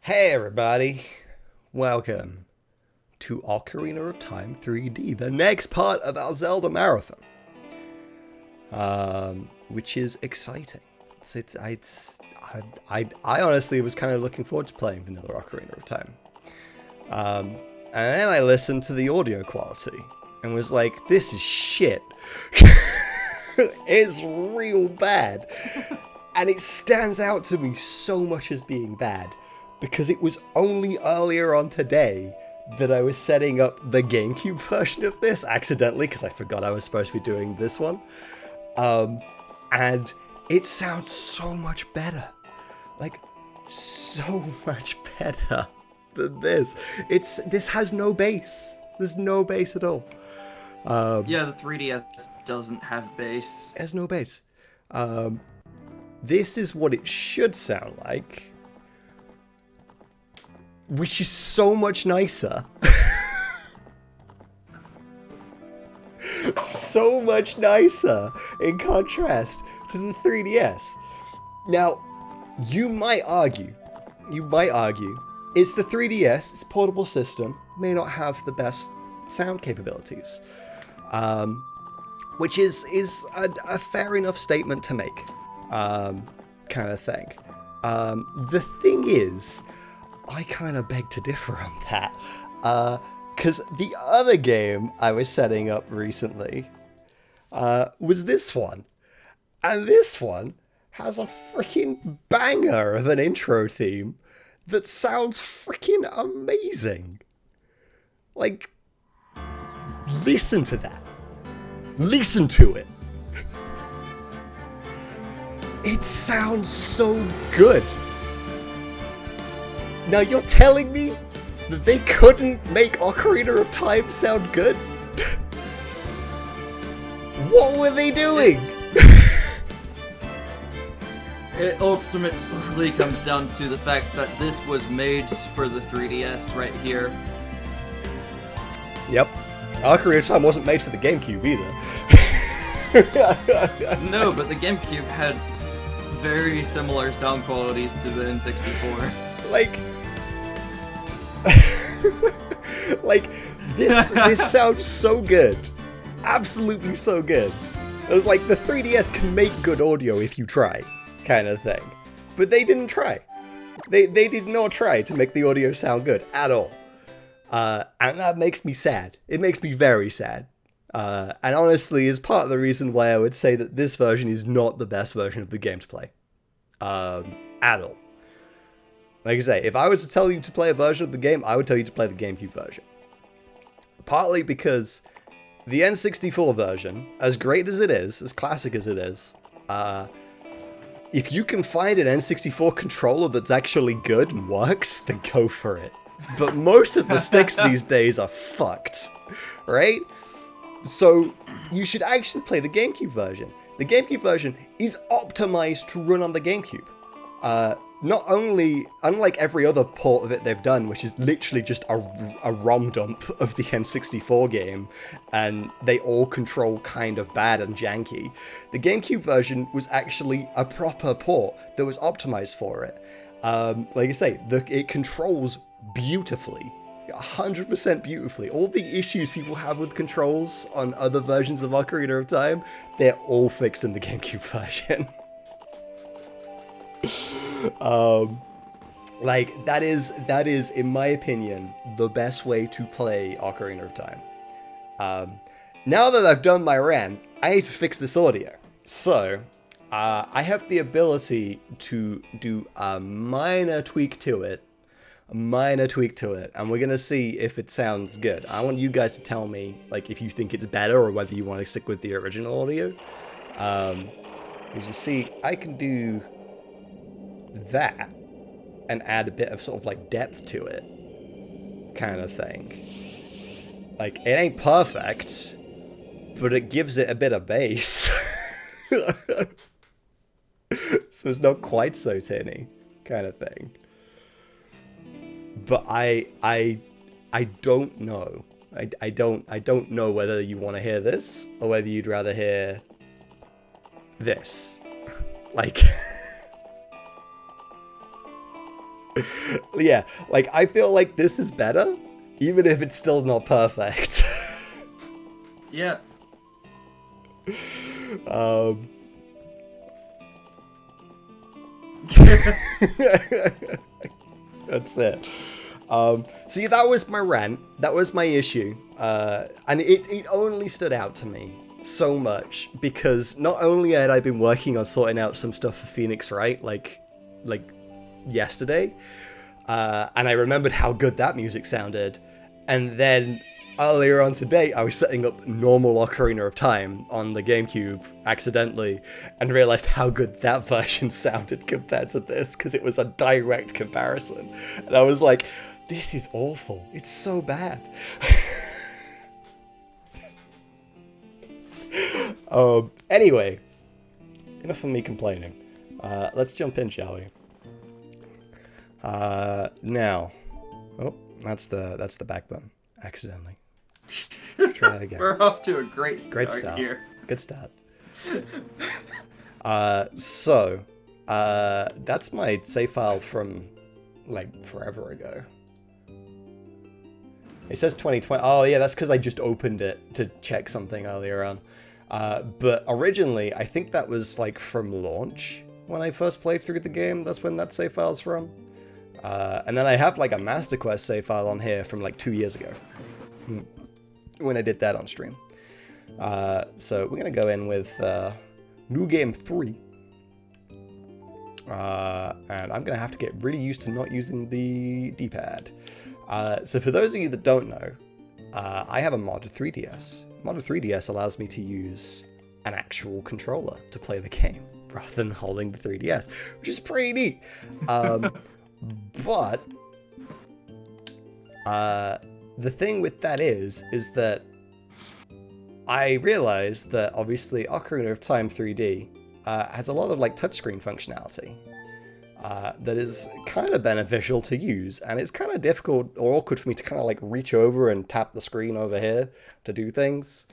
Hey everybody, welcome to Ocarina of Time 3D, the next part of our Zelda marathon, which is exciting. I honestly was kind of looking forward to playing Vanilla Ocarina of Time, and then I listened to the audio quality and was like, this is shit. It's real bad, and it stands out to me so much as being bad. Because it was only earlier on today that I was setting up the GameCube version of this accidentally, because I forgot I was supposed to be doing this one. And it sounds so much better. Like, so much better than this. This has no bass. There's no bass at all. Yeah, the 3DS doesn't have bass. There's no bass. This is what it should sound like. Which is so much nicer. So much nicer in contrast to the 3DS. Now, you might argue, it's the 3DS, it's a portable system, may not have the best sound capabilities. Which is a fair enough statement to make, kind of thing. The thing is, I kind of beg to differ on that, because the other game I was setting up recently was this one, and this one has a freaking banger of an intro theme that sounds freaking amazing. Like, listen to that. Listen to it. It sounds so good. Now you're telling me that they couldn't make Ocarina of Time sound good? What were they doing? It ultimately comes down to the fact that this was made for the 3DS right here. Yep. Ocarina of Time wasn't made for the GameCube either. No, but the GameCube had very similar sound qualities to the N64. Like this sounds so good. Absolutely so good. It was like the 3DS can make good audio if you try, kind of thing. But they didn't try. They did not try to make the audio sound good at all. And that makes me sad. It makes me very sad. And honestly is part of the reason why I would say that this version is not the best version of the game to play. At all. Like I say, if I was to tell you to play a version of the game, I would tell you to play the GameCube version. Partly because the N64 version, as great as it is, as classic as it is, if you can find an N64 controller that's actually good and works, then go for it. But most of the sticks these days are fucked, right? So you should actually play the GameCube version. The GameCube version is optimized to run on the GameCube. Not only, unlike every other port of it they've done, which is literally just a ROM dump of the N64 game, and they all control kind of bad and janky, the GameCube version was actually a proper port that was optimized for it. Like I say, it controls beautifully. 100% beautifully. All the issues people have with controls on other versions of Ocarina of Time, they're all fixed in the GameCube version. Like, that is, in my opinion, the best way to play Ocarina of Time. Now that I've done my rant, I need to fix this audio. So, I have the ability to do a minor tweak to it, and we're gonna see if it sounds good. I want you guys to tell me, like, if you think it's better or whether you want to stick with the original audio. As you see, I can do that and add a bit of sort of like depth to it, kind of thing. Like, it ain't perfect, but it gives it a bit of bass. So it's not quite so tinny, kind of thing. But I don't know. I don't know whether you want to hear this or whether you'd rather hear this. Like Yeah, like, I feel like this is better, even if it's still not perfect. Yeah. That's it. See, that was my rant. That was my issue. And it only stood out to me so much because not only had I been working on sorting out some stuff for Phoenix Wright, like yesterday, and I remembered how good that music sounded, and then earlier on today, I was setting up normal Ocarina of Time on the GameCube accidentally, and realized how good that version sounded compared to this, because it was a direct comparison. And I was like, this is awful. It's so bad. Anyway, enough of me complaining. Let's jump in, shall we? Now, oh, that's the back button. Accidentally. Try that again. We're off to a great start here. Good start. That's my save file from, like, forever ago. It says 2020. Oh, yeah, that's because I just opened it to check something earlier on. But originally, I think that was, like, from launch when I first played through the game. That's when that save file's from. And then I have, like, a Master Quest save file on here from, like, 2 years ago. When I did that on stream. So we're going to go in with New Game 3. And I'm going to have to get really used to not using the D-pad. So for those of you that don't know, I have a modded 3DS. Modded 3DS allows me to use an actual controller to play the game, rather than holding the 3DS, which is pretty neat. But the thing with that is that I realized that obviously Ocarina of Time 3D has a lot of like touchscreen functionality that is kind of beneficial to use, and it's kind of difficult or awkward for me to kind of like reach over and tap the screen over here to do things.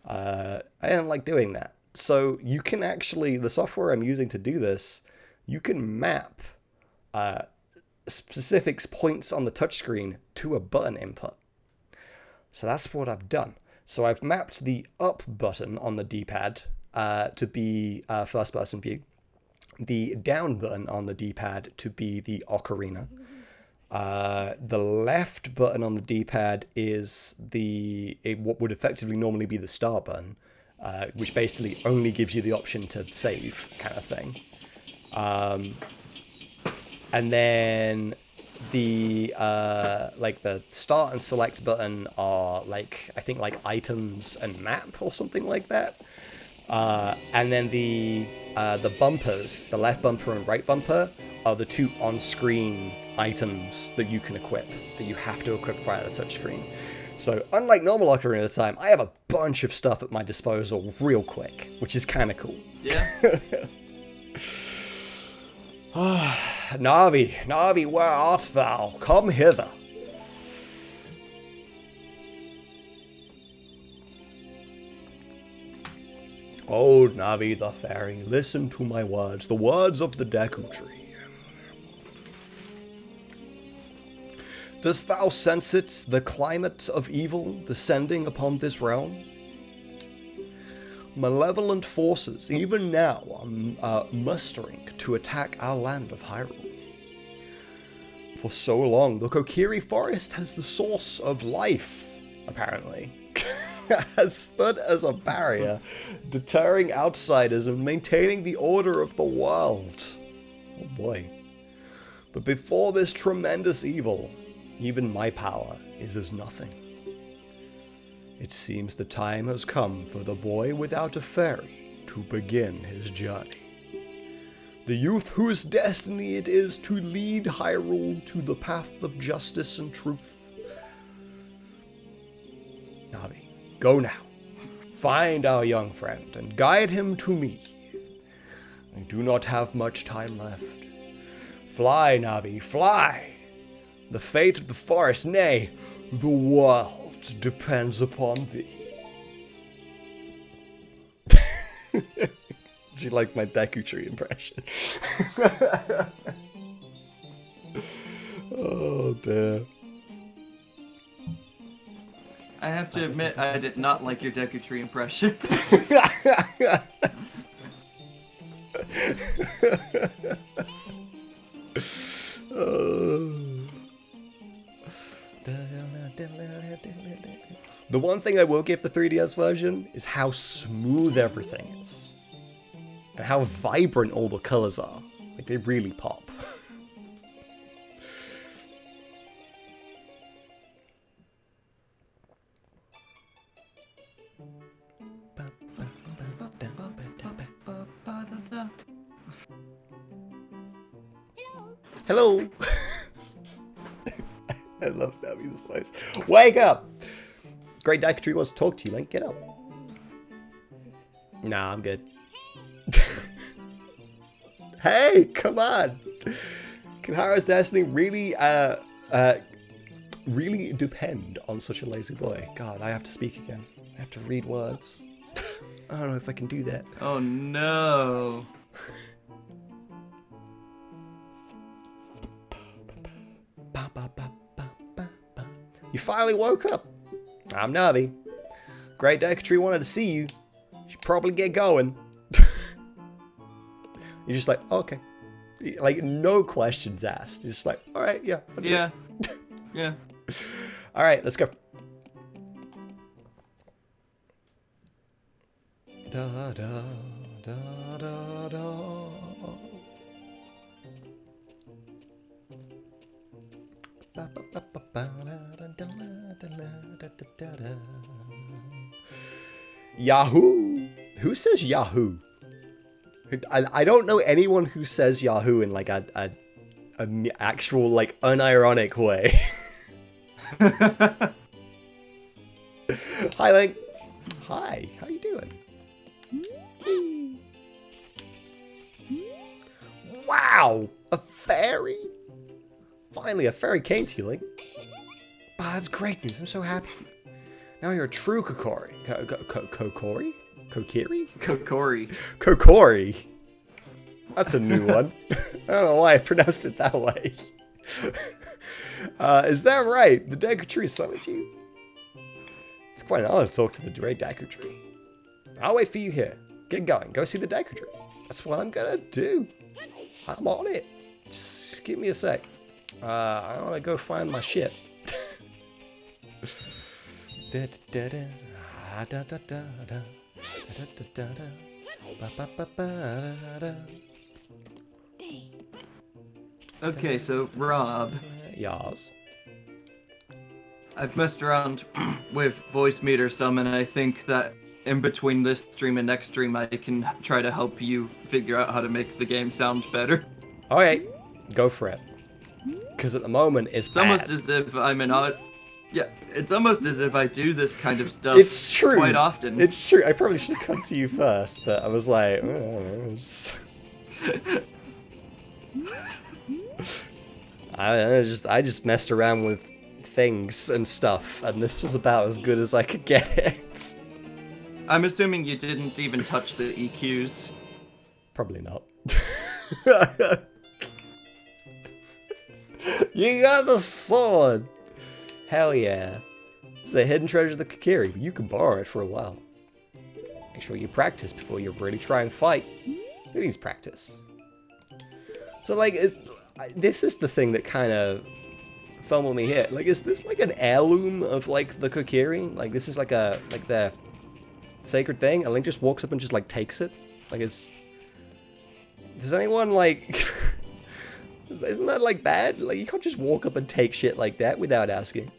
I don't like doing that. So you can actually, the software I'm using to do this, you can map specific points on the touchscreen to a button input. So that's what I've done. So I've mapped the up button on the D-pad to be first person view, the down button on the D-pad to be the Ocarina. The left button on the D-pad is what would effectively normally be the start button, which basically only gives you the option to save, kind of thing. And then the the start and select button are like, I think like items and map or something like that. And then the bumpers, the left bumper and right bumper, are the two on-screen items that you can equip, that you have to equip via the touchscreen. So unlike normal Ocarina of Time, I have a bunch of stuff at my disposal real quick, which is kind of cool. Yeah. Navi, where art thou? Come hither. Old Navi the fairy, listen to my words, the words of the Deku Tree. Dost thou sense it, the climate of evil descending upon this realm? Malevolent forces, even now, are mustering to attack our land of Hyrule. For so long, the Kokiri Forest has the source of life, apparently, has stood as a barrier, deterring outsiders and maintaining the order of the world. Oh boy. But before this tremendous evil, even my power is as nothing. It seems the time has come for the boy without a fairy to begin his journey. The youth whose destiny it is to lead Hyrule to the path of justice and truth. Navi, go now. Find our young friend and guide him to me. I do not have much time left. Fly, Navi, fly! The fate of the forest, nay, the world, depends upon thee. Do you like my Deku Tree impression? Oh dear. I have to admit, I did not like your Deku Tree impression. The one thing I will give the 3DS version is how smooth everything is. And how vibrant all the colors are. Like, they really pop. Hello! I love Navi's voice. Wake up! Great Deku Tree wants to talk to you, Link. Get up. Nah, I'm good. Hey, come on! Can Hara's destiny really, really depend on such a lazy boy? God, I have to speak again. I have to read words. I don't know if I can do that. Oh no. You finally woke up. I'm Navi. Great Deku Tree wanted to see you. You should probably get going. You're just like, okay. Like, no questions asked. You're just like, alright, yeah. Yeah. Yeah. Alright, let's go. Da da da da da. Yahoo! Who says Yahoo? I don't know anyone who says Yahoo in like an actual like unironic way. Hi, Link. Hi. How you doing? Wow! A fairy? Finally, a fairy came to you, Link. Ah, that's great news. I'm so happy. Now you're a true Kokori. Kokori? Kokiri? Kokori. Kokori. That's a new one. I don't know why I pronounced it that way. Is that right? The Deku Tree summoned you? It's quite an honor to talk to the great Deku Tree. I'll wait for you here. Get going. Go see the Deku Tree. That's what I'm gonna do. I'm on it. Just give me a sec. I want to go find my shit. Okay, so Rob. Yas. I've messed around with voice meter some, and I think that in between this stream and next stream, I can try to help you figure out how to make the game sound better. Alright, go for it. Because at the moment, it's bad. Almost as if I'm an odd... Yeah, it's almost as if I do this kind of stuff It's true. quite often. It's true. I probably should have come to you first, but I was like... I just messed around with things and stuff, and this was about as good as I could get it. I'm assuming you didn't even touch the EQs. Probably not. You got the sword! Hell yeah. It's the hidden treasure of the Kokiri, but you can borrow it for a while. Make sure you practice before you really try and fight. Who needs practice? So, like, this is the thing that kind of fumbled me here. Like, is this like an heirloom of, like, the Kokiri? Like, this is like the sacred thing? And Link just walks up and just, like, takes it? Like, does anyone, like... Isn't that, like, bad? Like, you can't just walk up and take shit like that without asking.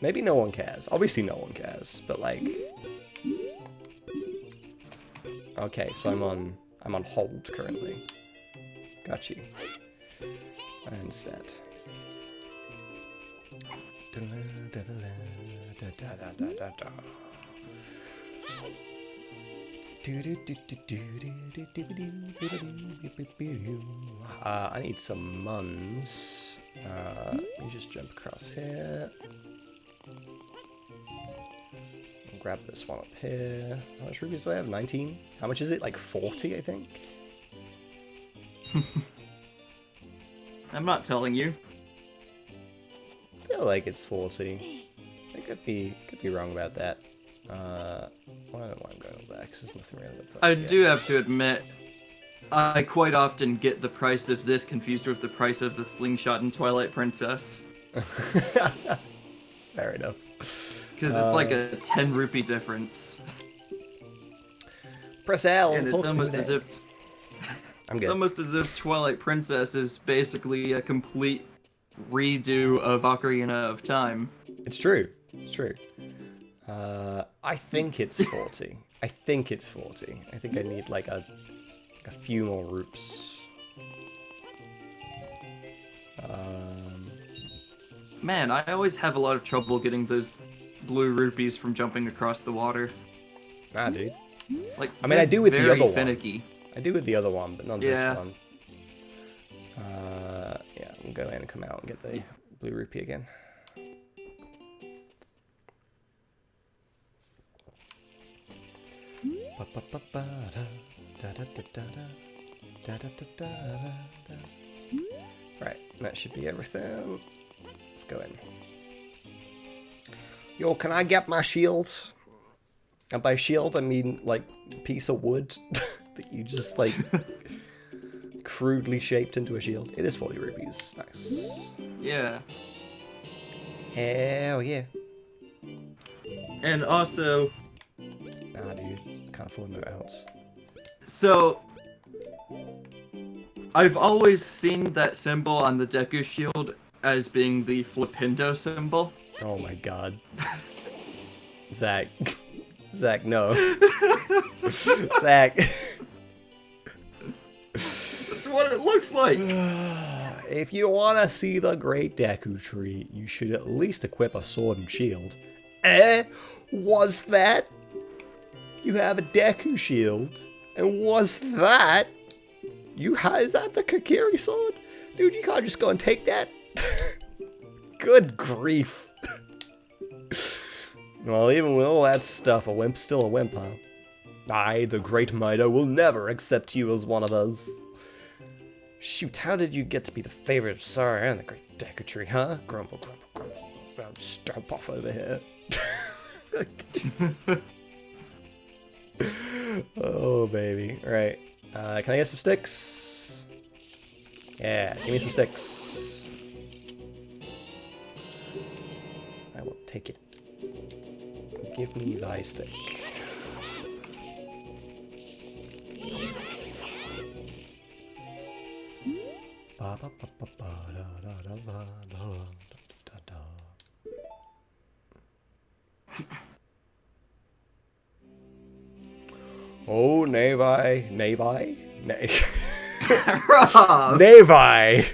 Maybe no one cares. Obviously no one cares, but, like... Okay, so I'm on hold currently. Got you. I understand. I need some muns. Let me just jump across here. Grab this one up here. How much rubies do I have? 19? How much is it? Like 40, I think? I'm not telling you. feel like it's 40. I could be wrong about that. Why am I going back? Because there's nothing really left. I do have to admit, I quite often get the price of this confused with the price of the slingshot in Twilight Princess. Fair enough. Because it's like a 10 rupee difference. Press L. And it's almost as if I'm good. It's almost as if Twilight Princess is basically a complete redo of Ocarina of Time. It's true. It's true. I think it's 40. I think it's 40. I think I need like a few more roops. Man, I always have a lot of trouble getting those blue rupees from jumping across the water. Nah, dude. Like, I mean, I do with the other finicky. one. I do with the other one, but not Yeah. this one. Yeah, we'll go in and come out and get the blue rupee again. Right, that should be everything. Let's go in. Yo, can I get my shield? And by shield, I mean, like, piece of wood that you just, like, crudely shaped into a shield. It is 40 rupees. Nice. Yeah. Hell yeah. And also... Nah, dude. Can't afford no outs. So... I've always seen that symbol on the Deku shield as being the Flipindo symbol. Oh my god. Zach. Zach, no. Zach. That's what it looks like. If you want to see the Great Deku Tree, you should at least equip a sword and shield. Was that? You have a Deku shield? And was that? Is that the Kakiri sword? Dude, you can't just go and take that? Good grief. Well, even with all that stuff, a wimp's still a wimp, huh? I, the Great Mido, will never accept you as one of us. Shoot, how did you get to be the favorite of Sora and the Great Deku Tree, huh? Grumble, grumble, grumble. I'll stomp off over here. Oh, baby. Right. Can I get some sticks? Yeah, give me some sticks. I will take it. Give me thy stick. Oh, Navi? Rob! Navi!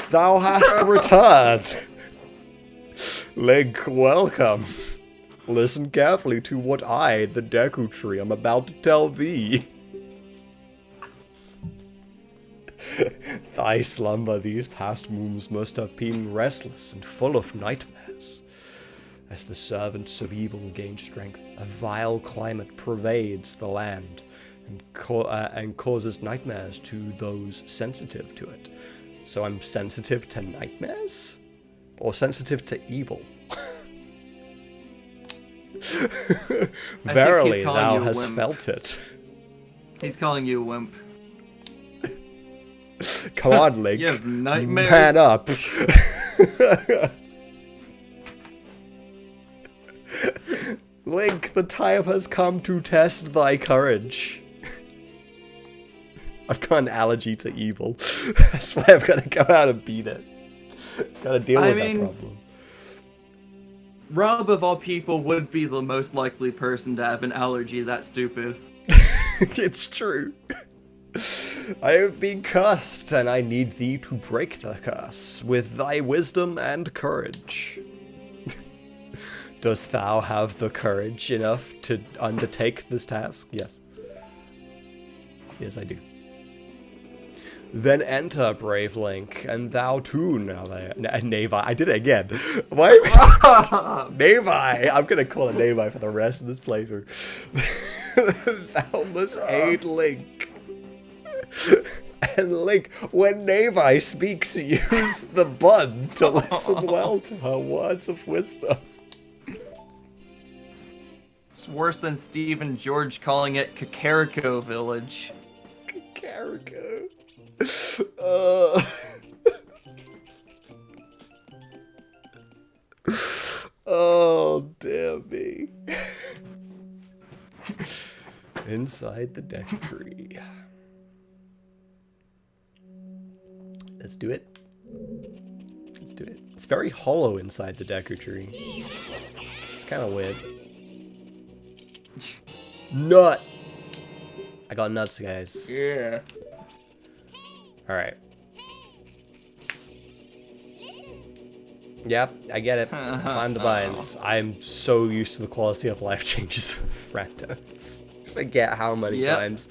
Thou hast returned! Link, welcome. Listen carefully to what I, the Deku Tree, am about to tell thee. Thy slumber these past moons must have been restless and full of nightmares. As the servants of evil gain strength, a vile climate pervades the land and causes nightmares to those sensitive to it. So I'm sensitive to nightmares? Or sensitive to evil? Verily, thou hast felt it. He's calling you a wimp. Come on, Link. You have nightmares? Man up. Link, the time has come to test thy courage. I've got an allergy to evil. That's why I've got to go out and beat it. Gotta deal with that problem. Rob, of all people, would be the most likely person to have an allergy that stupid. It's true. I have been cursed, and I need thee to break the curse with thy wisdom and courage. Dost thou have the courage enough to undertake this task? Yes. Yes, I do. Then enter, brave Link, and thou too, Navi. I did it again. Why? Navi! I'm gonna call it Navi for the rest of this playthrough. Thou must aid Link. And Link, when Navi speaks, use the button to listen well to her words of wisdom. It's worse than Steve and George calling it Kakariko Village. Kakariko. Oh, dear me. Inside the Deku Tree. Let's do it. Let's do it. It's very hollow inside the Deku Tree. It's kind of weird. Nut! I got nuts, guys. Yeah. Alright. Yep, I get it. Climb the vines. I'm so used to the quality of life changes of randos. Forget how many times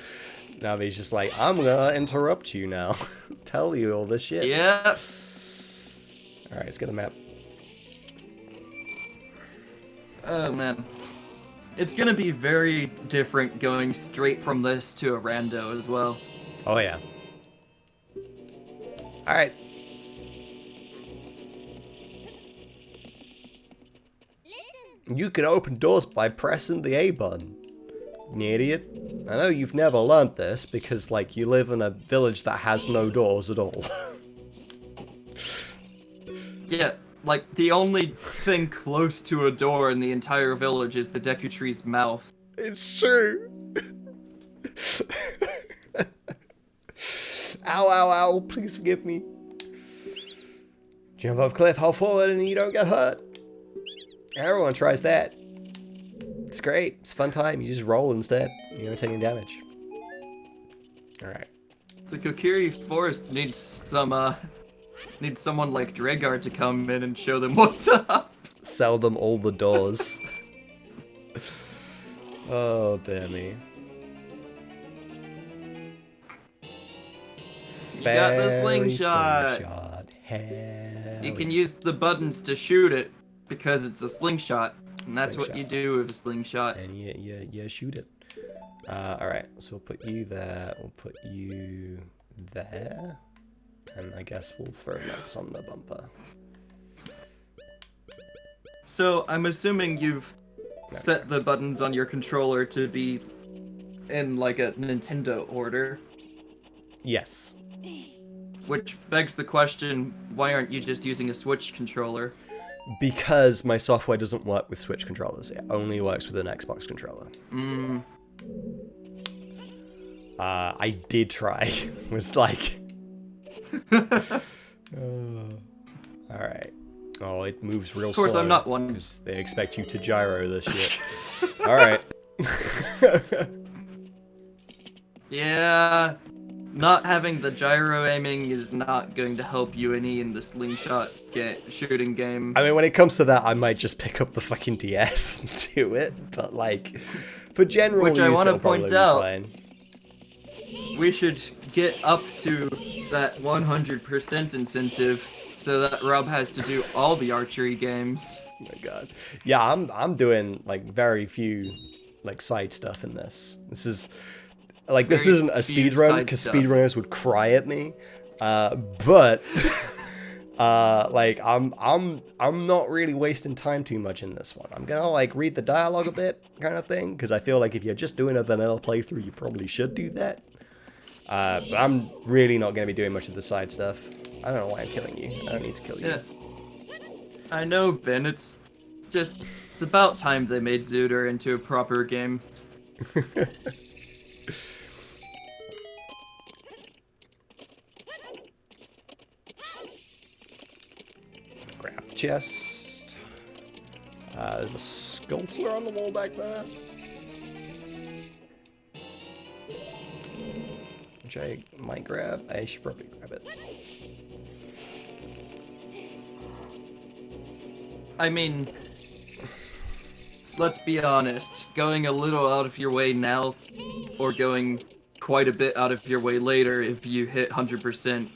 Navi's just like, I'm gonna interrupt you now. Tell you all this shit. Yep. Alright, let's get a map. Oh man. It's gonna be very different going straight from this to a rando as well. Oh yeah. Alright. You can open doors by pressing the A button. You idiot. I know you've never learned this because, like, you live in a village that has no doors at all. Yeah, like, the only thing close to a door in the entire village is the Deku Tree's mouth. It's true. Ow, ow, ow. Please forgive me. Jump off cliff, hold forward, and you don't get hurt. Everyone tries that. It's great. It's a fun time. You just roll instead. You don't take any damage. Alright. The Kokiri Forest needs someone like Dregar to come in and show them what's up. Sell them all the doors. Oh, dear me. You got the slingshot. Hell You can use the buttons to shoot it because it's a slingshot. And that's what you do with a slingshot. And you shoot it. Alright, so we'll put you there. We'll put you there. And I guess we'll throw nuts on the bumper. So I'm assuming you've set the buttons on your controller to be in like a Nintendo order. Yes. Which begs the question, why aren't you just using a Switch controller? Because my software doesn't work with Switch controllers. It only works with an Xbox controller. I did try. It was like... Alright. Oh, it moves real slow. Of course, I'm not one. Because they expect you to gyro this shit. Alright. Yeah, not having the gyro aiming is not going to help you any in the slingshot shooting game. I mean, when it comes to that, I might just pick up the fucking DS and do it. But, like, for general use, Which I want to it'll probably point be out, fine. we should get up to that 100% incentive so that Rob has to do all the archery games. Oh my god. Yeah, I'm doing, like, very few, like, side stuff in this. This is... Like, this isn't a speedrun, because speedrunners would cry at me. But, like, I'm not really wasting time too much in this one. I'm gonna, like, read the dialogue a bit, kind of thing, because I feel like if you're just doing a vanilla playthrough, you probably should do that. But I'm really not gonna be doing much of the side stuff. I don't know why I'm killing you. I don't need to kill you. Yeah. I know, Ben, it's about time they made Zooter into a proper game. Grab the chest. There's a sculpture on the wall back there. Which I might grab. I should probably grab it. I mean, let's be honest, going a little out of your way now, or going quite a bit out of your way later if you hit 100%.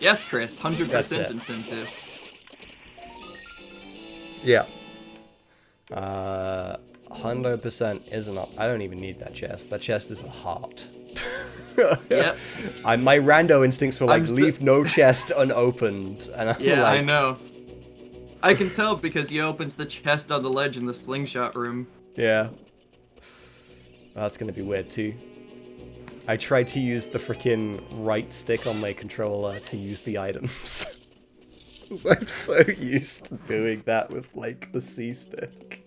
Yes, Chris, 100% incentive. Yeah. 100% isn't up. I don't even need that chest. That chest is a heart. Yep. My rando instincts were like, I'm leave no chest unopened. And I'm Yeah, like, I know. I can tell because he opens the chest on the ledge in the slingshot room. yeah. That's gonna be weird too. I tried to use the freaking right stick on my controller to use the items. So I'm so used to doing that with, like, the C stick.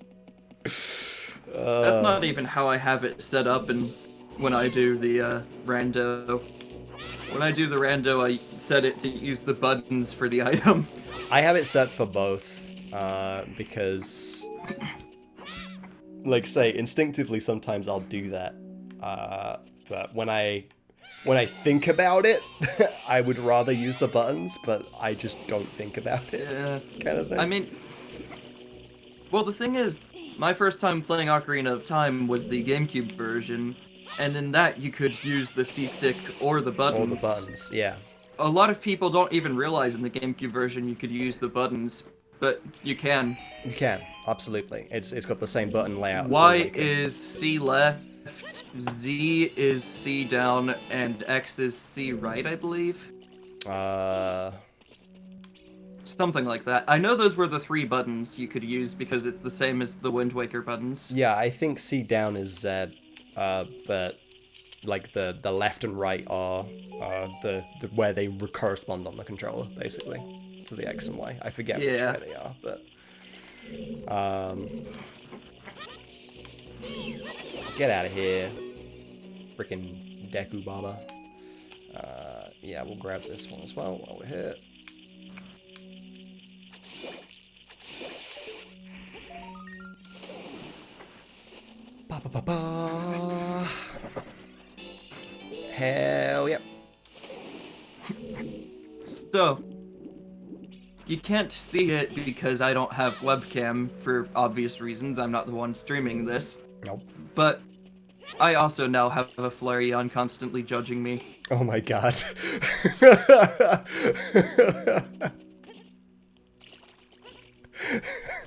That's not even how I have it set up and when I do the rando. When I do the rando, I set it to use the buttons for the items. I have it set for both, because, like, say, instinctively sometimes I'll do that, but when I think about it, I would rather use the buttons, but I just don't think about it, kind of thing. I mean, well, the thing is, my first time playing Ocarina of Time was the GameCube version, and in that you could use the C stick or the buttons. Or the buttons, yeah. A lot of people don't even realize in the GameCube version you could use the buttons, but you can. You can, absolutely. It's got the same button layout. Y is C left, Z is C down, and X is C right, I believe. Something like that. I know those were the 3 buttons you could use because it's the same as the Wind Waker buttons. Yeah, I think C down is Z, but like the left and right are the where they correspond on the controller, basically, to the X and Y. I forget which way they are, but get out of here, freaking Deku Baba. Yeah, we'll grab this one as well while we're here. Ba ba ba ba. Hell yep. So, you can't see it because I don't have webcam for obvious reasons. I'm not the one streaming this. Nope. But I also now have a Flareon constantly judging me. Oh my god.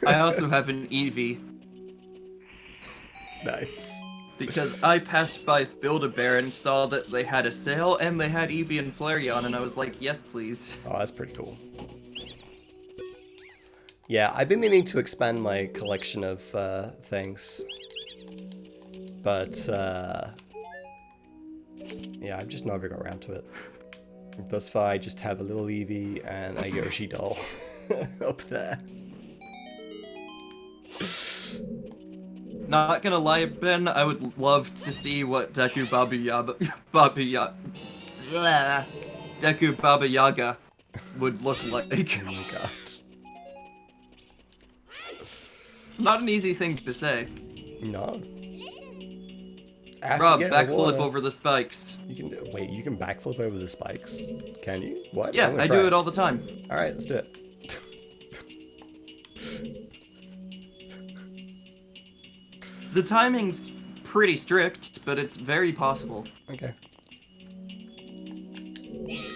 I also have an Eevee. Nice. Because I passed by Build-A-Bear and saw that they had a sale and they had Eevee and Flareon, and I was like, yes, please. Oh, that's pretty cool. Yeah, I've been meaning to expand my collection of things. But, yeah, I've just never got around to it. Thus far, I just have a little Eevee and a Yoshi doll up there. Not gonna lie, Ben, I would love to see what Deku Baba Yaga would look like. Oh my god. It's not an easy thing to say. No. Rob, backflip over the spikes. You can do. Wait, you can backflip over the spikes? Can you? What? Yeah, I do it all the time. All right, let's do it. The timing's pretty strict, but it's very possible. Okay.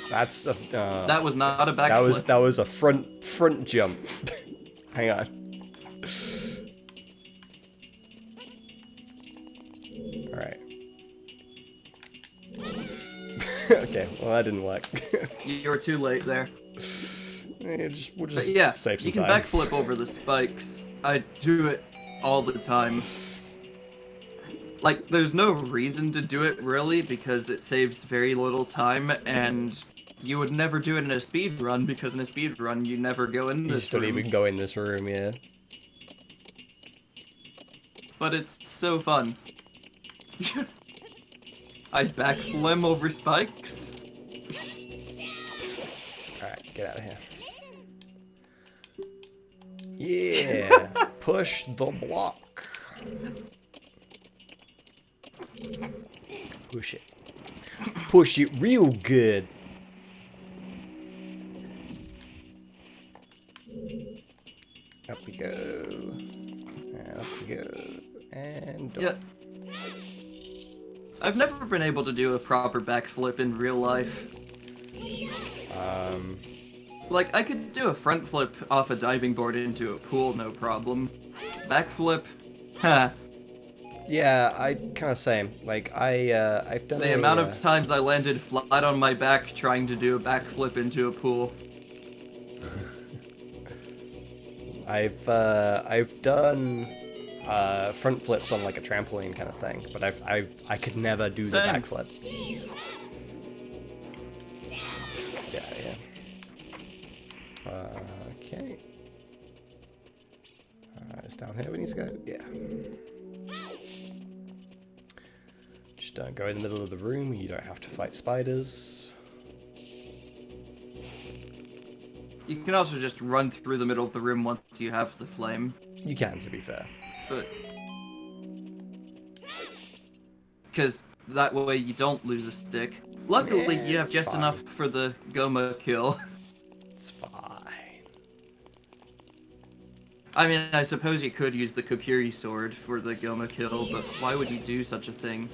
That's a. That was not a backflip. That was a front jump. Hang on. All right. Okay, well that didn't work. You were too late there. We'll just yeah, save some you can time. backflip over the spikes. I do it all the time. Like, there's no reason to do it, really, because it saves very little time, and you would never do it in a speed run, because in a speed run, you never go in this room. You just don't even go in this room, yeah. But it's so fun. I backflim over spikes. Alright, get out of here. Yeah, push the block. Push it. Push it real good. Up we go. Up we go. And yeah. I've never been able to do a proper backflip in real life. Like, I could do a front flip off a diving board into a pool, no problem. Backflip, ha. Yeah, I kind of same. Like I've done The amount of times I landed flat on my back trying to do a backflip into a pool. I've done front flips on like a trampoline kind of thing, but I could never do the Same. backflip. Yeah. Okay. It's down here we need to go. Yeah. Just don't go in the middle of the room. You don't have to fight spiders. You can also just run through the middle of the room once you have the flame. You can, to be fair. But because that way you don't lose a stick. Luckily, Yeah, you have it's just fine. enough for the Goma kill. It's fine. I mean, I suppose you could use the Kokiri sword for the Goma kill, but why would you do such a thing?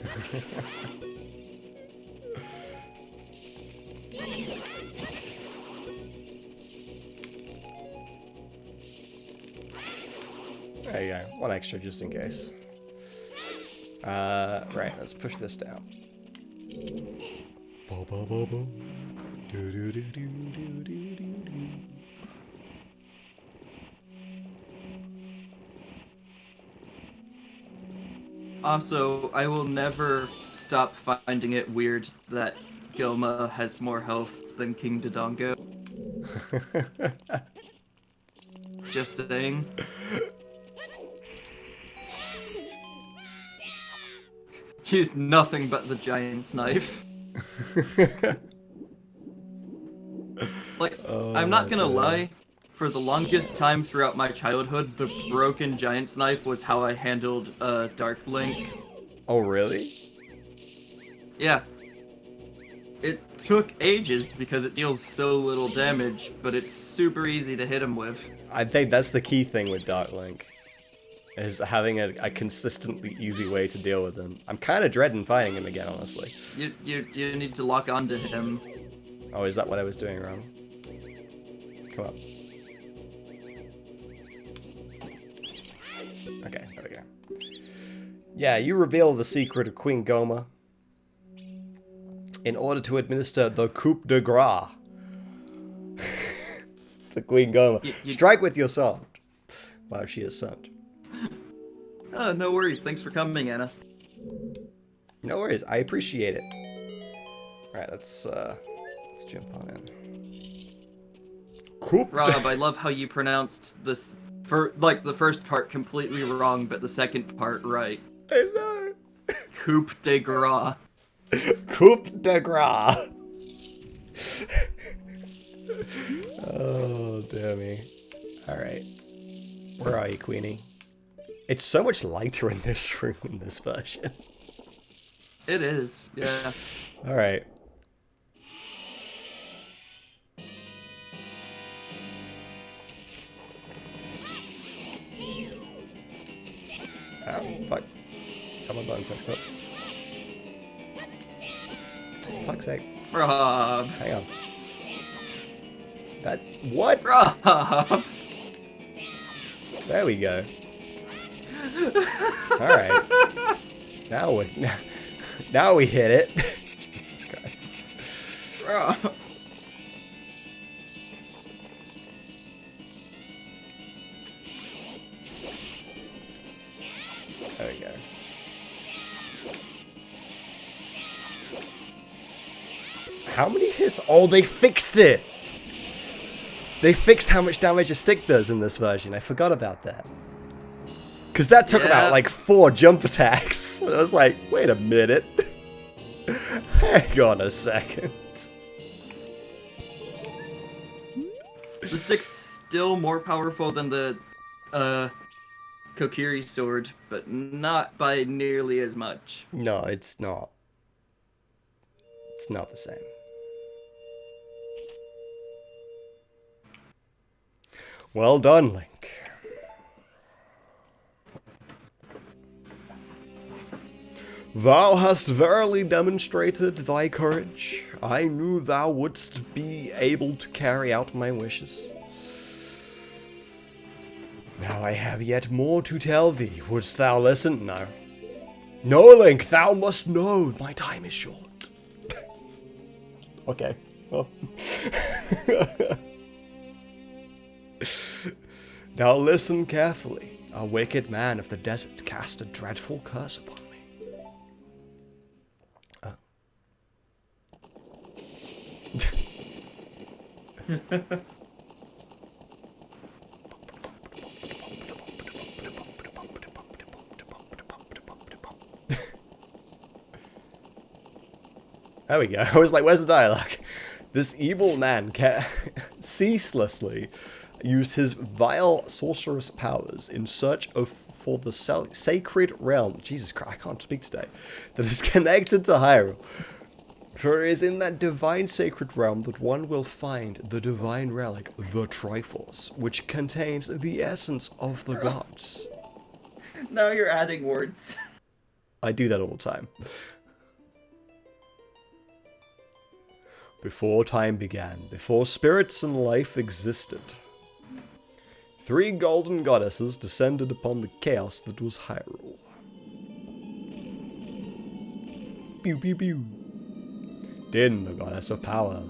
There you go. One extra just in case. Right, let's push this down. Also, I will never stop finding it weird that Goma has more health than King Dodongo. Just saying. He's nothing but the giant's knife. Like, I'm not gonna lie, for the longest time throughout my childhood, the broken giant's knife was how I handled Dark Link. Oh, really? Yeah. It took ages because it deals so little damage, but it's super easy to hit him with. I think that's the key thing with Dark Link. Is having a consistently easy way to deal with him. I'm kind of dreading fighting him again, honestly. You need to lock onto him. Oh, is that what I was doing wrong? Come on. Okay, there we go. Yeah, you reveal the secret of Queen Goma in order to administer the coup de grace to Queen Goma. Strike with your sword while she is stunned. Oh, no worries. Thanks for coming, Anna. No worries. I appreciate it. Alright, let's jump on in. Coup de... Rob, I love how you pronounced this, the first part completely wrong, but the second part right. I know. Coup de grace. Coup de grace. Oh, damn me. Alright. Where are you, Queenie? It's so much lighter in this room in this version. It is, yeah. Alright. Oh, fuck. Come on, buttons mixed up. Fuck's sake. Rob. Hang on. That... What? Rob. There we go. Alright. Now we hit it. Jesus Christ. Rob. There we go. How many hits? Oh, they fixed it! They fixed how much damage a stick does in this version. I forgot about that. Because that took about, like, 4 jump attacks. And I was like, wait a minute. Hang on a second. The stick's still more powerful than the, Kokiri sword, but not by nearly as much. No, it's not. It's not the same. Well done, Link. Thou hast verily demonstrated thy courage. I knew thou wouldst be able to carry out my wishes. Now I have yet more to tell thee. Wouldst thou listen? No. No, Link, thou must know. My time is short. Okay. Well. Now listen carefully. A wicked man of the desert cast a dreadful curse upon me. There we go. I was like, where's the dialogue? This evil man ceaselessly used his vile sorcerous powers in search for the sacred realm. Jesus Christ, I can't speak today. That is connected to Hyrule. For it is in that divine sacred realm that one will find the divine relic, the Triforce, which contains the essence of the gods. Now you're adding words. I do that all the time. Before time began, before spirits and life existed, 3 golden goddesses descended upon the chaos that was Hyrule. Pew pew pew. Din, the goddess of power.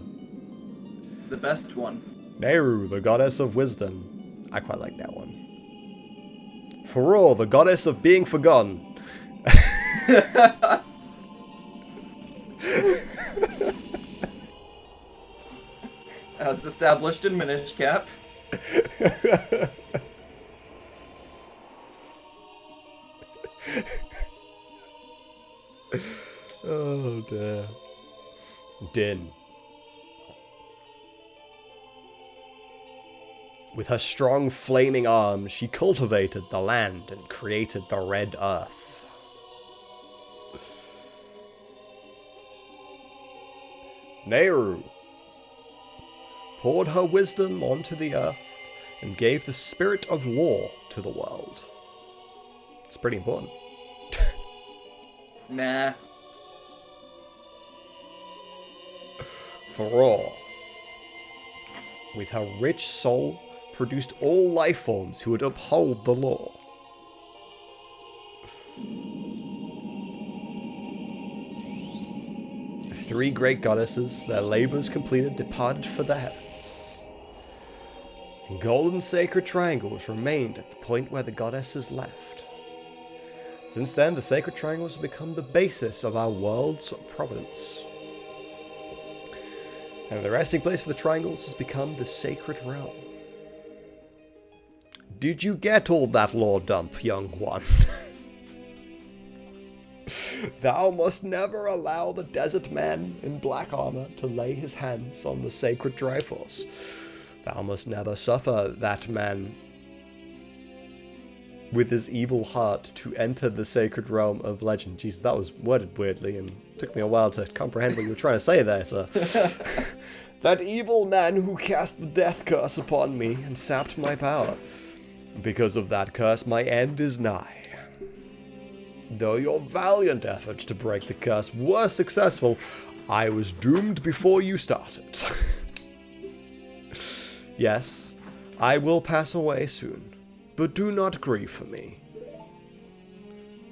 The best one. Nehru, the goddess of wisdom. I quite like that one. Farore, the goddess of being forgotten. As established in Minish Cap. Oh dear. Din. With her strong flaming arms, she cultivated the land and created the Red Earth. Nehru poured her wisdom onto the earth and gave the spirit of war to the world. It's pretty important. Nah. Farore, with her rich soul, produced all life forms who would uphold the law. The 3 great goddesses, their labors completed, departed for the heavens. And golden sacred triangles remained at the point where the goddesses left. Since then, the sacred triangles have become the basis of our world's providence. And the resting place for the triangles has become the sacred realm. Did you get all that lore dump, young one? Thou must never allow the desert man in black armor to lay his hands on the sacred Triforce. Thou must never suffer that man with his evil heart to enter the sacred realm of legend. Jesus, that was worded weirdly and took me a while to comprehend what you were trying to say there, sir. That evil man who cast the death curse upon me and sapped my power. Because of that curse, my end is nigh. Though your valiant efforts to break the curse were successful, I was doomed before you started. Yes, I will pass away soon, but do not grieve for me.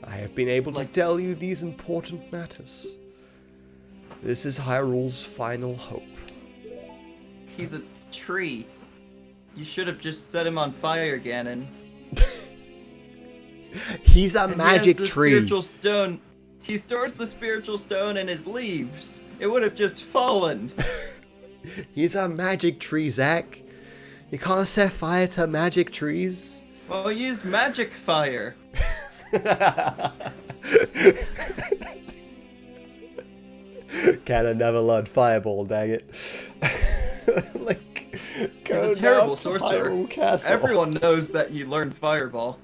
I have been able to tell you these important matters. This is Hyrule's final hope. He's a tree. You should have just set him on fire, Ganon. He's a magic tree. Spiritual stone. He stores the spiritual stone in his leaves. It would have just fallen. He's a magic tree, Zach. You can't set fire to magic trees. Well, use magic fire. Ganon never learned Fireball, dang it. Like, He's a terrible sorcerer. Everyone knows that you learned Fireball.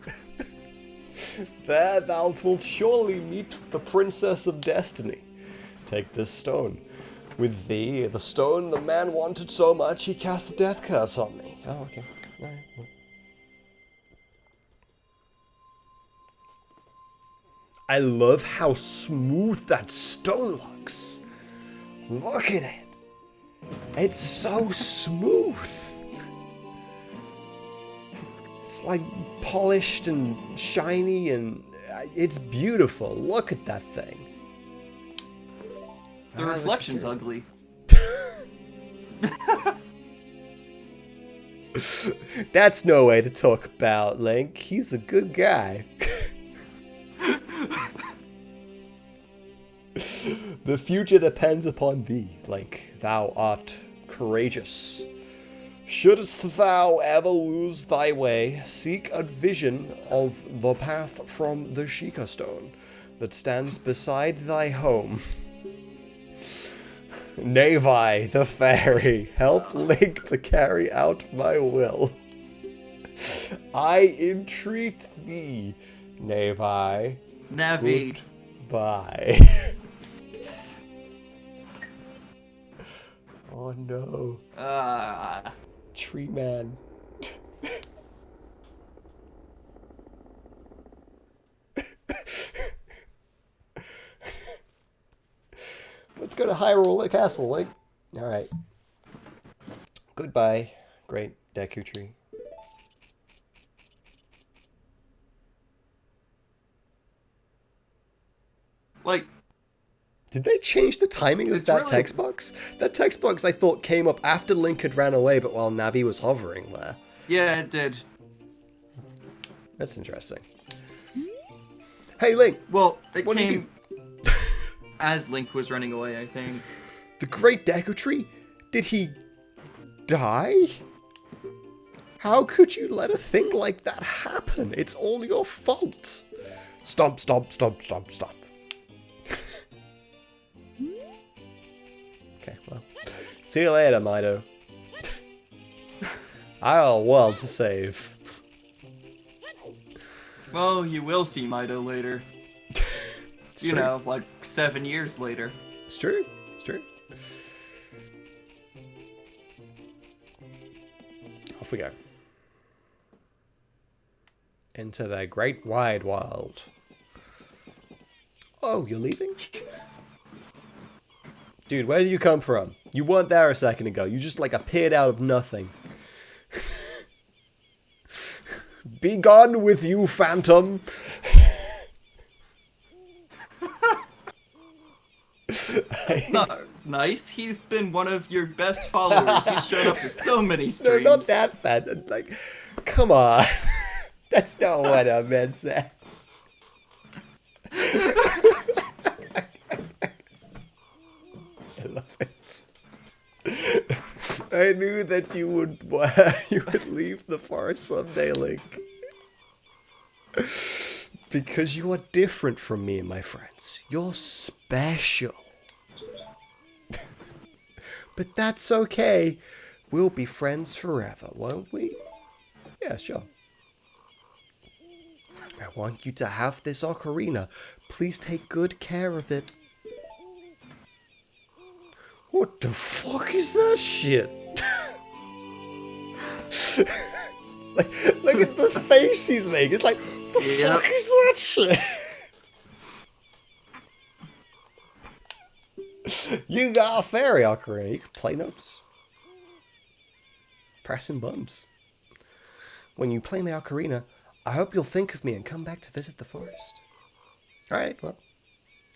There thou wilt surely meet the Princess of Destiny. Take this stone. With thee, the stone the man wanted so much, he cast the death curse on me. Oh, okay. Alright. Well. I love how smooth that stone looks. Look at it. It's so smooth. It's like polished and shiny, and It's beautiful. Look at that thing. The reflection's ugly. That's no way to talk about Link. He's a good guy. The future depends upon thee, Link. Thou art courageous. Shouldst thou ever lose thy way, seek a vision of the path from the Sheikah Stone that stands beside thy home. Navi, the fairy, help Link to carry out my will. I entreat thee, Navi. Navi. Goodbye. Oh no. Tree man. Let's go to Hyrule Castle, Link. Alright. Goodbye, great Deku Tree. Like, did they change the timing of that text box? That text box I thought came up after Link had ran away, but while Navi was hovering there. Yeah, it did. That's interesting. Hey, Link! Well, it came as Link was running away, I think. The Great Deku Tree? Did he die? How could you let a thing like that happen? It's all your fault. Stomp, stomp, stomp, stomp, stomp. Okay, well. See you later, Mido. I got a world to save. Well, you will see Mido later. You know, like 7 years later. It's true. It's true. Off we go. Into the great wide world. Oh, you're leaving? Dude, where did you come from? You weren't there a second ago. You just like appeared out of nothing. Be gone with you, Phantom. That's not nice. He's been one of your best followers. He's shown up to so many streams. No, not that bad. Like, come on. That's not what I meant, Seth. I love it. I knew that you would leave the forest someday, Link. Because you are different from me and my friends. You're special. But that's okay. We'll be friends forever, won't we? Yeah, sure. I want you to have this ocarina. Please take good care of it. What the fuck is that shit? Look at the face he's making. It's like, what the fuck is that shit? You got a fairy ocarina. You can play notes. Pressing buttons. When you play my ocarina, I hope you'll think of me and come back to visit the forest. Alright, well,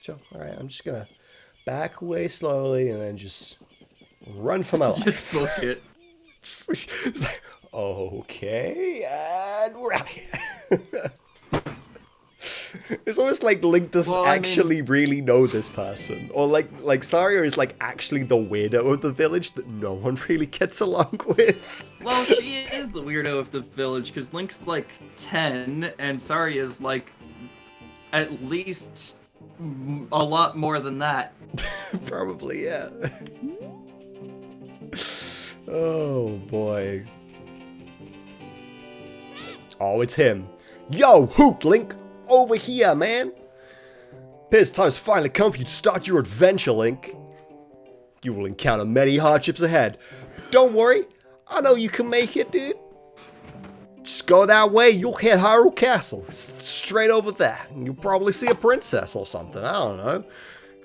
sure. Alright, I'm just gonna back away slowly and then just run for my life. Just book it. It's like, okay, and we're out here. It's almost like Link doesn't actually really know this person. Or like Saria is like actually the weirdo of the village that no one really gets along with. Well, she is the weirdo of the village because Link's like 10 and Saria is like at least a lot more than that. Probably, yeah. Oh boy. Oh, it's him. Yo, Hook Link! Over here, man! His time's finally come for you to start your adventure, Link. You will encounter many hardships ahead. But don't worry, I know you can make it, dude. Just go that way, you'll hit Hyrule Castle. Straight over there. And you'll probably see a princess or something, I don't know.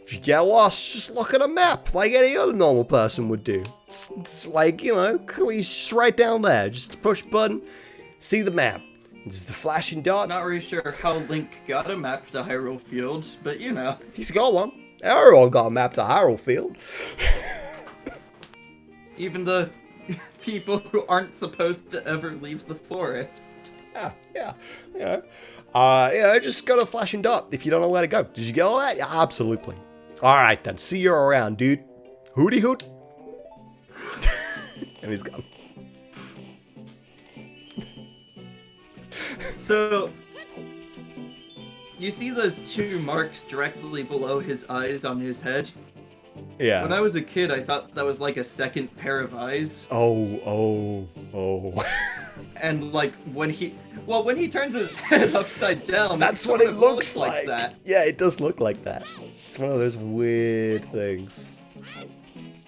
If you get lost, just look at a map, like any other normal person would do. It's like, you know, just right down there. Just push a button, see the map. Just the flashing dot. Not really sure how Link got a map to Hyrule Field, but you know. He's got one. Everyone got a map to Hyrule Field. Even the people who aren't supposed to ever leave the forest. Yeah. Just got a flashing dot if you don't know where to go. Did you get all that? Yeah, absolutely. Alright then, see you around, dude. Hooty hoot. And he's gone. So, you see those 2 marks directly below his eyes on his head? Yeah. When I was a kid, I thought that was like a second pair of eyes. Oh. And like when he turns his head upside down, that's what it looks like that. Yeah, it does look like that. It's one of those weird things.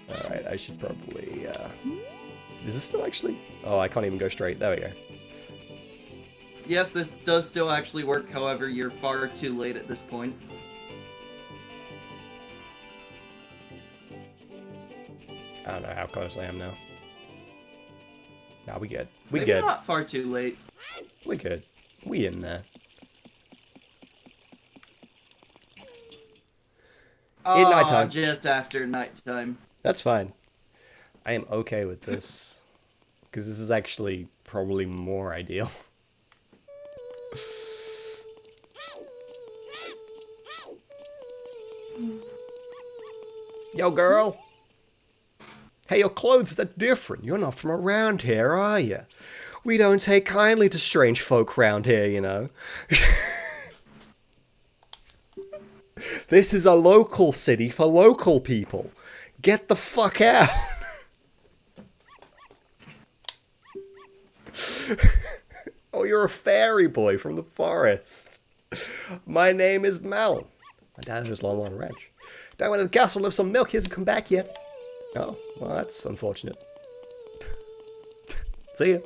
Alright, I should probably, is this still actually? Oh, I can't even go straight. There we go. Yes, this does still actually work, however, you're far too late at this point. I don't know how close I am now. Nah, we good. We Maybe good. not far too late. We good. We in there. In nighttime. Just after nighttime. That's fine. I am okay with this. Because this is actually probably more ideal. Yo, girl. Hey, your clothes are different. You're not from around here, are you? We don't take kindly to strange folk round here, you know. This is a local city for local people. Get the fuck out. Oh, you're a fairy boy from the forest. My name is Mel. My dad's just long on a ranch. Dad went to the castle to live some milk. He hasn't come back yet. Oh, well, that's unfortunate. See ya.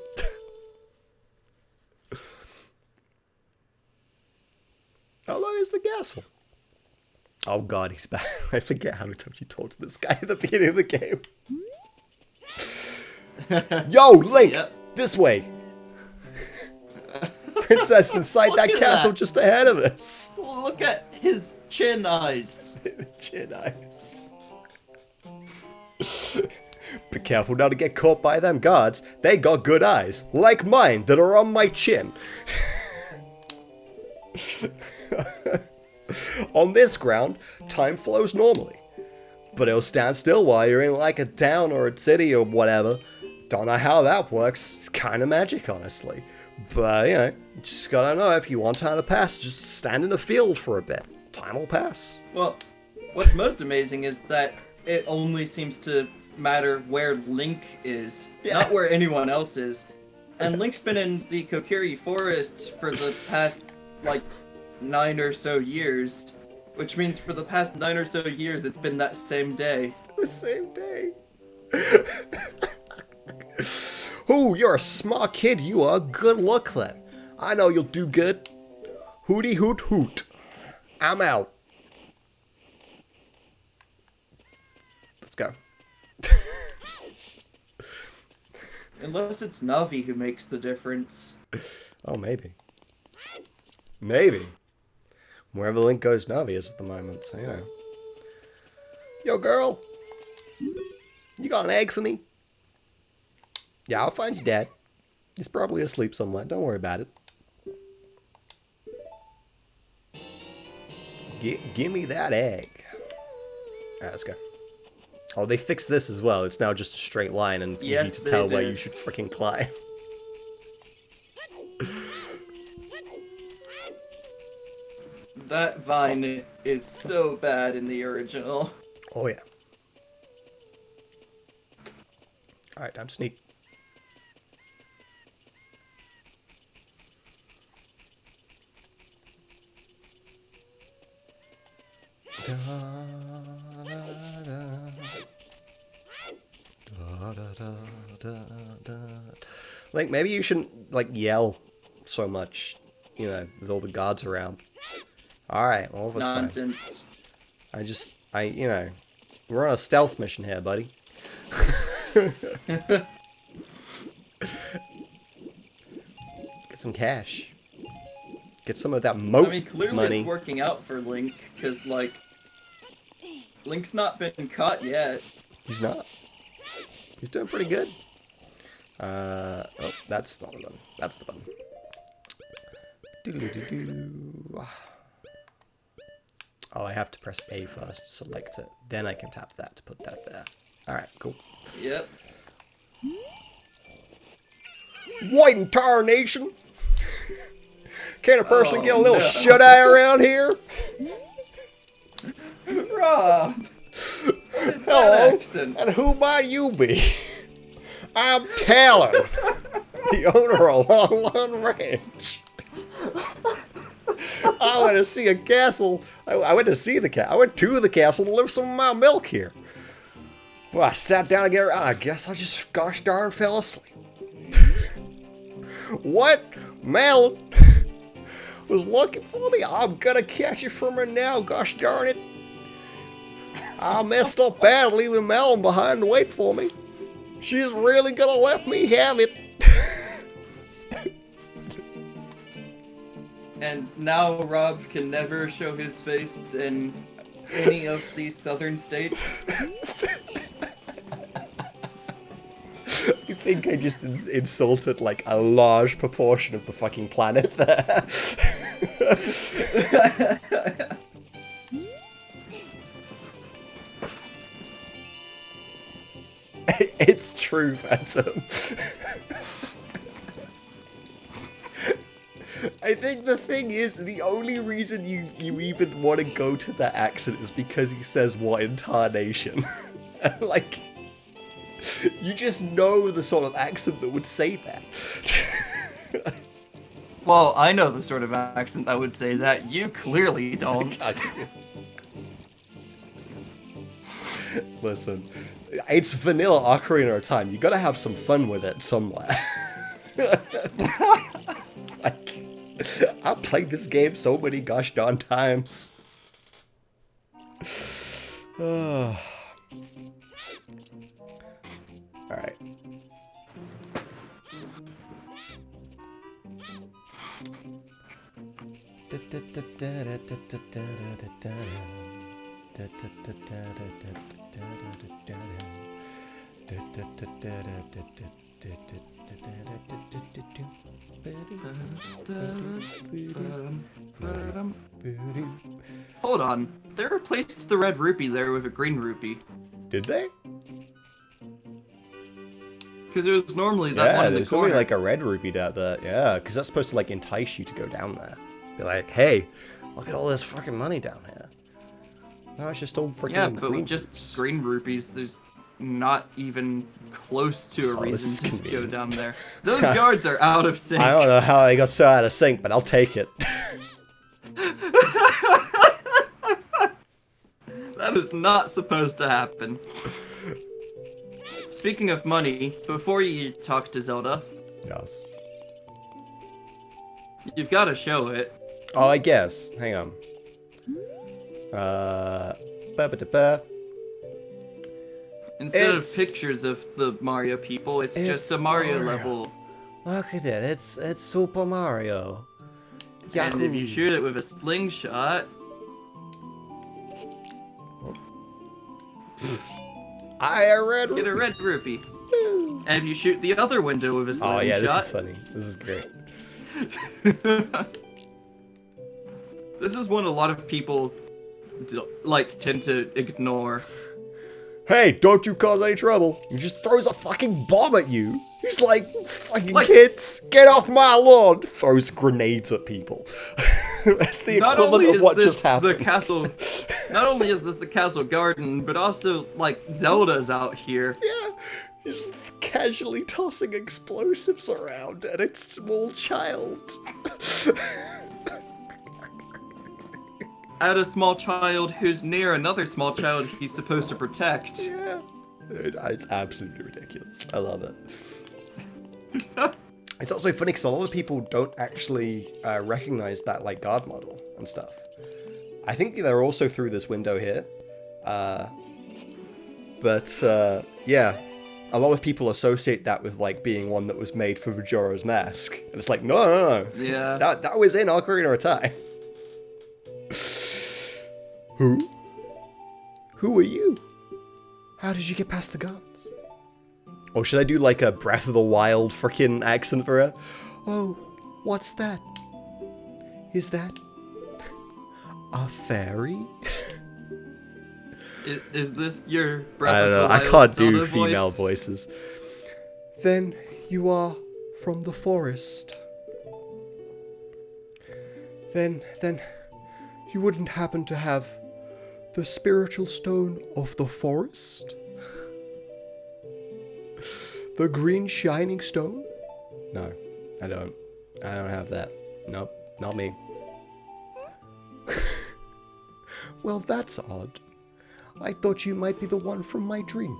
How long is the castle? Oh god, he's back. I forget how many times you talked to this guy at the beginning of the game. Yo, Link! Yep. This way! Princess inside that castle that. just ahead of us. Look at his chin eyes. Chin eyes. Be careful not to get caught by them guards. They got good eyes, like mine, that are on my chin. On this ground, time flows normally. But it'll stand still while you're in like a town or a city or whatever. Don't know how that works. It's kind of magic, honestly. But, you know, you just gotta know if you want time to pass, just stand in the field for a bit. Time will pass. Well, what's most amazing is that it only seems to matter where Link is, not where anyone else is. And Link's been in the Kokiri Forest for the past, like, 9 or so years. Which means for the past 9 or so years, it's been that same day. The same day. Ooh, you're a smart kid. You are. Good luck then. I know you'll do good. Hooty hoot hoot. I'm out. Let's go. Unless it's Navi who makes the difference. Oh, maybe. Maybe. Wherever Link goes, Navi is at the moment, so you know. Yo, girl. You got an egg for me? Yeah, I'll find your dad. He's probably asleep somewhere. Don't worry about it. Give me that egg. Alright, let's go. Oh, they fixed this as well. It's now just a straight line and Yes, easy to they tell where did. you should freaking climb. That vine is so bad in the original. Oh, yeah. Alright, time to sneak. Like, maybe you shouldn't, like, yell so much, you know, with all the guards around. Alright, well, that's fine. Nonsense. You know, we're on a stealth mission here, buddy. Get some cash. Get some of that moat I mean, clearly money. it's working out for Link, because, like, Link's not been caught yet. He's not. He's doing pretty good. Oh, that's not the button. That's the button. Doo-doo-doo-doo. Oh, I have to press A first to select it. Then I can tap that to put that there. Alright, cool. Yep. What in tarnation? Can a person get a little no. shut-eye around here? Rob! What is that Hello, accent? and who might you be? I'm Talon, the owner of Lon Lon Ranch. I went to see a castle. I went to see the castle. I went to the castle to live some of my milk here. Well, I sat down to get around. I guess I just gosh darn fell asleep. What? Malin was looking for me. I'm gonna catch it from her now. Gosh darn it. I messed up bad leaving Malin behind to wait for me. She's really gonna let me have it. And now Rob can never show his face in any of these southern states. I think I just insulted like a large proportion of the fucking planet there. It's true, Phantom. I think the thing is, the only reason you even want to go to that accent is because he says what in tarnation. Like, you just know the sort of accent that would say that. Well, I know the sort of accent that would say that. You clearly don't. Listen, it's vanilla Ocarina of Time. You gotta have some fun with it somewhere. Like, I've played this game so many gosh darn times. Alright. Hold on. They replaced the red rupee there with a green rupee. Did they? Because it was normally that one in the there's corner. only like a red rupee down there. Yeah, because that's supposed to like entice you to go down there. Be like, hey, look at all this fucking money down here. No, it's just all freaking Yeah, but green with just rupees. green rupees, there's not even close to a this is reason to go convenient. down there. Those guards are out of sync. I don't know how they got so out of sync, but I'll take it. That is not supposed to happen. Speaking of money, before you talk to Zelda, Yes. you've got to show it. Oh, I guess. Hang on. Ba-ba-da-ba. Instead of It's- pictures of the Mario people, it's just a Mario level. Look at it. It's Super Mario. And if you shoot it with a slingshot, I read. get a red rupee. And if you shoot the other window with a slingshot... Oh yeah, this is funny. This is great. This is one a lot of people like tend to ignore. Hey, don't you cause any trouble. He just throws a fucking bomb at you. He's like, fucking Like- kids, get off my lawn. Throws grenades at people. That's the Not only equivalent of is what this just happened. the castle, not only is this the castle garden, but also like Zelda's out here. Yeah, just casually tossing explosives around at a small child. At a small child who's near another small child he's supposed to protect. Yeah. It's absolutely ridiculous. I love it. It's also funny because a lot of people don't actually recognize that like guard model and stuff. I think they're also through this window here. Yeah, a lot of people associate that with like being one that was made for Majora's Mask, and it's like no. Yeah. That was in Ocarina of Time. Who? Who are you? How did you get past the guards? Or should I do like a Breath of the Wild freaking accent for her? Oh, what's that? Is that a fairy? Is this your Breath I don't know. of the I Wild can't Zelda do female voice? voices. Then you are from the forest. Then you wouldn't happen to have the spiritual stone of the forest? The green shining stone? No, I don't. I don't have that. Nope, not me. Well, that's odd. I thought you might be the one from my dream.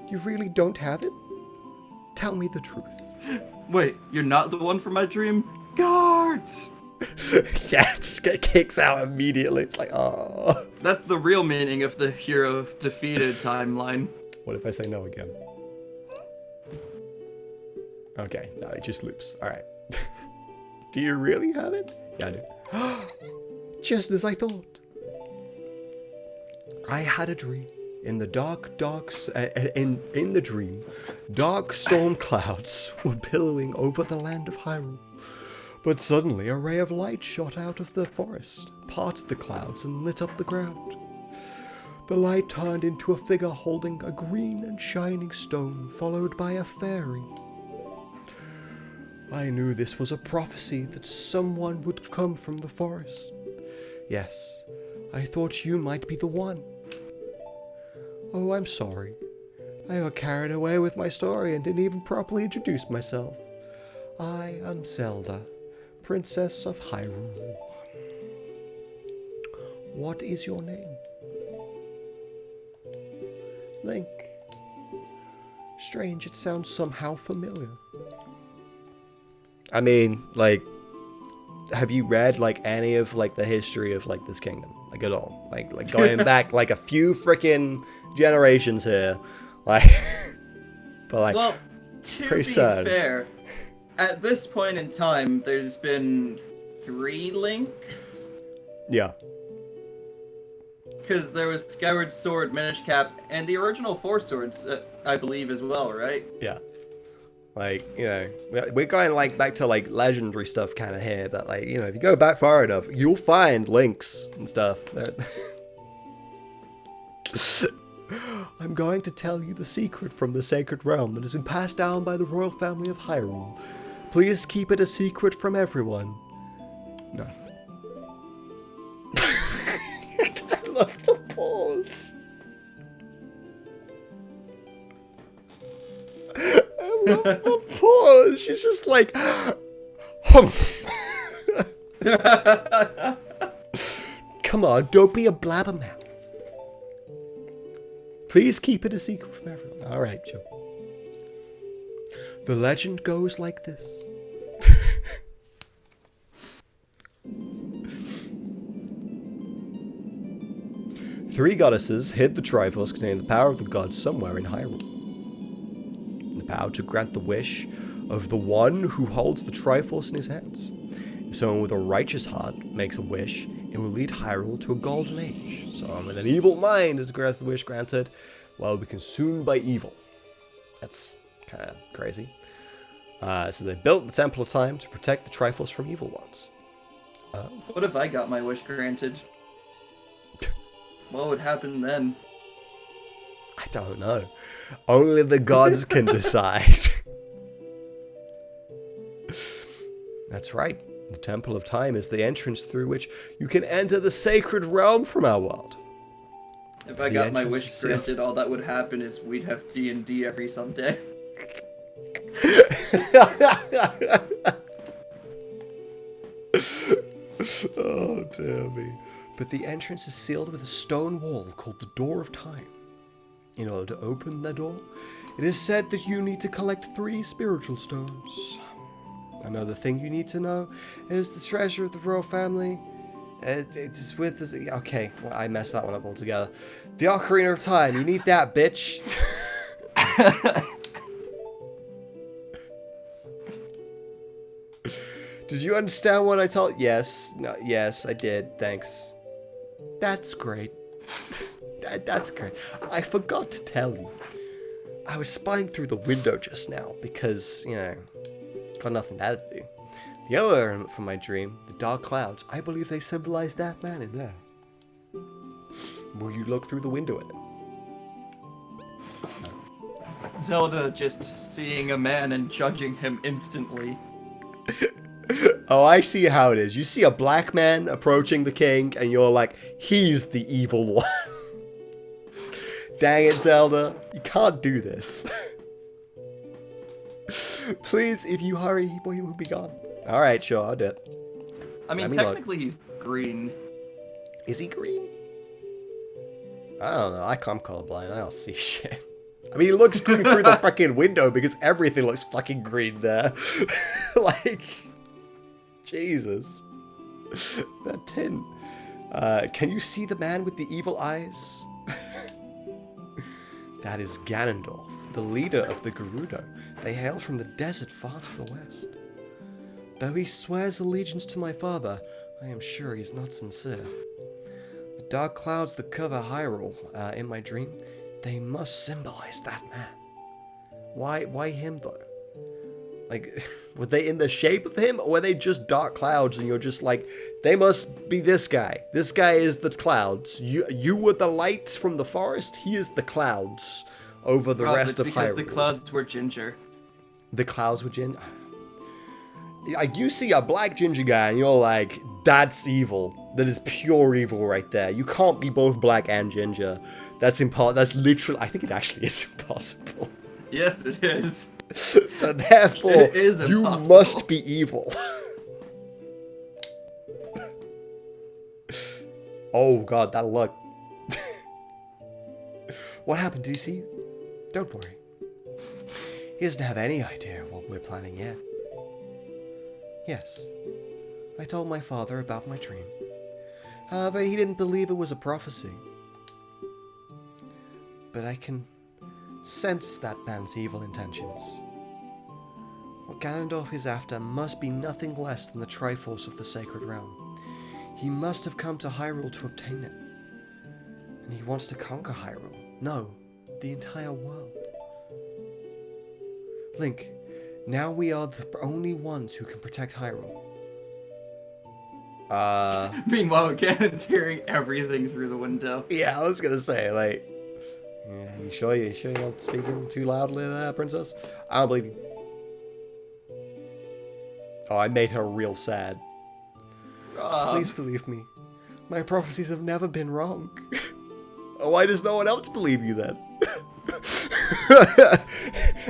You really don't have it? Tell me the truth. Wait, you're not the one from my dream? Guards! Yeah, just get kicks out immediately. It's like, oh. That's the real meaning of the hero defeated timeline. What if I say no again? Okay, no, it just loops. Alright. Do you really have it? Yeah, I do. Just as I thought. I had a dream. In the in the dream, dark storm clouds were billowing over the land of Hyrule. But suddenly a ray of light shot out of the forest, parted the clouds and lit up the ground. The light turned into a figure holding a green and shining stone, followed by a fairy. I knew this was a prophecy that someone would come from the forest. Yes, I thought you might be the one. Oh, I'm sorry. I got carried away with my story and didn't even properly introduce myself. I am Zelda, Princess of Hyrule. What is your name? Link. Strange, it sounds somehow familiar. I mean, like, have you read, like, any of, like, the history of, like, this kingdom? Like, at all? Like going back, like, a few frickin' generations here. Like, but, like, well, to pretty be sad. fair, at this point in time, there's been 3 links. Yeah. Because there was Skyward Sword, Minish Cap, and the original 4 Swords, I believe, as well, right? Yeah. Like, you know, we're going, like, back to, like, legendary stuff kind of here, but, like, you know, if you go back far enough, you'll find links and stuff. I'm going to tell you the secret from the sacred realm that has been passed down by the royal family of Hyrule. Please keep it a secret from everyone. No. I love the pause. I love the pause. She's just like, come on, don't be a blabbermouth. Please keep it a secret from everyone. All right, Joe. The legend goes like this. Three goddesses hid the Triforce containing the power of the gods somewhere in Hyrule. The power to grant the wish of the one who holds the Triforce in his hands. If someone with a righteous heart makes a wish, it will lead Hyrule to a golden age. Someone with an evil mind is grants the wish granted, while be consumed by evil. That's kind of crazy. So they built the Temple of Time to protect the Triforce from evil ones. What if I got my wish granted? What would happen then? I don't know. Only the gods can decide. That's right. The Temple of Time is the entrance through which you can enter the sacred realm from our world. If I got my wish granted, all that would happen is we'd have D&D every Sunday. Oh, dear me. But the entrance is sealed with a stone wall called the Door of Time. In order to open the door, it is said that you need to collect 3 spiritual stones. Another thing you need to know is the treasure of the royal family. It's with the... Okay, well, I messed that one up altogether. The Ocarina of Time, you need that, bitch. Did you understand what I told? Yes. No, yes, I did. Thanks. That's great. That's great. I forgot to tell you. I was spying through the window just now because, you know, got nothing better to do. The other element from my dream, the dark clouds, I believe they symbolize that man in there. Will you look through the window at it? Zelda just seeing a man and judging him instantly. Oh, I see how it is. You see a black man approaching the king, and you're like, he's the evil one. Dang it, Zelda. You can't do this. Please, if you hurry, he will be gone. Alright, sure, I'll do it. I mean, technically he's green. Is he green? I don't know. I'm colorblind. I don't see shit. I mean, he looks green through the fucking window because everything looks fucking green there. Like, Jesus. That tin. Can you see the man with the evil eyes? That is Ganondorf, the leader of the Gerudo. They hail from the desert far to the west. Though he swears allegiance to my father, I am sure he's not sincere. The dark clouds that cover Hyrule in my dream, they must symbolize that man. Why him though? Like, were they in the shape of him, or were they just dark clouds and you're just like, they must be this guy. This guy is the clouds. You were the light from the forest, he is the clouds over the rest of Hyrule. Because the clouds were ginger. The clouds were ginger? Like, you see a black ginger guy and you're like, that's evil. That is pure evil right there. You can't be both black and ginger. That's impossible. That's literally, I think it actually is impossible. Yes, it is. So therefore, you must be evil. Oh god, that look. What happened, do you see? Don't worry. He doesn't have any idea what we're planning yet. Yes, I told my father about my dream. But he didn't believe it was a prophecy. But I can sense that man's evil intentions. What Ganondorf is after must be nothing less than the Triforce of the Sacred Realm. He must have come to Hyrule to obtain it. And he wants to conquer Hyrule. No, the entire world. Link, now we are the only ones who can protect Hyrule. Meanwhile, Ganon's hearing everything through the window. Yeah, I was gonna say, like... Yeah, you sure you're not speaking too loudly there, princess? I don't believe you. Oh, I made her real sad. Please believe me. My prophecies have never been wrong. Why does no one else believe you then?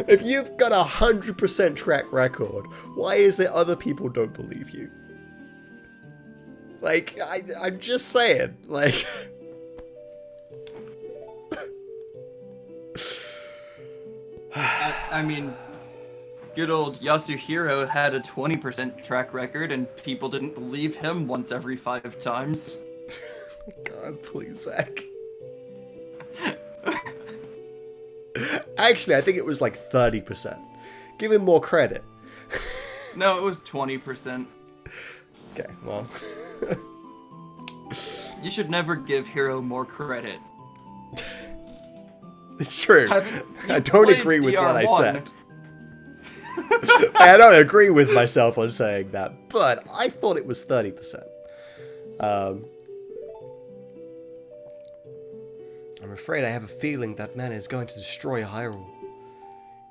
If you've got 100% track record, why is it other people don't believe you? Like, I'm just saying, like... I mean, good old Yasuhiro had a 20% track record and people didn't believe him once every 5 times. God, please, Zach. Actually, I think it was like 30%. Give him more credit. No, it was 20%. Okay, well. You should never give Hiro more credit. It's true. I don't agree with what I DR1. said. I don't agree with myself on saying that, but I thought it was 30%. I'm afraid I have a feeling that man is going to destroy Hyrule.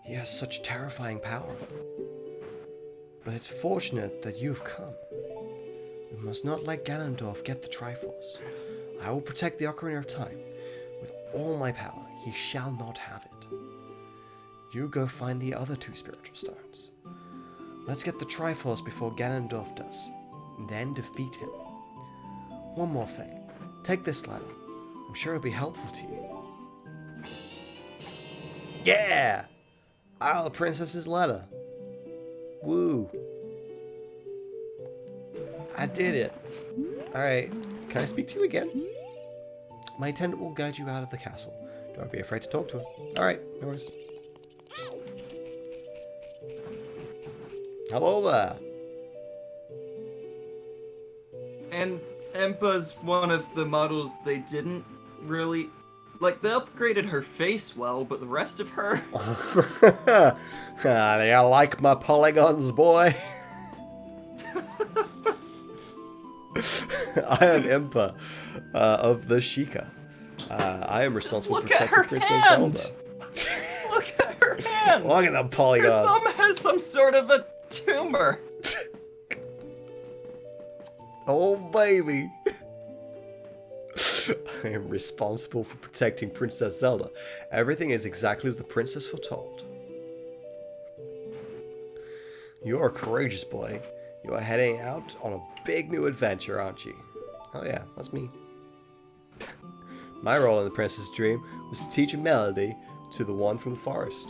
He has such terrifying power. But it's fortunate that you've come. We must not let Ganondorf get the Triforce. I will protect the Ocarina of Time. With all my power, he shall not have it. You go find the other 2 spiritual stones. Let's get the Triforce before Ganondorf does, and then defeat him. One more thing. Take this letter. I'm sure it'll be helpful to you. Yeah! Our princess's letter. Woo. I did it. Alright, can I speak to you again? My attendant will guide you out of the castle. Don't be afraid to talk to her. Alright, no worries. Hello there. And Empa's one of the models they didn't really... Like, they upgraded her face well, but the rest of her... You like my polygons, boy? I am Impa of the Sheikah. I am responsible for protecting Princess Zelda. Look at her hand! Look at the polygons! Her thumb has some sort of a tumor. Oh, baby. I am responsible for protecting Princess Zelda. Everything is exactly as the princess foretold. You are a courageous boy. You are heading out on a big new adventure, aren't you? Oh yeah, that's me. My role in the princess' dream was to teach a melody to the one from the forest.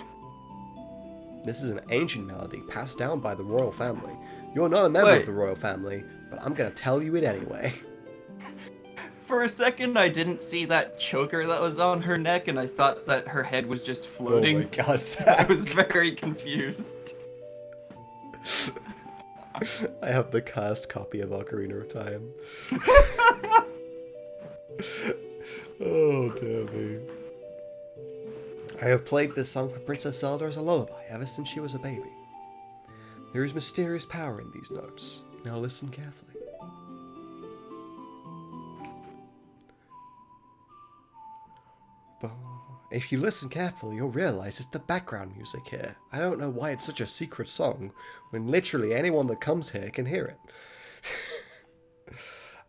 This is an ancient melody passed down by the royal family. You're not a member of the royal family, but I'm gonna tell you it anyway. For a second, I didn't see that choker that was on her neck, and I thought that her head was just floating. Oh my god, Zach. I was very confused. I have the cast copy of Ocarina of Time. Oh, dear me. I have played this song for Princess Zelda as a lullaby ever since she was a baby. There is mysterious power in these notes. Now listen carefully. If you listen carefully, you'll realize it's the background music here. I don't know why it's such a secret song, when literally anyone that comes here can hear it.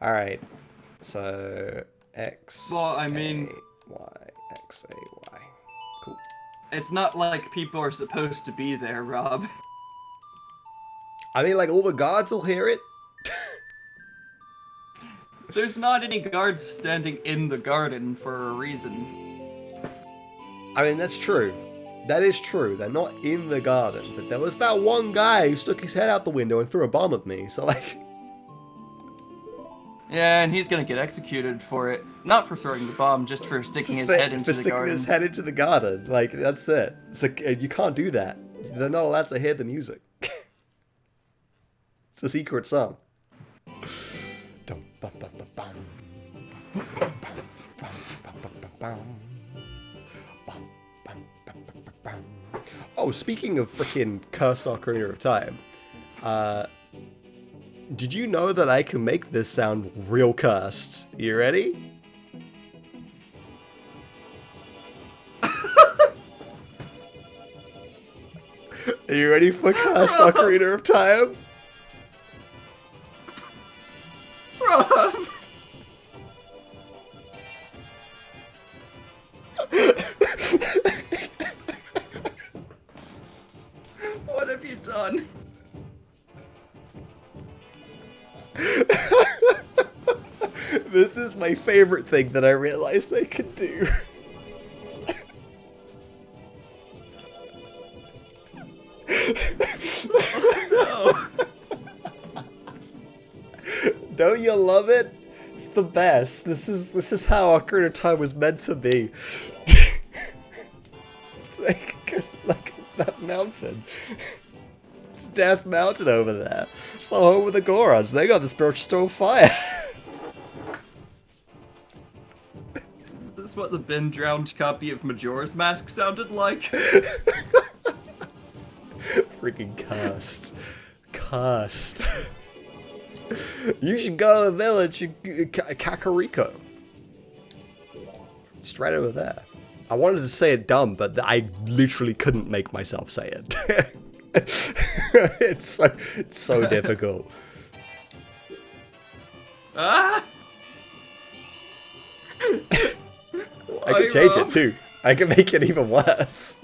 Alright, so X, well, I mean, Y, X, A, Y. Cool. It's not like people are supposed to be there, Rob. I mean, like, all the guards will hear it. There's not any guards standing in the garden for a reason. I mean, that's true. That is true. They're not in the garden. But there was that one guy who stuck his head out the window and threw a bomb at me. So, like... Yeah, and he's gonna get executed for it. Not for throwing the bomb, just for sticking his head into the garden. For sticking his head into the garden. Like, that's it. So, you can't do that. They're not allowed to hear the music. It's a secret song. Oh, speaking of freaking cursed Ocarina of Time, did you know that I can make this sound real cursed? You ready? Are you ready for cursed Ocarina of Time? Rob! What have you done? This is my favorite thing that I realized I could do. Oh, no. Don't you love it? It's the best. This is how Ocarina of Time was meant to be. It's like that mountain. It's Death Mountain over there. It's the home of the Gorons. They got the spiritual stone of fire. Is this what the bin-drowned copy of Majora's Mask sounded like? Freaking cursed. Cursed. You should go to the village in Kakariko. It's right over there. I wanted to say it dumb, but I literally couldn't make myself say it. It's so difficult. Ah! I can change it too. I can make it even worse.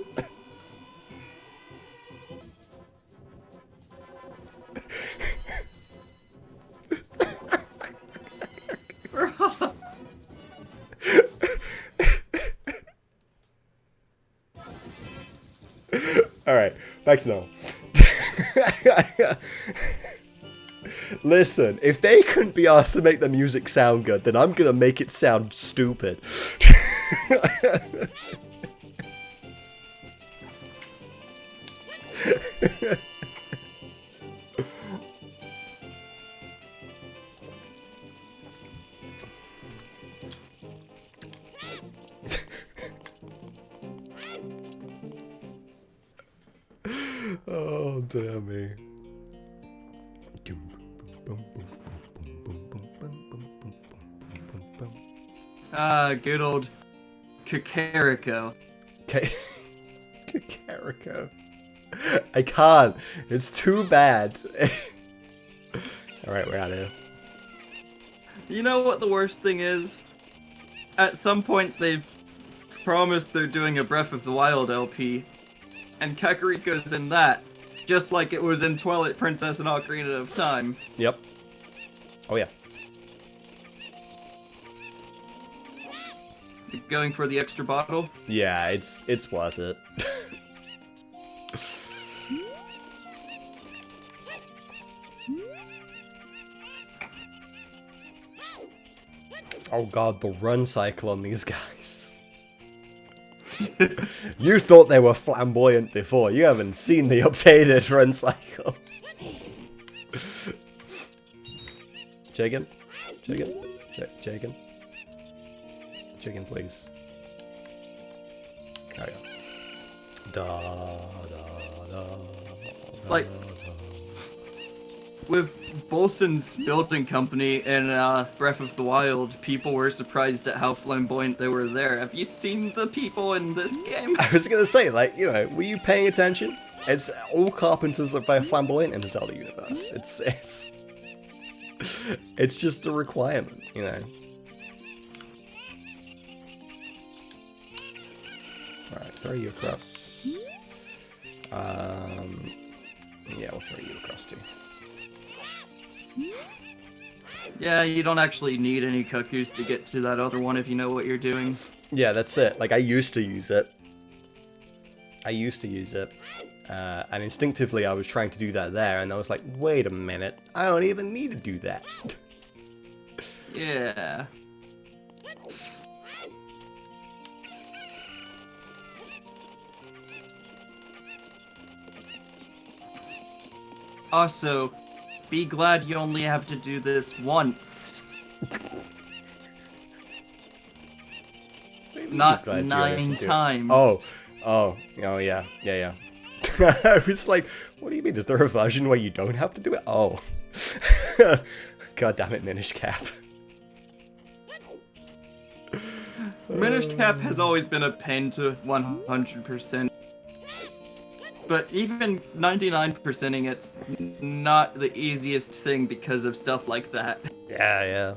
Alright, back to normal. Listen, if they couldn't be asked to make the music sound good, then I'm gonna make it sound stupid. dear me. Good old Kakariko. Kakariko. I can't. It's too bad. Alright, we're out of here. You know what the worst thing is? At some point they've promised they're doing a Breath of the Wild LP, and Kakariko's in that, just like it was in Twilight Princess and Ocarina of Time. Yep. Oh yeah. You going for the extra bottle? Yeah, it's worth it. Oh god, the run cycle on these guys. You thought they were flamboyant before. You haven't seen the updated run cycle. Chicken? Chicken? Chicken? Chicken, please. There we go. Like, with Bolson's building company in Breath of the Wild, people were surprised at how flamboyant they were there. Have you seen the people in this game? I was gonna say, like, you know, were you paying attention? It's all carpenters are very flamboyant in the Zelda universe. It's just a requirement, you know. Alright, throw you across. Yeah, we'll throw you across too. Yeah, you don't actually need any cuckoos to get to that other one if you know what you're doing. Yeah, that's it. Like, I used to use it. And instinctively I was trying to do that there, and I was like, wait a minute, I don't even need to do that. Yeah. Also, be glad you only have to do this once. Not 9 times. Oh, yeah. I was like, what do you mean? Is there a version where you don't have to do it? Oh. God damn it, Minish Cap. Minish Cap has always been a pain to 100%. But even 99%ing it's not the easiest thing because of stuff like that. Yeah.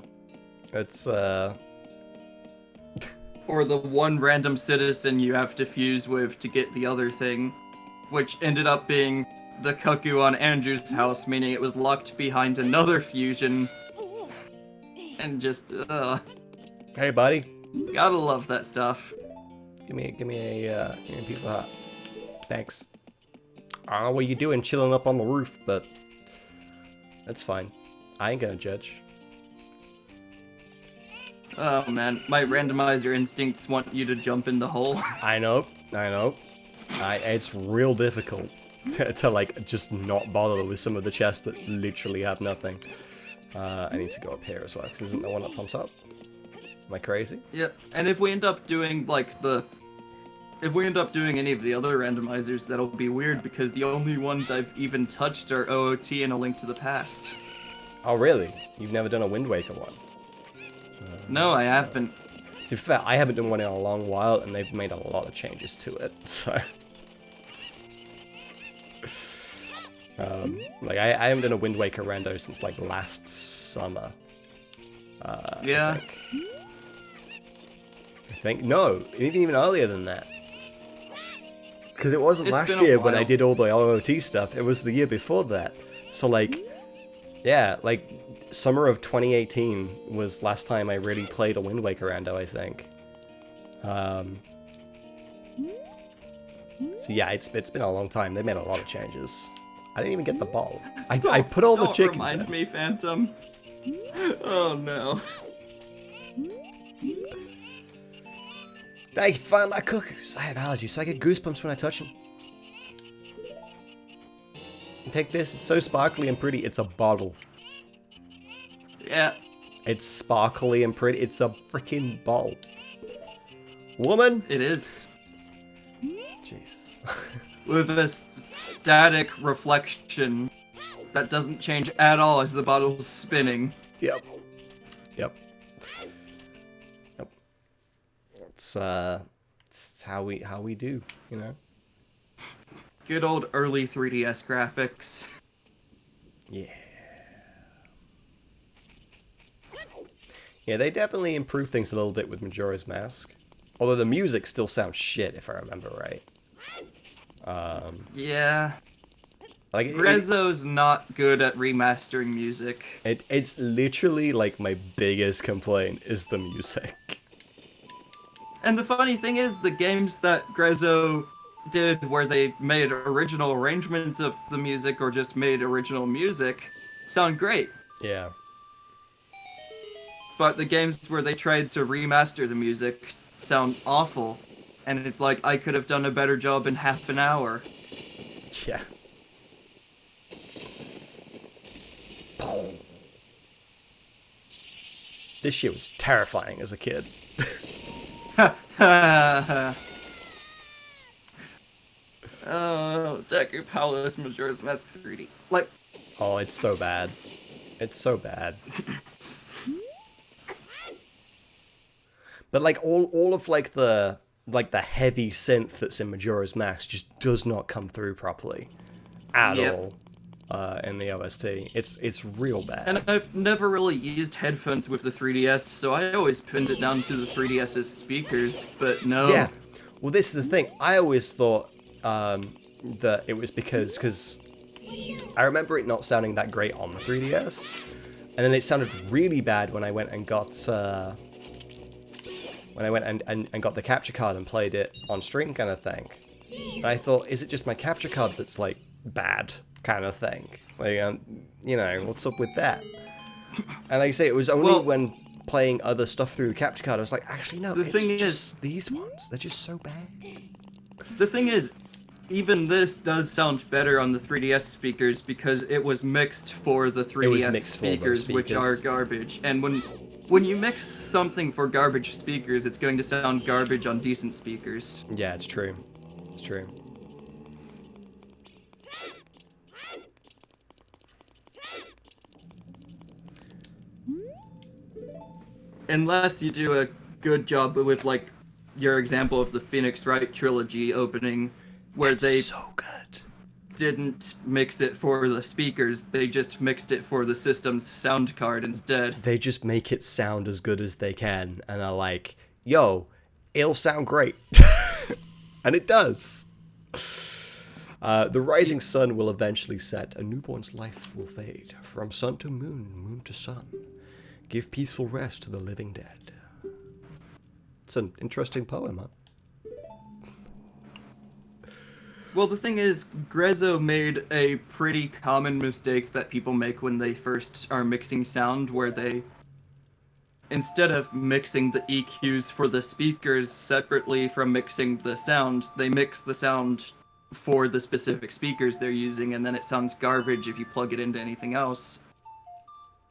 It's, Or the one random citizen you have to fuse with to get the other thing, which ended up being the cuckoo on Andrew's house, meaning it was locked behind another fusion. And just, Hey, buddy. gotta love that stuff. Give me a piece of hot. Thanks. I don't know what you're doing chilling up on the roof, but that's fine. I ain't gonna judge. Oh man, my randomizer instincts want you to jump in the hole. I know. It's real difficult to like just not bother with some of the chests that literally have nothing. I need to go up here as well, because isn't the one up on top? Am I crazy? Yeah, and if we end up doing if we end up doing any of the other randomizers, that'll be weird because the only ones I've even touched are OOT and A Link to the Past. Oh really? You've never done a Wind Waker one? No, I haven't. To be fair, I haven't done one in a long while, and they've made a lot of changes to it, so... like, I haven't done a Wind Waker rando since, like, last summer. Yeah. I think... No, even earlier than that. Because it wasn't It's last been a year when I while. did all the OOT stuff, it was the year before that. So, like... Yeah, like... Summer of 2018 was last time I really played a Wind Waker rando, I think. So yeah, it's been a long time. They made a lot of changes. I didn't even get the ball. I put all the chickens Don't remind in. me, Phantom. Oh no. I found my cuckoos. I have allergies, so I get goosebumps when I touch them. Take this. It's so sparkly and pretty. It's a bottle. Yeah. It's sparkly and pretty. It's a freaking ball. Woman. It is. Jesus. With a static reflection that doesn't change at all as the bottle's spinning. Yep. Yep. Yep. It's how we do, you know? Good old early 3DS graphics. Yeah. Yeah, they definitely improved things a little bit with Majora's Mask. Although the music still sounds shit, if I remember right. Yeah. Like Grezzo's not good at remastering music. it's literally like my biggest complaint is the music. And the funny thing is, the games that Grezzo did where they made original arrangements of the music or just made original music sound great. Yeah. But the games where they tried to remaster the music sound awful. And it's like, I could have done a better job in half an hour. Yeah. This shit was terrifying as a kid. Oh, Deku Palace Majora's Mask 3D. Like, Oh, it's so bad. It's so bad. But like all of like the heavy synth that's in Majora's Mask just does not come through properly at all in the OST. It's real bad. and I've never really used headphones with the 3DS, so I always pinned it down to the 3DS's speakers, but no. Yeah. Well, this is the thing. I always thought that it was because I remember it not sounding that great on the 3DS, and then it sounded really bad when I went and got and got the capture card and played it on stream, kind of thing. And I thought, is it just my capture card that's like bad, kind of thing? Like, you know, what's up with that? And like I say, it was only when playing other stuff through the capture card I was like, actually no, The it's thing just is, these ones. They're just so bad. the thing is, even this does sound better on the 3DS speakers because it was mixed for the 3DS mixed for those speakers, which are speakers. garbage. And when you mix something for garbage speakers, it's going to sound garbage on decent speakers. Yeah, it's true. It's true. Unless you do a good job with, like, your example of the Phoenix Wright trilogy opening, where It's they so good. didn't mix it for the speakers, they just mixed it for the system's sound card instead. They just make it sound as good as they can, and are like, yo, it'll sound great. And it does. The rising sun will eventually set. A newborn's life will fade. From sun to moon, moon to sun. Give peaceful rest to the living dead. It's an interesting poem, huh? Well, the thing is, Grezzo made a pretty common mistake that people make when they first are mixing sound, where they, instead of mixing the EQs for the speakers separately from mixing the sound, they mix the sound for the specific speakers they're using, and then it sounds garbage if you plug it into anything else.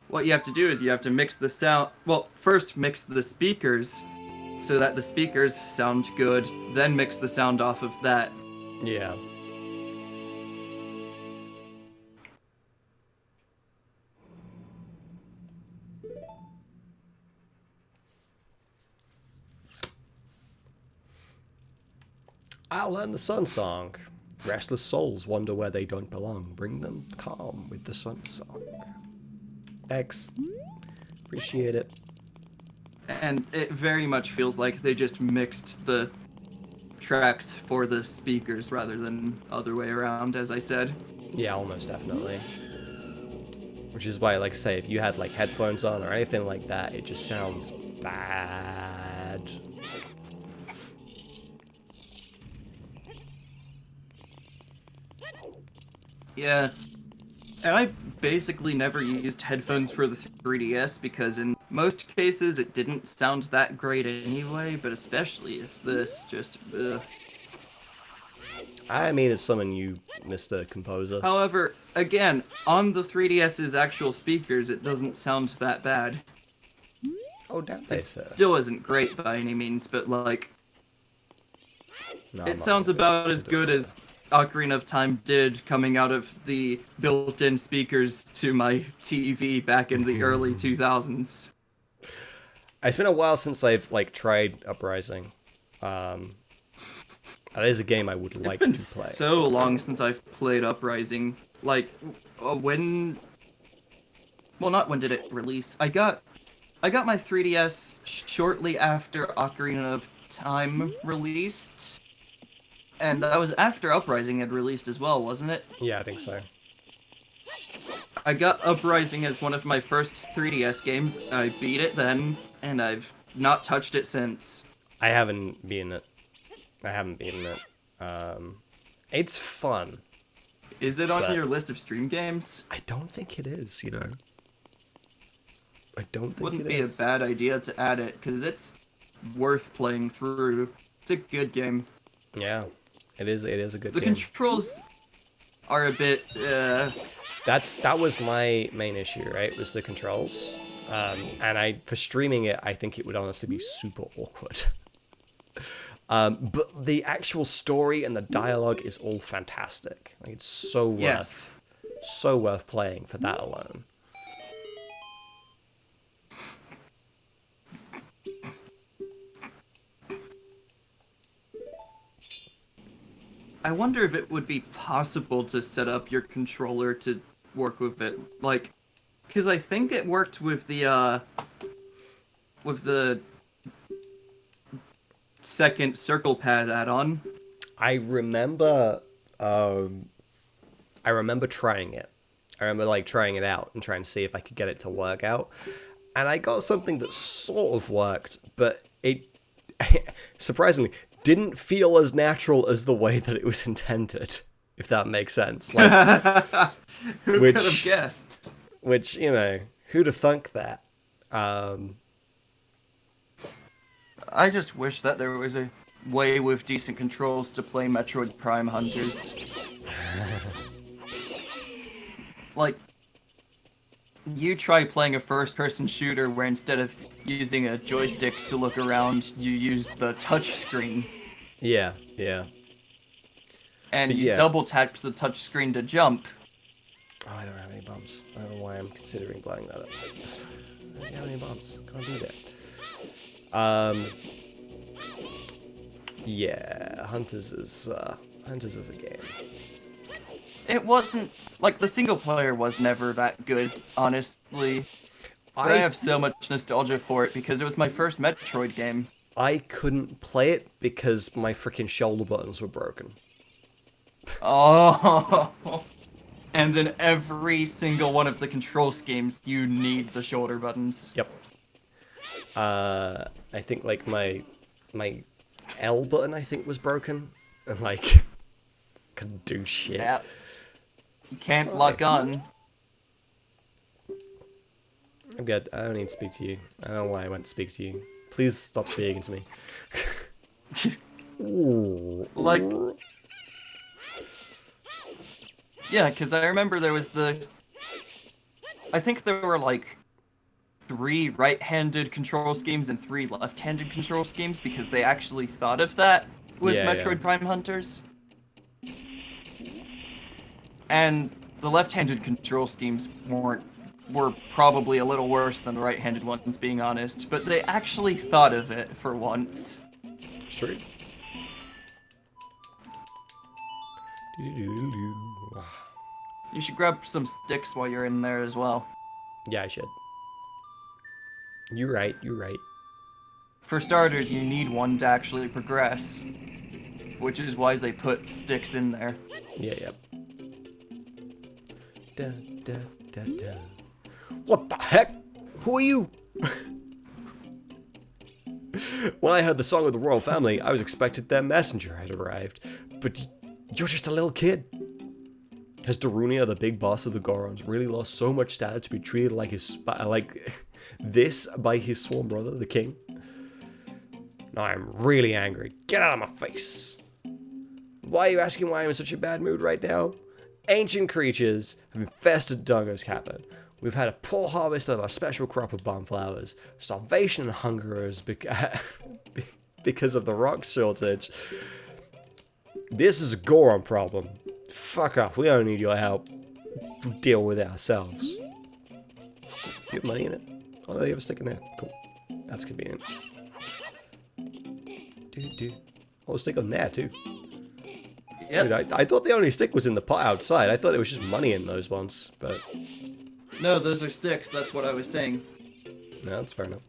What you have to do is you have to mix the sound, well, first mix the speakers so that the speakers sound good, then mix the sound off of that. Yeah. I'll learn the sun song. Restless souls wonder where they don't belong. Bring them calm with the sun song. X. Appreciate it. And it very much feels like they just mixed the tracks for the speakers rather than other way around, as I said. Yeah, almost definitely. Which is why, like, say, if you had, like, headphones on or anything like that, it just sounds bad. Yeah. And I basically never used headphones for the 3DS because in most cases it didn't sound that great anyway, but especially if this just... ugh. I mean, it's something you, Mr. Composer. However, again, on the 3DS's actual speakers, it doesn't sound that bad. Oh, damn, It still isn't great by any means, but, like, No, it sounds about as good as Ocarina of Time did coming out of the built-in speakers to my TV back in the early 2000s. It's been a while since I've like tried Uprising. Um, that is a game I would It's like been to play. so long since I've played Uprising. Like, when... Well, not when did it release. I got my 3DS shortly after Ocarina of Time released. And that was after Uprising had released as well, wasn't it? Yeah, I think so. I got Uprising as one of my first 3DS games. I beat it then, and I've not touched it since. I haven't beaten it. I haven't beaten it. It's fun. Is it on But your list of stream games? I don't think it is, you know. I don't think Wouldn't it be a is. bad idea to add it, because it's worth playing through. It's a good game. Yeah, it is. It is a good The game. controls are a bit, That was my main issue, right? Was the controls. And for streaming it, I think it would honestly be super awkward. But the actual story and the dialogue is all fantastic. Like, it's yes. so worth playing for that alone. I wonder if it would be possible to set up your controller to work with it. Like, because I think it worked with the second circle pad add-on. I remember trying it. I remember like trying it out and trying to see if I could get it to work out. And I got something that sort of worked, but it surprisingly didn't feel as natural as the way that it was intended, if that makes sense. Like, Who could have guessed? Which, you know, who'd have thunk that? I just wish that there was a way with decent controls to play Metroid Prime Hunters. Like, you try playing a first-person shooter where instead of using a joystick to look around, you use the touchscreen. Yeah. And But you yeah. double tapped the touchscreen to jump. Oh, I don't have any bumps. I don't know why I'm considering blowing that up. I don't have any bumps. Can't do that. Yeah, Hunters is a game. It wasn't... Like, the single player was never that good, honestly. But I have so much nostalgia for it because it was my first Metroid game. I couldn't play it because my freaking shoulder buttons were broken. Oh... And in every single one of the control schemes, you need the shoulder buttons. Yep. I think like my L button I think was broken, and like couldn't do shit. Yeah. You can't lock on. I'm good. I don't need to speak to you. I don't know why I went to speak to you. Please stop speaking to me. Like... Yeah, because I remember there was I think there were like 3 right-handed control schemes and 3 left-handed control schemes because they actually thought of that with Metroid Prime Hunters. And the left-handed control schemes were probably a little worse than the right-handed ones, being honest, but they actually thought of it for once. Sure. You should grab some sticks while you're in there as well. Yeah, I should. You're right. For starters, you need one to actually progress, which is why they put sticks in there. Yeah. What the heck? Who are you? When I heard the song of the royal family, I was expected their messenger had arrived. But you're just a little kid. Has Darunia, the big boss of the Gorons, really lost so much status to be treated like this by his sworn brother, the king? Now I'm really angry. Get out of my face. Why are you asking why I'm in such a bad mood right now? Ancient creatures have infested Dungo's cabin. We've had a poor harvest of our special crop of bomb flowers. Starvation and hunger is because of the rock shortage. This is a Goron problem. Fuck off. We don't need your help. We'll deal with it ourselves. Do you have money in it? Oh, they have a stick in there. Cool. That's convenient. Oh, a stick on there, too. Yep. Dude, I thought the only stick was in the pot outside. I thought there was just money in those ones, but... No, those are sticks. That's what I was saying. No, that's fair enough.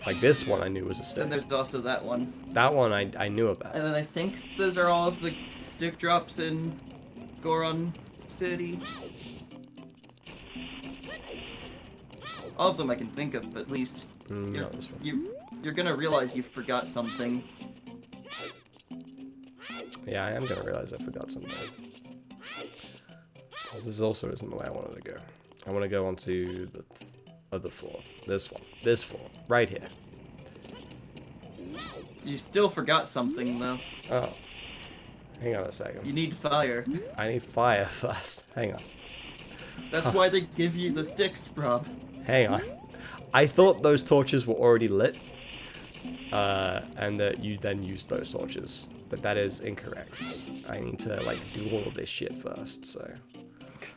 Like this one I knew was a stick. And there's also that one. That one I knew about. And then I think those are all of the stick drops in Goron City. All of them I can think of, at least. Not this one. You're gonna realize you forgot something. Yeah, I am gonna realize I forgot something. This also isn't the way I wanted to go. I want to go onto the other floor. This one. This floor. Right here. You still forgot something, though. Oh. Hang on a second. You need fire. I need fire first. Hang on. That's why they give you the sticks, Rob. Hang on. I thought those torches were already lit. And that you then used those torches. But that is incorrect. I need to, like, do all of this shit first, so...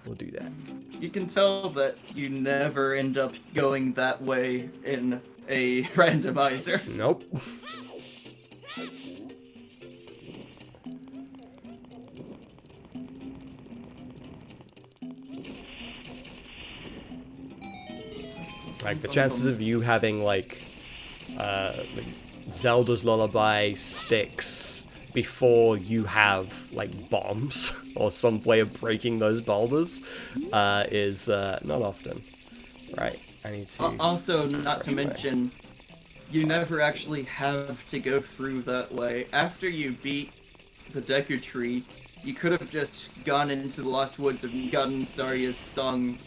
We'll do that. You can tell that you never end up going that way in a randomizer. Nope. Like, the chances of you having, like Zelda's Lullaby sticks before you have, like, bombs or some way of breaking those boulders is not often. Right, I need to... Also, not to mention, you never actually have to go through that way. After you beat the Deku Tree, you could have just gone into the Lost Woods and gotten Saria's song.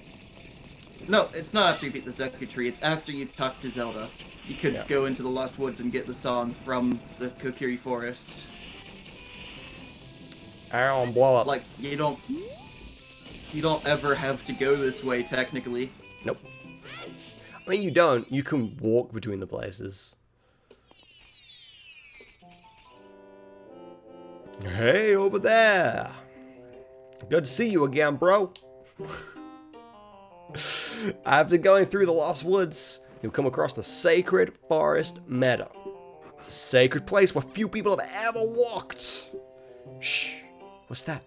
No, it's not after you beat the Deku Tree, it's after you talk to Zelda. You could go into the Lost Woods and get the song from the Kokiri Forest. I don't blow up. Like, you don't ever have to go this way, technically. Nope. I mean, you don't. You can walk between the places. Hey, over there. Good to see you again, bro. After going through the Lost Woods, you'll come across the Sacred Forest Meadow. It's a sacred place where few people have ever walked. Shh. What's that?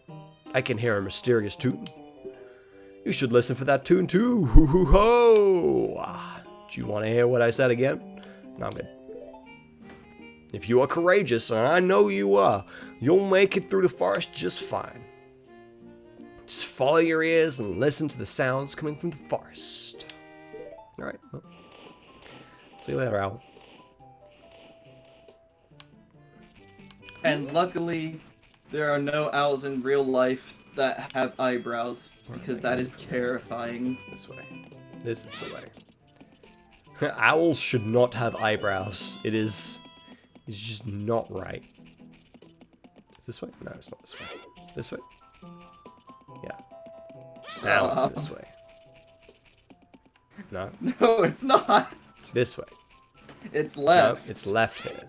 I can hear a mysterious tune. You should listen for that tune too. Hoo hoo ho! Do you want to hear what I said again? No, I'm good. If you are courageous, and I know you are, you'll make it through the forest just fine. Just follow your ears and listen to the sounds coming from the forest. Alright, well. See you later, Owl. And luckily, there are no owls in real life that have eyebrows, because that is terrifying. This way. This is the way. Owls should not have eyebrows. It's just not right. This way? No, it's not this way. This way? Yeah. Now it's this way. No. No, it's not. This way. It's left. No, it's left here.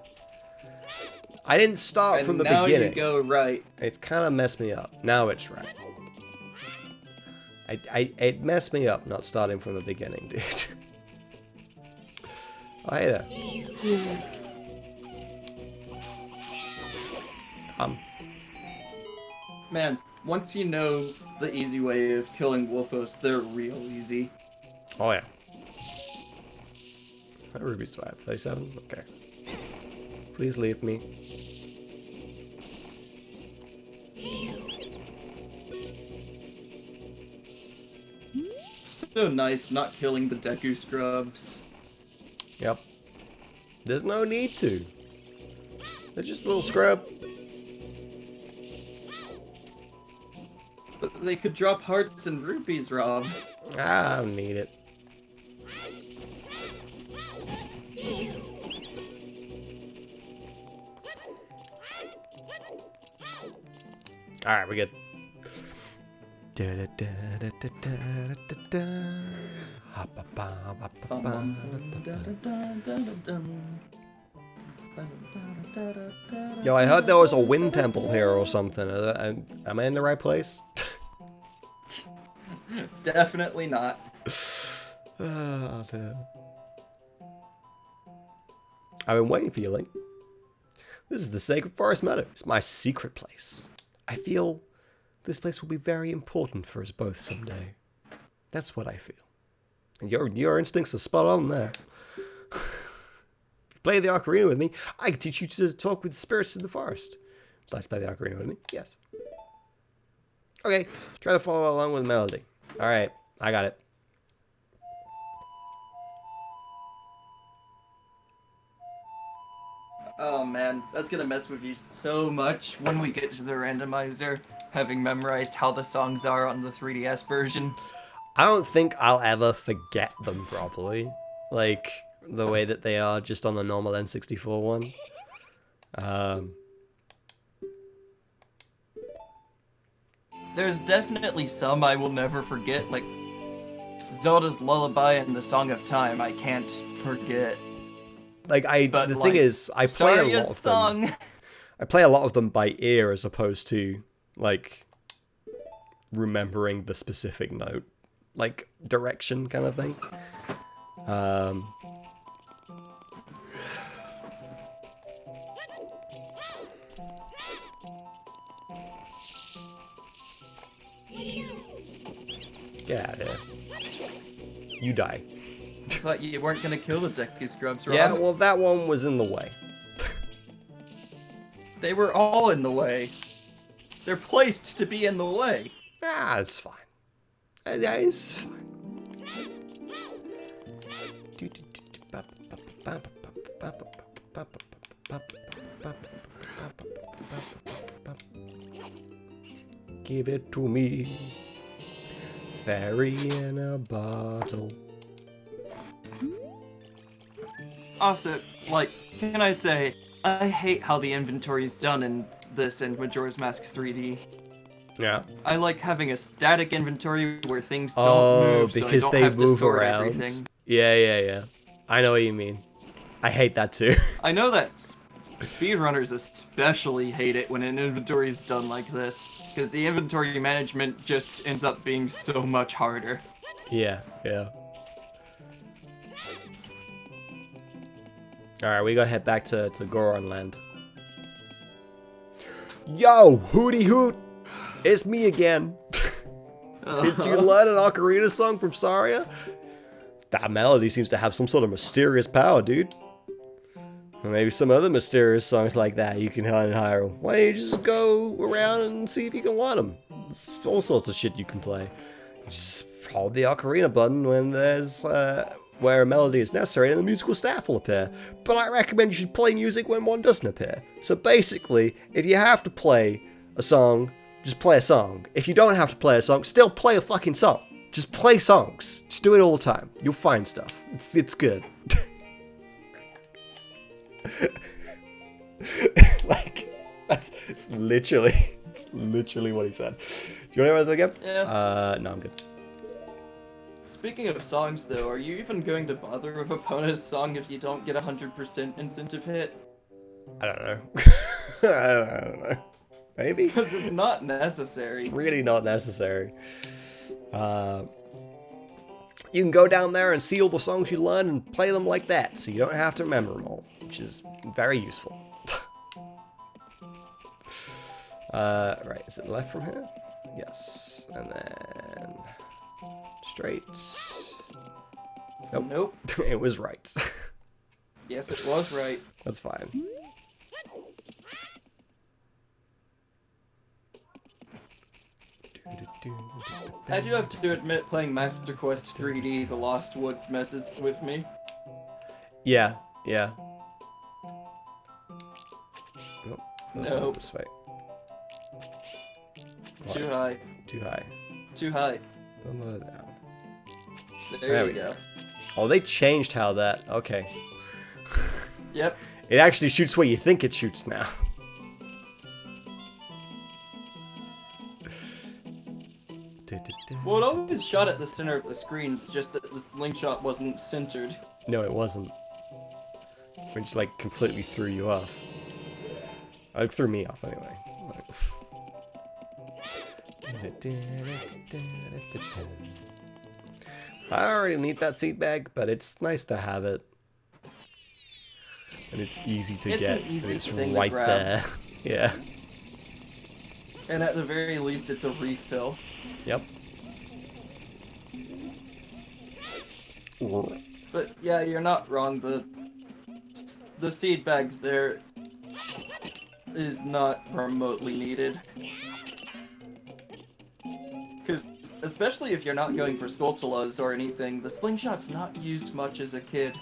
I didn't start And from the now beginning. you go right. It's kind of messed me up. Now it's right. It messed me up not starting from the beginning, dude. Oh, hey there. Man, once you know the easy way of killing Wolfos, they're real easy. Oh, yeah. How many rubies do I have? 37? Okay. Please leave me. So nice not killing the Deku scrubs. Yep. There's no need to. They're just a little scrub. But they could drop hearts and rupees, Rob. I don't need it. Alright, we're good. Yo, I heard there was a wind temple here or something. Am I in the right place? Definitely not. Oh, dear. I've been waiting for you, Link. This is the Sacred Forest Meadow. It's my secret place. I feel this place will be very important for us both someday. That's what I feel. And your instincts are spot on there. Play the ocarina with me. I can teach you to talk with spirits in the forest. Would you like to play the ocarina with me? Yes. Okay, try to follow along with the melody. Alright, I got it. Oh man, that's gonna mess with you so much when we get to the randomizer, having memorized how the songs are on the 3DS version. I don't think I'll ever forget them properly. Like, the way that they are just on the normal N64 one. There's definitely some I will never forget, like Zelda's Lullaby and the Song of Time I can't forget. Like, But, the like, thing is, I play a lot Saria's of song. them. I play a lot of them by ear as opposed to, like, remembering the specific note. Like, direction kind of thing. Get out of here. You die. I thought you weren't gonna kill the Deku Scrubs, Rob. Yeah, well, that one was in the way. They were all in the way. They're placed to be in the way. Ah, it's fine. That is fine. Give it to me. Fairy in a bottle. Also, like, can I say, I hate how the inventory is done in this and Majora's Mask 3D. Yeah. I like having a static inventory where things don't move, because so I don't they have to move sort around. everything. Yeah. I know what you mean. I hate that too. I know that speedrunners especially hate it when an inventory is done like this, because the inventory management just ends up being so much harder. Yeah. Alright, we gotta head back to Goron Land. Yo, hooty hoot! It's me again. Did you learn an ocarina song from Saria? That melody seems to have some sort of mysterious power, dude. Or maybe some other mysterious songs like that you can learn in Hyrule. Why don't you just go around and see if you can learn them? There's all sorts of shit you can play. Just hold the ocarina button when there's where a melody is necessary and the musical staff will appear. But I recommend you should play music when one doesn't appear. So basically, if you have to play a song, just play a song. If you don't have to play a song, still play a fucking song. Just play songs. Just do it all the time. You'll find stuff. It's good. Like, it's literally what he said. Do you want to hear what I said again? Yeah. No, I'm good. Speaking of songs, though, are you even going to bother with Epona's song if you don't get 100% incentive hit? I don't know. I don't know. Maybe? Because it's not necessary. It's really not necessary. You can go down there and see all the songs you learn and play them like that, so you don't have to remember them all, which is very useful. Right, is it left from here? Yes. And then straight. Nope. It was right. Yes, it was right. That's fine. I do have to admit, playing Master Quest 3D, The Lost Woods messes with me. Yeah. Nope. This way. Too high. Too high. Too high. Down. There we go. Oh, they changed how that... Okay. Yep. It actually shoots where you think it shoots now. Well, it always shot at the center of the screen, it's just that the slingshot wasn't centered. No, it wasn't. Which, like, completely threw you off. It threw me off, anyway. I already need that seed bag, but it's nice to have it. And it's easy to get. An easy and it's thing right to grab. there. Yeah. And at the very least, it's a refill. Yep. But yeah, you're not wrong. The seed bag there is not remotely needed. Because especially if you're not going for Skulltulas or anything, the slingshot's not used much as a kid.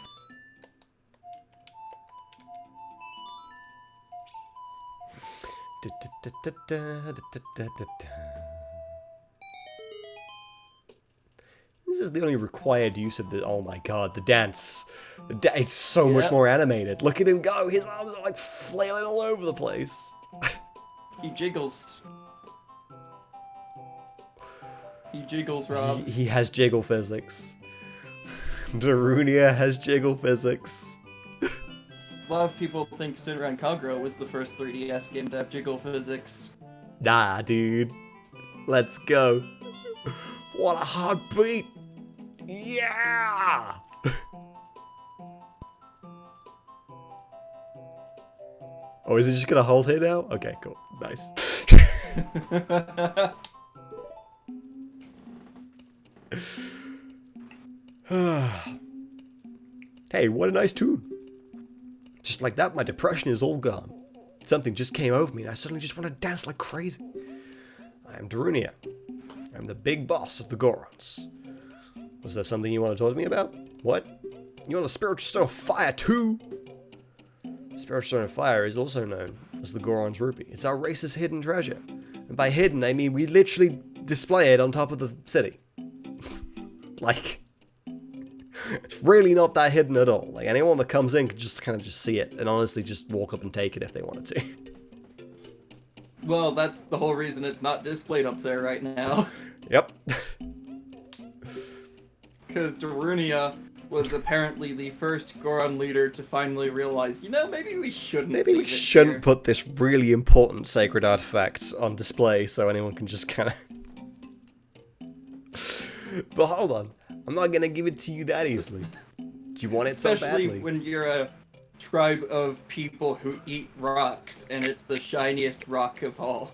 This is the only required use of the. Oh my god, the dance. It's so much more animated. Look at him go. His arms are like flailing all over the place. He jiggles. He jiggles, Rob. He has jiggle physics. Darunia has jiggle physics. A lot of people think Sidran Kagura was the first 3DS game to have jiggle physics. Nah, dude. Let's go. What a hard beat. Yeah! Oh, is it just gonna hold here now? Okay, cool. Nice. Hey, what a nice tune. Just like that, my depression is all gone. Something just came over me and I suddenly just want to dance like crazy. I am Darunia. I'm the big boss of the Gorons. Was there something you want to talk to me about? What? You want a spiritual stone of fire too? Spiritual stone of fire is also known as the Goron's Rupee. It's our race's hidden treasure. And by hidden, I mean we literally display it on top of the city. Like, it's really not that hidden at all. Like, anyone that comes in could just kind of just see it and honestly just walk up and take it if they wanted to. Well, that's the whole reason it's not displayed up there right now. Yep. Because Darunia was apparently the first Goron leader to finally realize, you know, maybe we shouldn't. Maybe we shouldn't put this really important sacred artifact on display so anyone can just kind of. But hold on, I'm not gonna give it to you that easily. Do you want it so badly? Especially when you're a tribe of people who eat rocks, and it's the shiniest rock of all.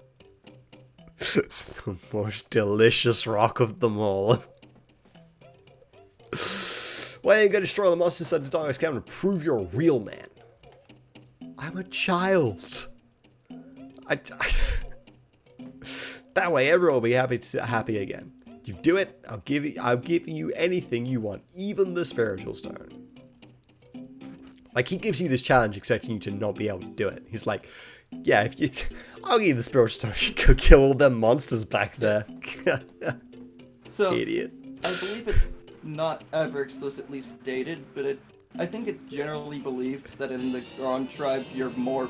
The most delicious rock of them all. Why are you gonna destroy the monster inside the Darkest Cavern to prove you're a real man? I'm a child. That way everyone will be happy again. You do it, I'll give you anything you want, even the spiritual stone. Like, he gives you this challenge expecting you to not be able to do it. He's like, yeah, if you I'll give you the spiritual stone, you go kill all them monsters back there. So, idiot. I believe it's not ever explicitly stated, but I think it's generally believed that in the Goron tribe you're more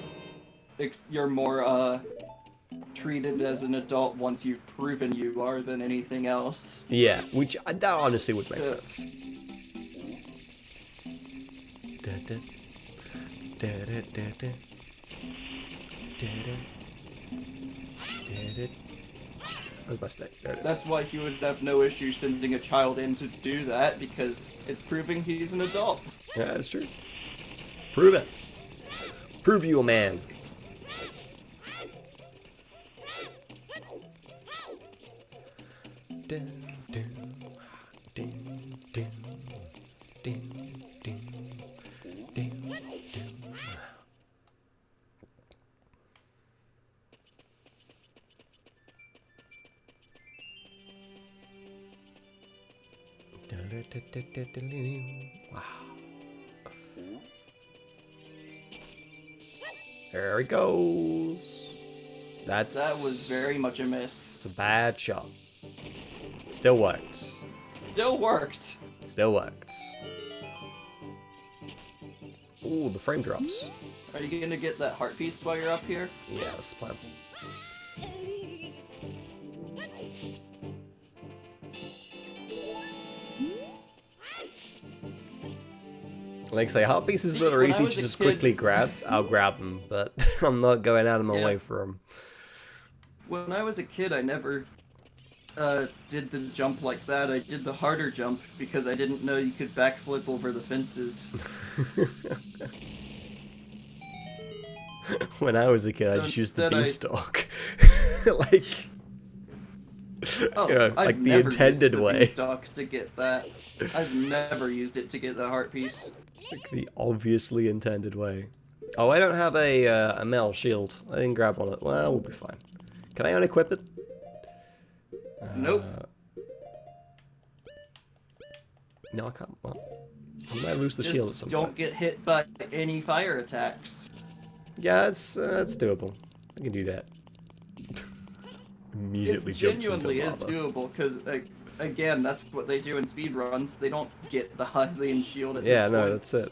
treated as an adult once you've proven you are than anything else. Yeah, which that honestly would make sense. Where's my stick? There it is. That's why he would have no issue sending a child in to do that, because it's proving he's an adult. Yeah, that's true. Prove it. Prove you a man. Wow. There he goes. That was very much a miss. It's a bad shot. Still worked. Still worked. Still worked. Ooh, the frame drops. Are you gonna get that heart piece while you're up here? Yeah, that's the plan. Like, say, heart pieces See, that are when I easy was to a just kid- quickly grab, I'll grab them, but I'm not going out of my Yeah. way for them. When I was a kid, I never did the jump like that. I did the harder jump because I didn't know you could backflip over the fences. When I was a kid, I So just used the instead I- beanstalk. Like, Oh, you know, I've like the never intended used the way. beanstalk to get that. I've never used it to get the heart piece. Like the obviously intended way. Oh, I don't have a metal shield. I didn't grab one. Well, we'll be fine. Can I unequip it? Nope. No, I can't. Well, I might lose the Just shield at some don't point. get hit by any fire attacks. Yeah, it's doable. I can do that. Immediately It jumps into genuinely is lava. doable because, again, that's what they do in speedruns. They don't get the Hylian shield at Yeah, this no, point. that's it.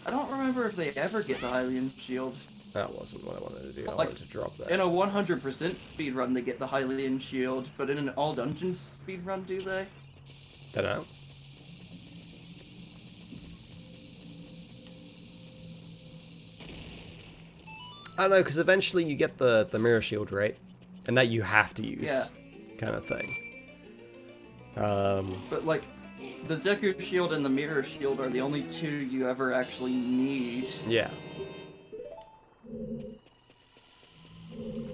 I don't remember if they ever get the Hylian shield. That wasn't what I wanted to do. I Like, wanted to drop that. In a 100% speedrun, they get the Hylian shield, but in an all dungeons speedrun, do they? Dunno. I don't know, because eventually you get the mirror shield, right? And that you have to use. Yeah. Kind of thing. But, like, the Deku shield and the mirror shield are the only two you ever actually need. Yeah.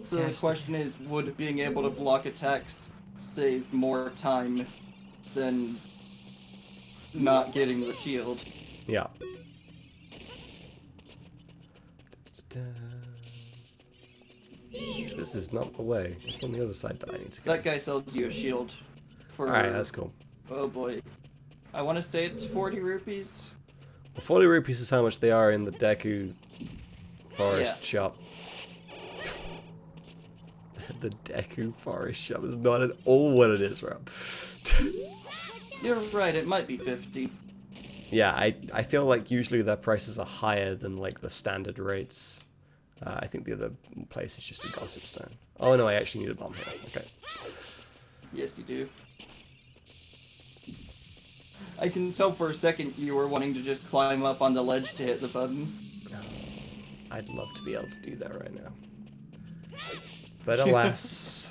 So the question is, would being able to block attacks save more time than not getting the shield? Yeah. This is not the way. It's on the other side that I need to go. That guy sells you a shield for... Alright, that's cool. Oh boy. I want to say it's 40 rupees. The 40 rupees is how much they are in the Deku Forest shop. The Deku Forest shop is not at all what it is, Rob. You're right, it might be 50. Yeah, I feel like usually their prices are higher than like the standard rates. I think the other place is just a gossip stone. Oh no, I actually need a bomb here. Okay. Yes, you do. I can tell for a second you were wanting to just climb up on the ledge to hit the button. I'd love to be able to do that right now. But alas.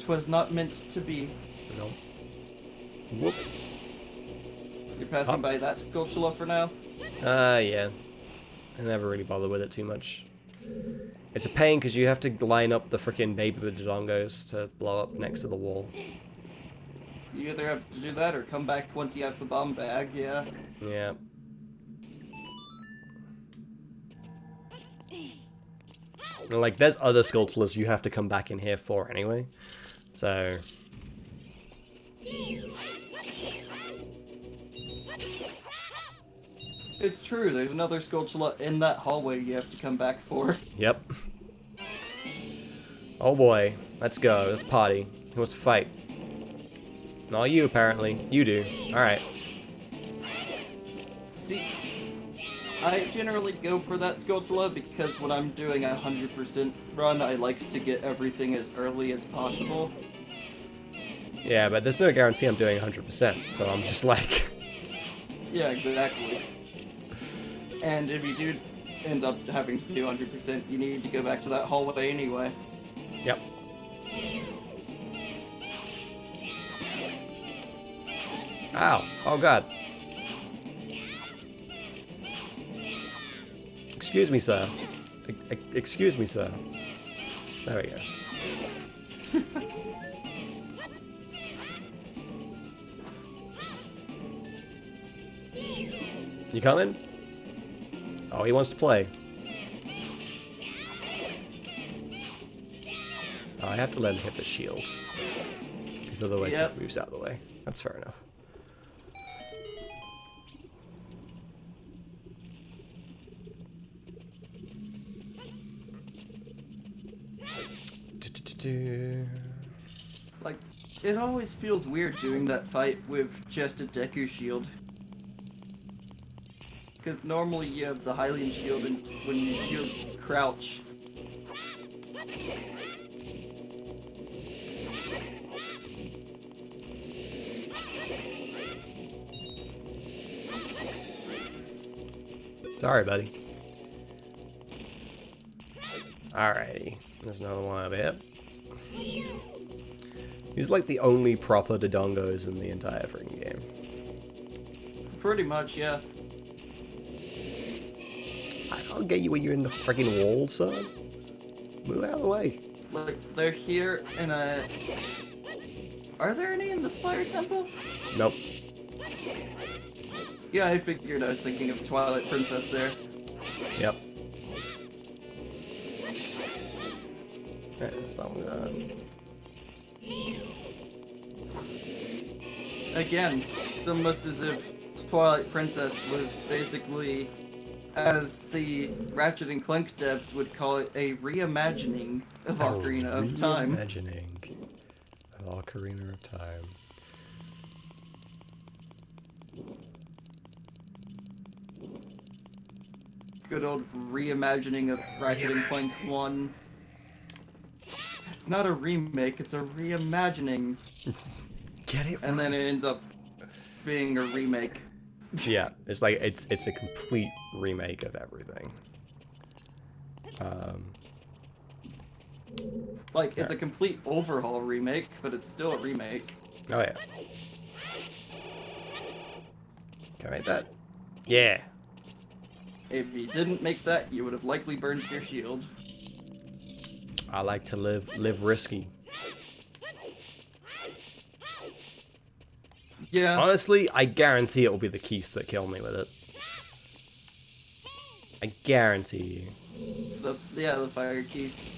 'Twas not meant to be. No. Whoop. You're passing by that Skulltula for now? Yeah. I never really bother with it too much. It's a pain because you have to line up the freaking baby Dodongos to blow up next to the wall. You either have to do that or come back once you have the bomb bag, yeah. Yeah. And, like, there's other Skulltulas you have to come back in here for anyway. So... It's true, there's another Skulltula in that hallway you have to come back for. Yep. Oh boy. Let's go. Let's party. Who wants to fight? Not you, apparently. You do. Alright. See, I generally go for that Skulltula because when I'm doing a 100% run, I like to get everything as early as possible. Yeah, but there's no guarantee I'm doing 100%, so I'm just like... Yeah, exactly. And if you do end up having to do 100%, you need to go back to that hallway anyway. Yep. Ow. Oh god. Excuse me, sir. Excuse me, sir. There we go. You coming? Oh, he wants to play. Oh, I have to let him hit the shield. Because otherwise he moves out of the way. That's fair enough. Like, it always feels weird doing that fight with just a Deku shield. Because normally you have the Hylian shield, and when you shield crouch. Sorry, buddy. Alrighty. There's another one over here. He's like the only proper Dodongos in the entire freaking game. Pretty much, yeah. I'll get you when you're in the freaking wall, son. Move out of the way. Like, they're here in a... Are there any in the Fire Temple? Nope. Yeah, I figured. I was thinking of Twilight Princess there. Yep. Alright, that's that one done. Again, it's almost as if Twilight Princess was basically, as the Ratchet and Clank devs would call it, a reimagining of Ocarina of Time. Reimagining of Ocarina of Time. Good old reimagining of Ratchet and Clank 1. It's not a remake, it's a reimagining. Get it? And then it ends up being a remake. Yeah, it's like it's a complete remake of everything. Like, it's a complete overhaul remake, but it's still a remake. Oh yeah. Can I make that? Yeah. If you didn't make that, you would have likely burned your shield. I like to live risky. Yeah. Honestly, I guarantee it will be the keys that kill me with it. I guarantee you. The fire keys.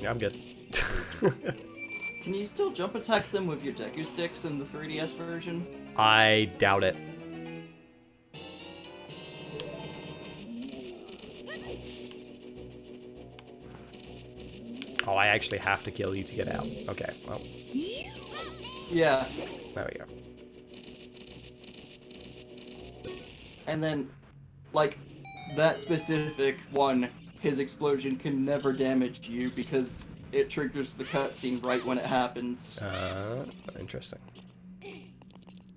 Yeah, I'm good. Can you still jump attack them with your Deku sticks in the 3DS version? I doubt it. Oh, I actually have to kill you to get out. Okay, well. Yeah. There we go. And then, like, that specific one, his explosion can never damage you because it triggers the cutscene right when it happens. Interesting.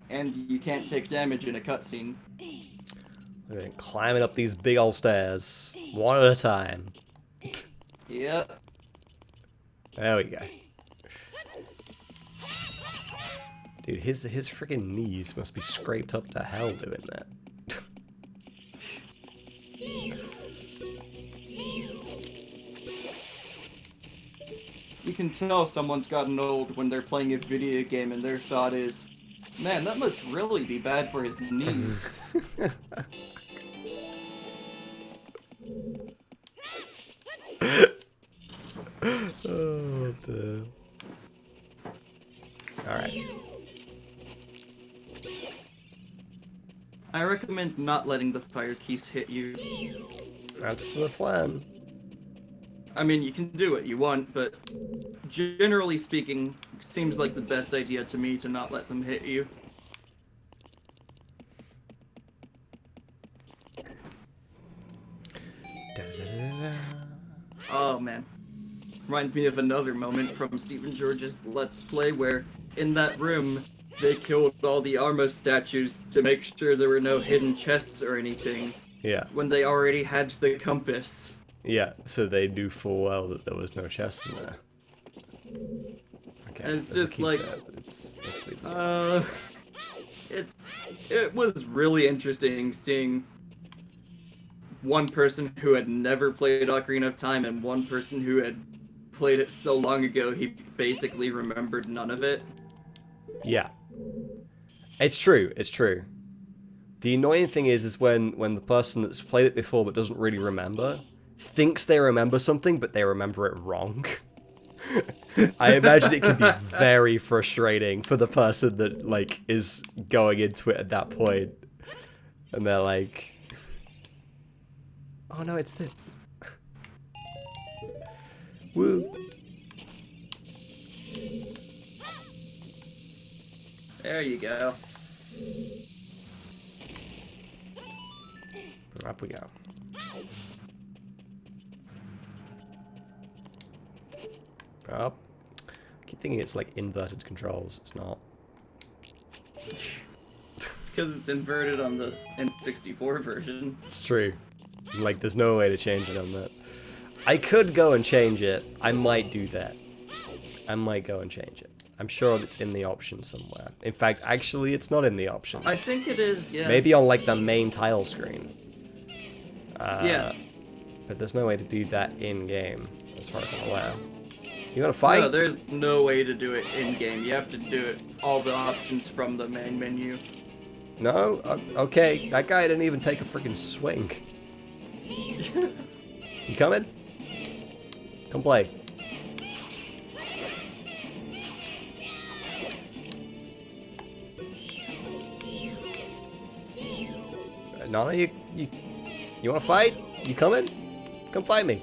And you can't take damage in a cutscene. Look at climbing up these big old stairs, one at a time. Yeah. There we go. Dude, his freaking knees must be scraped up to hell doing that. You can tell someone's gotten old when they're playing a video game and their thought is, man, that must really be bad for his knees. Oh, dear. Alright. I recommend not letting the fire keys hit you. That's the plan. I mean, you can do what you want, but generally speaking, it seems like the best idea to me to not let them hit you. Oh man. Reminds me of another moment from Stephen George's Let's Play where, in that room, they killed all the Armos statues to make sure there were no hidden chests or anything. Yeah. When they already had the compass. Yeah, so they knew full well that there was no chest in there. Okay, And it's there's a just key like, set, but it's leaving it was really interesting seeing one person who had never played Ocarina of Time and one person who had played it so long ago he basically remembered none of it. Yeah. It's true, it's true. The annoying thing is when the person that's played it before but doesn't really remember, thinks they remember something, but they remember it wrong. I imagine it can be very frustrating for the person that like is going into it at that point, and they're like, "Oh no, it's this." Woo! There you go. Up we go. Up. I keep thinking it's like inverted controls. It's not. It's because it's inverted on the N64 version. It's true. Like, there's no way to change it on that. I could go and change it. I might do that. I might go and change it. I'm sure it's in the options somewhere. In fact, actually, it's not in the options. I think it is, yeah. Maybe on, like, the main tile screen. Yeah. But there's no way to do that in-game, as far as I'm aware. You wanna fight? No, there's no way to do it in-game. You have to do it all the options from the main menu. No? Okay, that guy didn't even take a freaking swing. You coming? Come play. No, you wanna fight? You coming? Come fight me.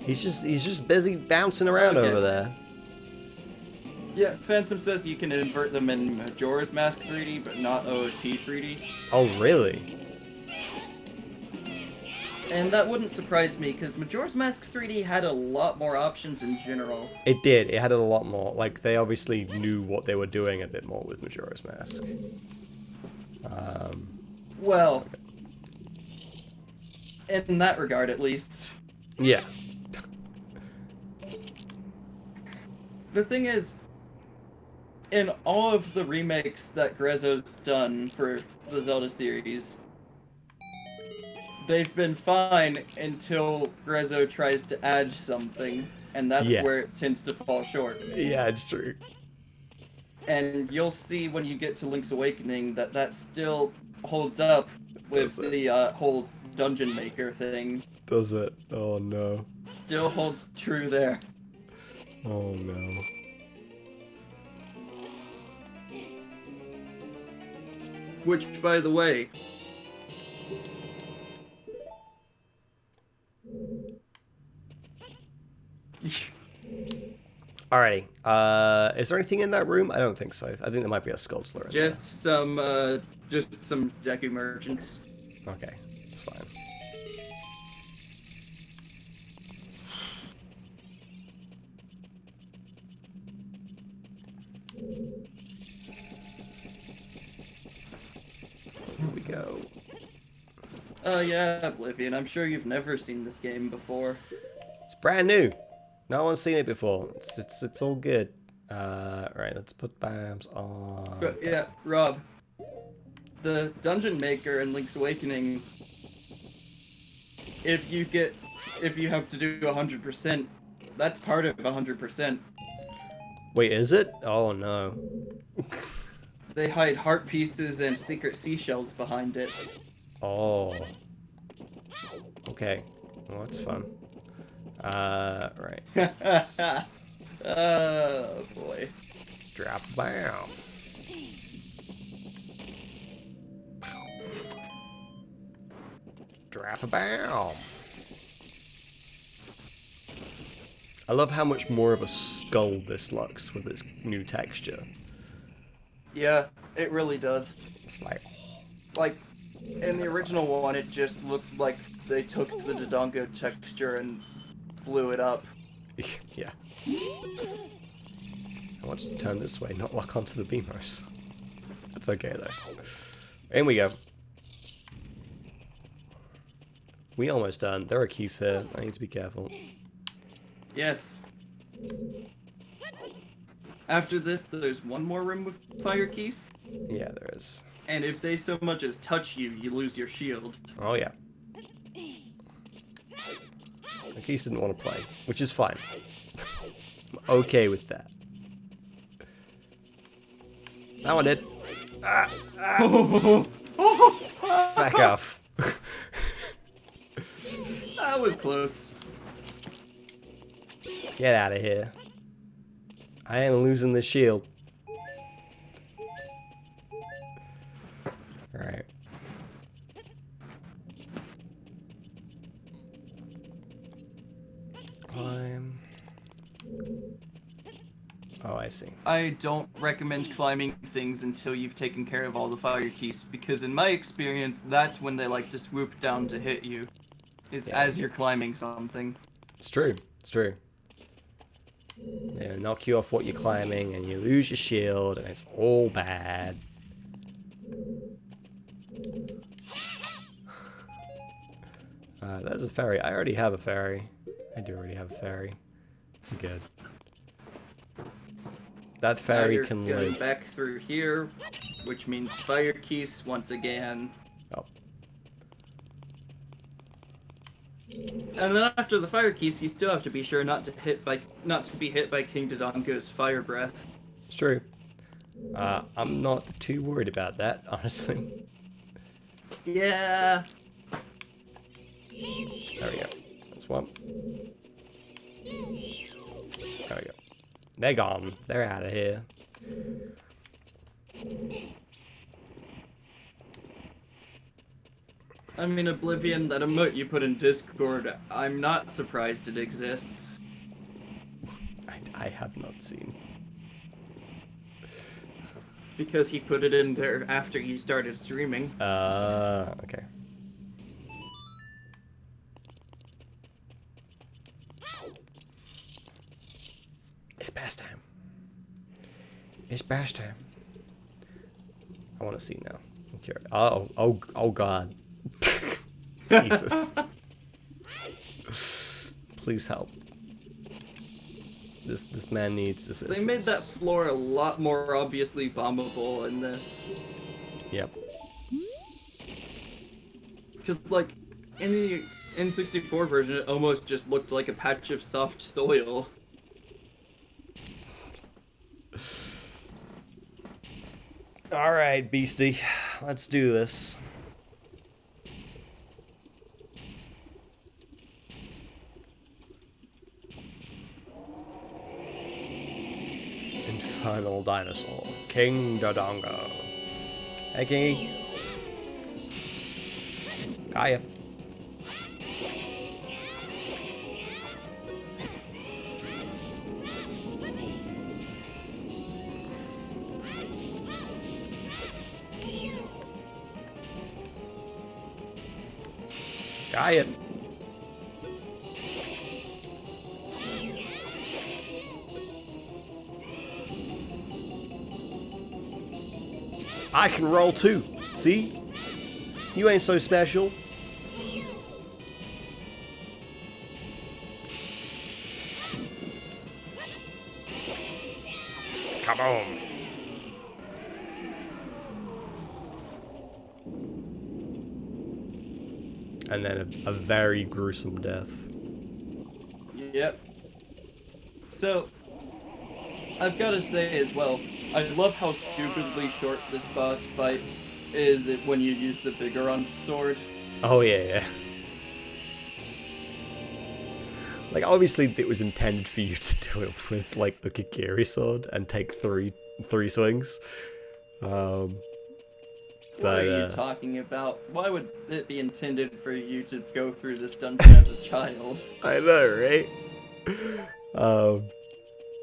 He's just busy bouncing around over there. Yeah, Phantom says you can invert them in Majora's Mask 3D, but not OOT 3D. Oh, really? And that wouldn't surprise me, because Majora's Mask 3D had a lot more options in general. It did. It had a lot more. Like, they obviously knew what they were doing a bit more with Majora's Mask. Well, in that regard, at least. Yeah. The thing is, in all of the remakes that Grezzo's done for the Zelda series, they've been fine until Grezzo tries to add something, and that's where it tends to fall short. Yeah, it's true. And you'll see when you get to Link's Awakening that that still holds up with the whole dungeon maker thing. Does it? Oh no. Still holds true there. Oh no. Which, by the way, Alrighty. Is there anything in that room? I don't think so. I think there might be a Skultzler in just some Deku merchants. there. Okay, it's fine. Here we go. Oh yeah, Oblivion. I'm sure you've never seen this game before. It's brand new. No one's seen it before. It's all good. Right, let's put BAMs on. But yeah, Rob. The dungeon maker in Link's Awakening. If you have to do 100%, that's part of 100%. Wait, is it? Oh no. They hide heart pieces and secret seashells behind it. Oh. Okay. Well, that's fun. Right. Oh boy. Drop BAM. Drop a BAM. I love how much more of a skull this looks with its new texture. Yeah, it really does. It's like... Like, in the original one, it just looked like they took the Dodongo texture and blew it up. Yeah. I want you to turn this way, not lock onto the beamers. That's okay though. In we go. We almost done. There are keys here. I need to be careful. Yes. After this, there's one more room with fire keys. Yeah, there is. And if they so much as touch you, you lose your shield. Oh yeah. The keys didn't want to play, which is fine. I'm okay with that. That one did. Back off. That was close. Get out of here. I ain't losing the shield. Alright. Climb. Oh, I see. I don't recommend climbing things until you've taken care of all the fire keys, because in my experience, that's when they like to swoop down to hit you. It's as you're climbing something. It's true. It's true. They knock you off what you're climbing, and you lose your shield, and it's all bad. There's a ferry. I already have a ferry. I do already have a ferry. Good. That ferry now can you're going live. back through here, which means fire keys once again. Oh. And then after the fire keys, you still have to be sure not to be hit by King Dodongo's fire breath. It's true. I'm not too worried about that, honestly. Yeah. There we go. That's one. There we go. They're gone. They're out of here. I mean, Oblivion, that emote you put in Discord, I'm not surprised it exists. I have not seen. It's because he put it in there after you started streaming. Okay. It's bash time. It's bash time. I want to see now. I'm curious. Oh God. Jesus. Please help. This man needs assistance. They made that floor a lot more obviously bombable in this. Yep. Because, like, in the N64 version, it almost just looked like a patch of soft soil. Alright, Beastie. Let's do this. Infernal Dinosaur. King Dodongo. Hey, Kingy. Kaya. Kaya. I can roll too. See? You ain't so special. Come on. And then a very gruesome death. Yep. So, I've got to say as well, I love how stupidly short this boss fight is when you use the Bigoron's sword. Oh yeah. Like obviously it was intended for you to do it with like the Kikiri sword and take three swings. What are you talking about? Why would it be intended for you to go through this dungeon as a child? I know, right?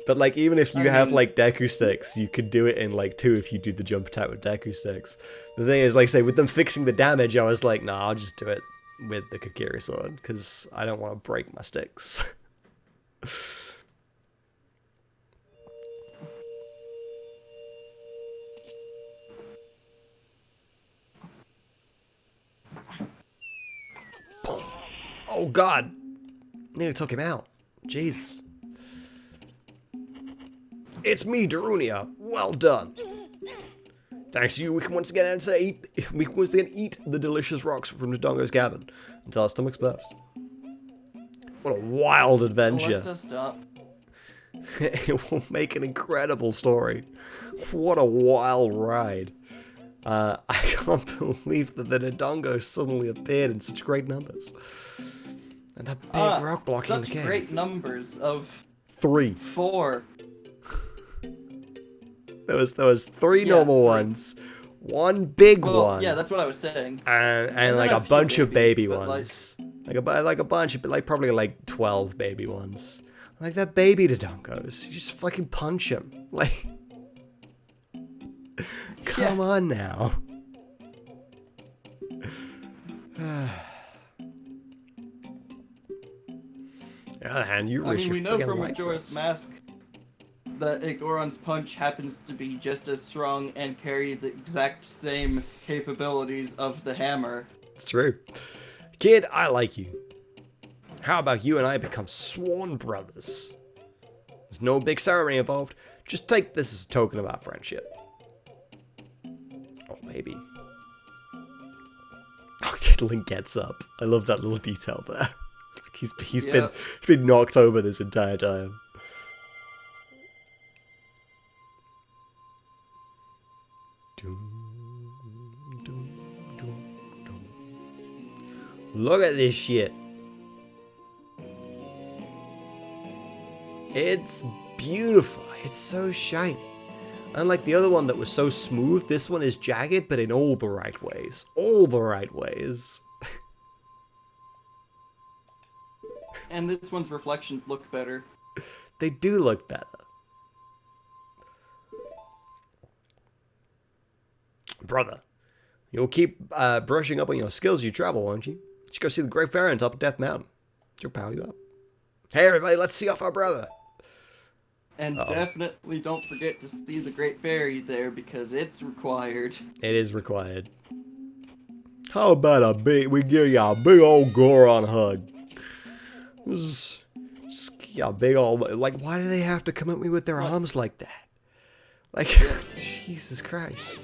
But like even if you have like Deku sticks, you could do it in like 2 if you do the jump attack with Deku sticks. The thing is, like I say, with them fixing the damage, I was like, nah, I'll just do it with the Kikiri sword because I don't want to break my sticks. Oh God! Nearly took him out. Jesus. It's me, Darunia. Well done. Thanks to you, we can once again eat the delicious rocks from the Dodongo's cabin until our stomachs burst. What a wild adventure! Alexa, stop. It will make an incredible story. What a wild ride. I can't believe that the Dodongo suddenly appeared in such great numbers. And that big rock blocking the such cave. great numbers of 3. 4. There was 3 Yeah, normal 3. ones, 1 big Well, one. yeah, that's what I was saying. And like then a bunch of baby but, ones. Like a bunch of, like probably like 12 baby ones. Like that baby Dodongos. You just fucking punch him. Like, come on now. On the other hand, you wish we you know freaking from liked Majora's this. Mask that Goron's punch happens to be just as strong and carry the exact same capabilities of the hammer. It's true. Kid, I like you. How about you and I become sworn brothers? There's no big ceremony involved. Just take this as a token of our friendship. Oh, maybe. Oh, kid, Link gets up. I love that little detail there. He's been knocked over this entire time. Look at this shit. It's beautiful. It's so shiny. Unlike the other one that was so smooth, this one is jagged, but in all the right ways. All the right ways. And this one's reflections look better. They do look better. Brother, you'll keep brushing up on your skills as you travel, won't you? You should go see the Great Fairy on top of Death Mountain. She'll power you up. Hey everybody, let's see off our brother. And definitely don't forget to see the Great Fairy there because it's required. It is required. How about we give you a big old Goron hug? Just a big old, like, why do they have to come at me with their arms like that? Like, Jesus Christ.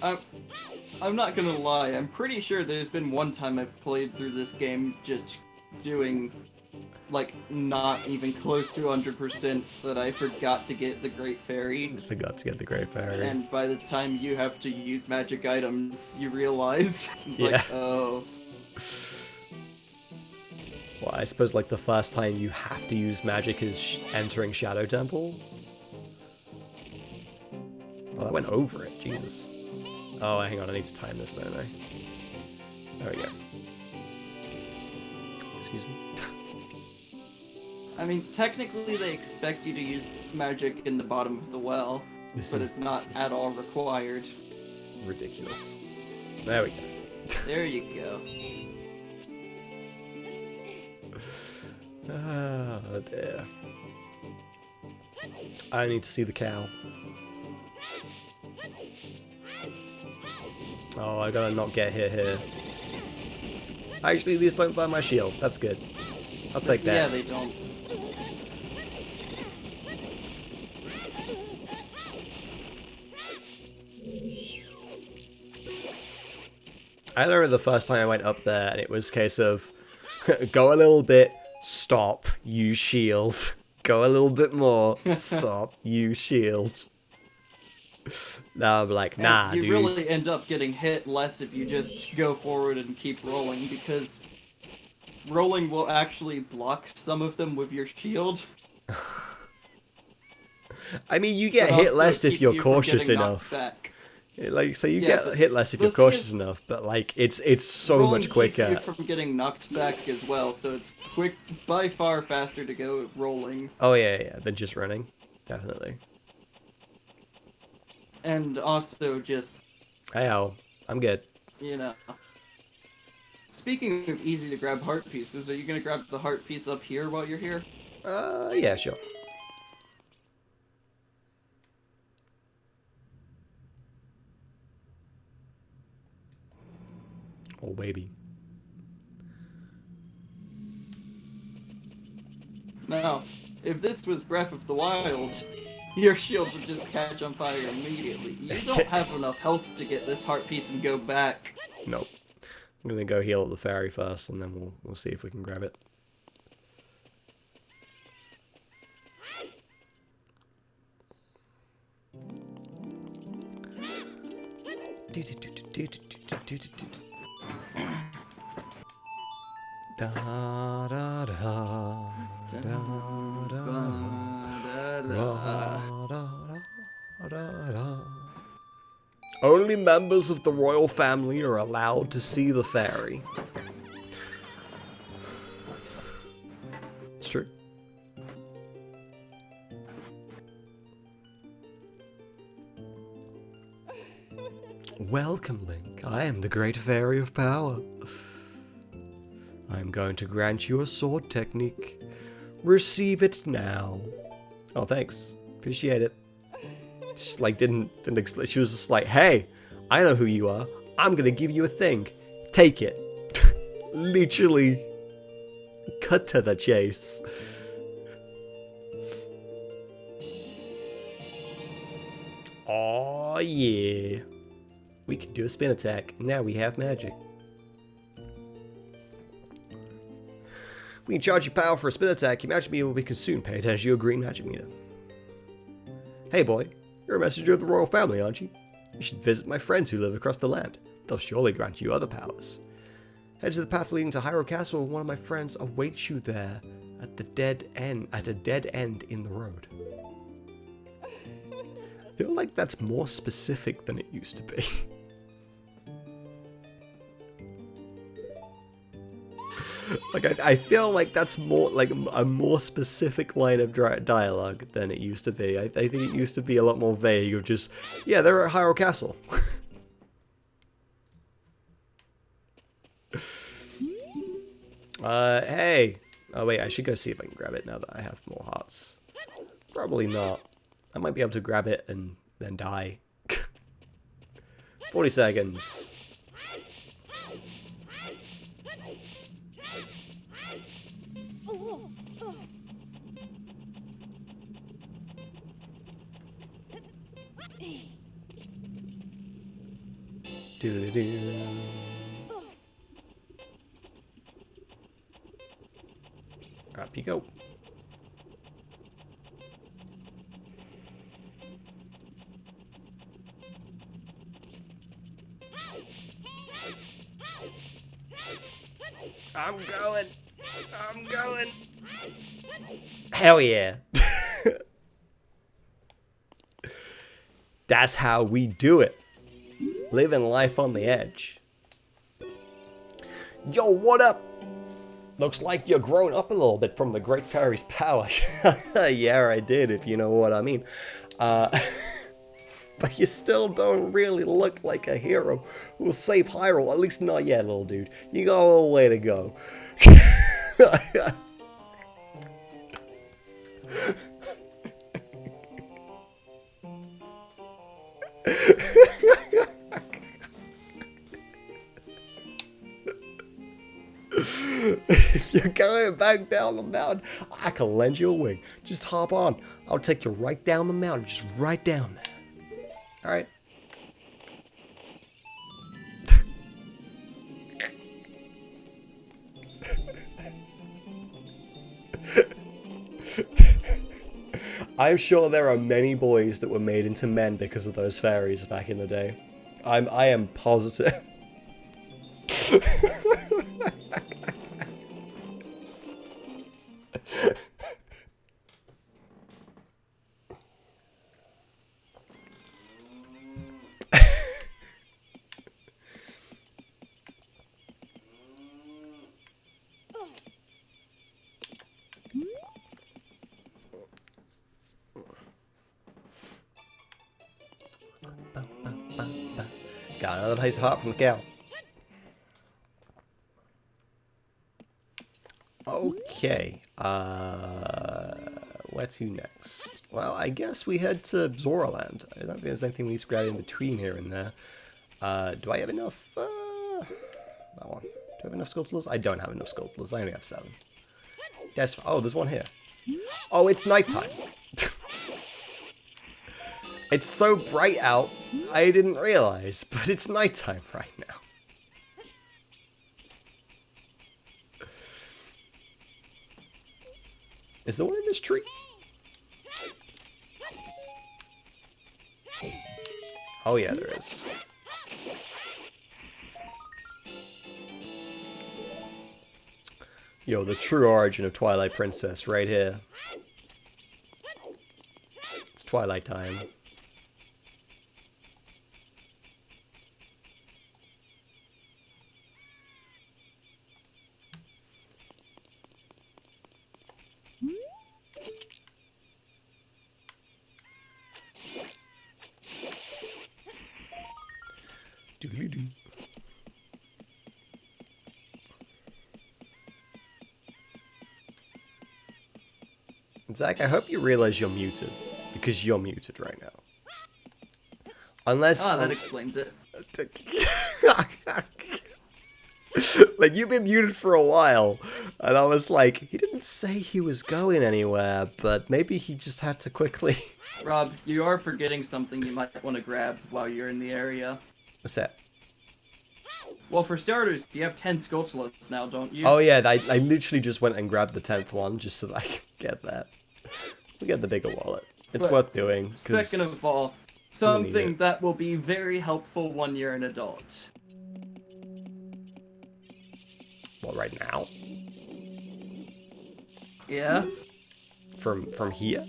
I'm not gonna lie, I'm pretty sure there's been one time I've played through this game just doing, like, not even close to 100% that I forgot to get the Great Fairy. Forgot to get the Great Fairy. And by the time you have to use magic items, you realize, it's like, oh. Well, I suppose, like, the first time you have to use magic is entering Shadow Temple. Oh, I went over it, Jesus. Oh, hang on, I need to time this, don't I? There we go. Excuse me. I mean, technically they expect you to use magic in the bottom of the well, but it's not at all required. Ridiculous. There we go. There you go. Oh dear. I need to see the cow. Oh, I gotta not get hit here. Actually, these don't burn my shield. That's good. I'll take that. Yeah, they don't. I remember the first time I went up there, and it was a case of go a little bit, stop, use shield. Go a little bit more, stop, use shield. Now I'm like, nah, and you dude. really end up getting hit less if you just go forward and keep rolling, because rolling will actually block some of them with your shield. I mean, you get hit less if you're cautious enough. Back. Like, so you get hit less if you're cautious enough, but like, it's so much quicker. Keeps you from getting knocked back as well, so it's quick, by far faster to go rolling. Oh yeah, than just running, definitely. And also just... Hey, I'm good. You know. Speaking of easy to grab heart pieces, are you gonna grab the heart piece up here while you're here? Yeah, sure. Oh, baby. Now, if this was Breath of the Wild, your shield would just catch on fire immediately. You don't have enough health to get this heart piece and go back. Nope. I'm gonna go heal the fairy first, and then we'll see if we can grab it. Da, da, da, da, da. Only members of the royal family are allowed to see the fairy. It's true. Welcome, Link. I am the Great Fairy of Power. I am going to grant you a sword technique. Receive it now. Oh, thanks. Appreciate it. She, like, didn't she was just like, hey, I know who you are. I'm gonna give you a thing. Take it. Literally cut to the chase. Oh yeah. We can do a spin attack. Now we have magic. We can charge you power for a spin attack. Your magic meter will be consumed. Pay attention to your green magic meter. Hey boy, you're a messenger of the royal family, aren't you? You should visit my friends who live across the land. They'll surely grant you other powers. Head to the path leading to Hyrule Castle, and one of my friends awaits you there at a dead end in the road. I feel like that's more specific than it used to be. Like, I feel like that's more like a more specific line of dialogue than it used to be. I think it used to be a lot more vague of just, yeah, they're at Hyrule Castle. Hey. Oh wait, I should go see if I can grab it now that I have more hearts. Probably not. I might be able to grab it and then die. 40 seconds. Doo-doo-doo. Up you go. I'm going. I'm going. Hell yeah. That's how we do it. Living life on the edge. Yo, what up? Looks like you're grown up a little bit from the Great Fairy's power. Yeah, I did, if you know what I mean. But you still don't really look like a hero who will save Hyrule. At least not yet, little dude. You got a little way to go. If you're going back down the mountain, I can lend you a wing. Just hop on. I'll take you right down the mountain, just right down there. Alright. I'm sure there are many boys that were made into men because of those fairies back in the day. I am positive. Got another piece of heart from the cow. Okay, where to next? Well, I guess we head to Zoraland. I don't think there's anything we need to grab in between here and there. Do I have enough, that one. Do I have enough Skulltulas? I don't have enough Skulltulas. I only have 7. Yes, oh, there's one here. Oh, it's nighttime. It's so bright out, I didn't realize, but it's nighttime right now. Is there one in this tree? Oh yeah, there is. Yo, the true origin of Twilight Princess right here. It's Twilight time. Doodly-doo. Zach, I hope you realize you're muted, because you're muted right now. Unless... Ah, that explains it. Like, you've been muted for a while, and I was like, he didn't say he was going anywhere, but maybe he just had to quickly... Rob, you are forgetting something you might want to grab while you're in the area. What's that? Well, for starters, you have 10 Skulltulas now, don't you? Oh yeah, I literally just went and grabbed the 10th one, just so that I could get that. We get the bigger wallet. It's worth doing. Second of all, something that will be very helpful when you're an adult. Well, right now? Yeah? From here?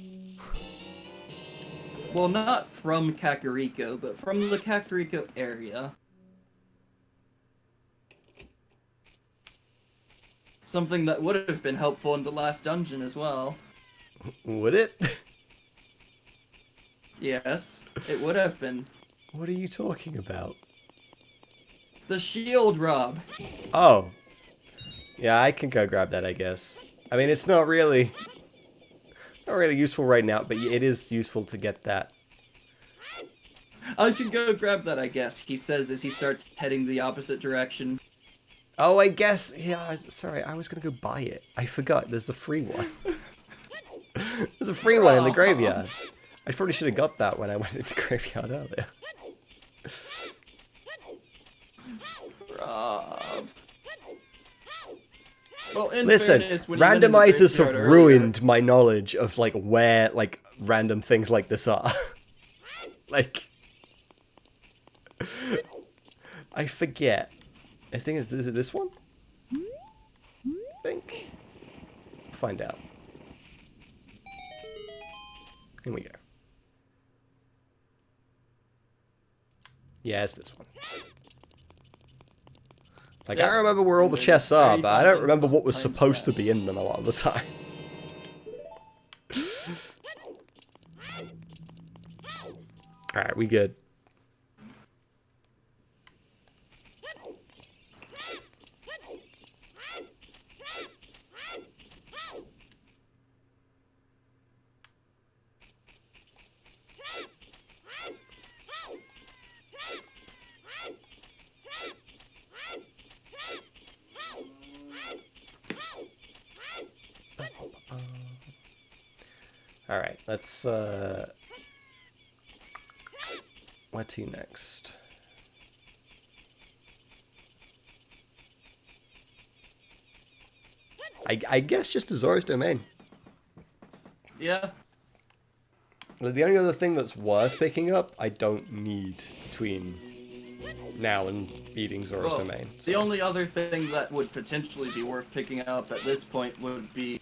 Well, not from Kakariko, but from the Kakariko area. Something that would have been helpful in the last dungeon as well. Would it? Yes, it would have been. What are you talking about? The shield, Rob. Oh. Yeah, I can go grab that, I guess. I mean, it's not really useful right now, but it is useful to get that. I can go grab that, I guess, he says as he starts heading the opposite direction. Oh, I guess, yeah, sorry, I was gonna go buy it. I forgot, there's a free one. There's a free one in the graveyard. I probably should have got that when I went into the graveyard earlier. Rob. Well, in listen, fairness, when you went into the randomizers have graveyard ruined my knowledge of, like, where, like, random things like this are. Like... I forget. I think is it this one? I think. Find out. Here we go. Yeah, it's this one. Like, I remember where all the chests are, but I don't remember what was supposed to be in them a lot of the time. Alright, we good. Alright, let's, where to next? I guess just to Zora's Domain. Yeah. The only other thing that's worth picking up, I don't need between now and beating Zora's Domain. So. The only other thing that would potentially be worth picking up at this point would be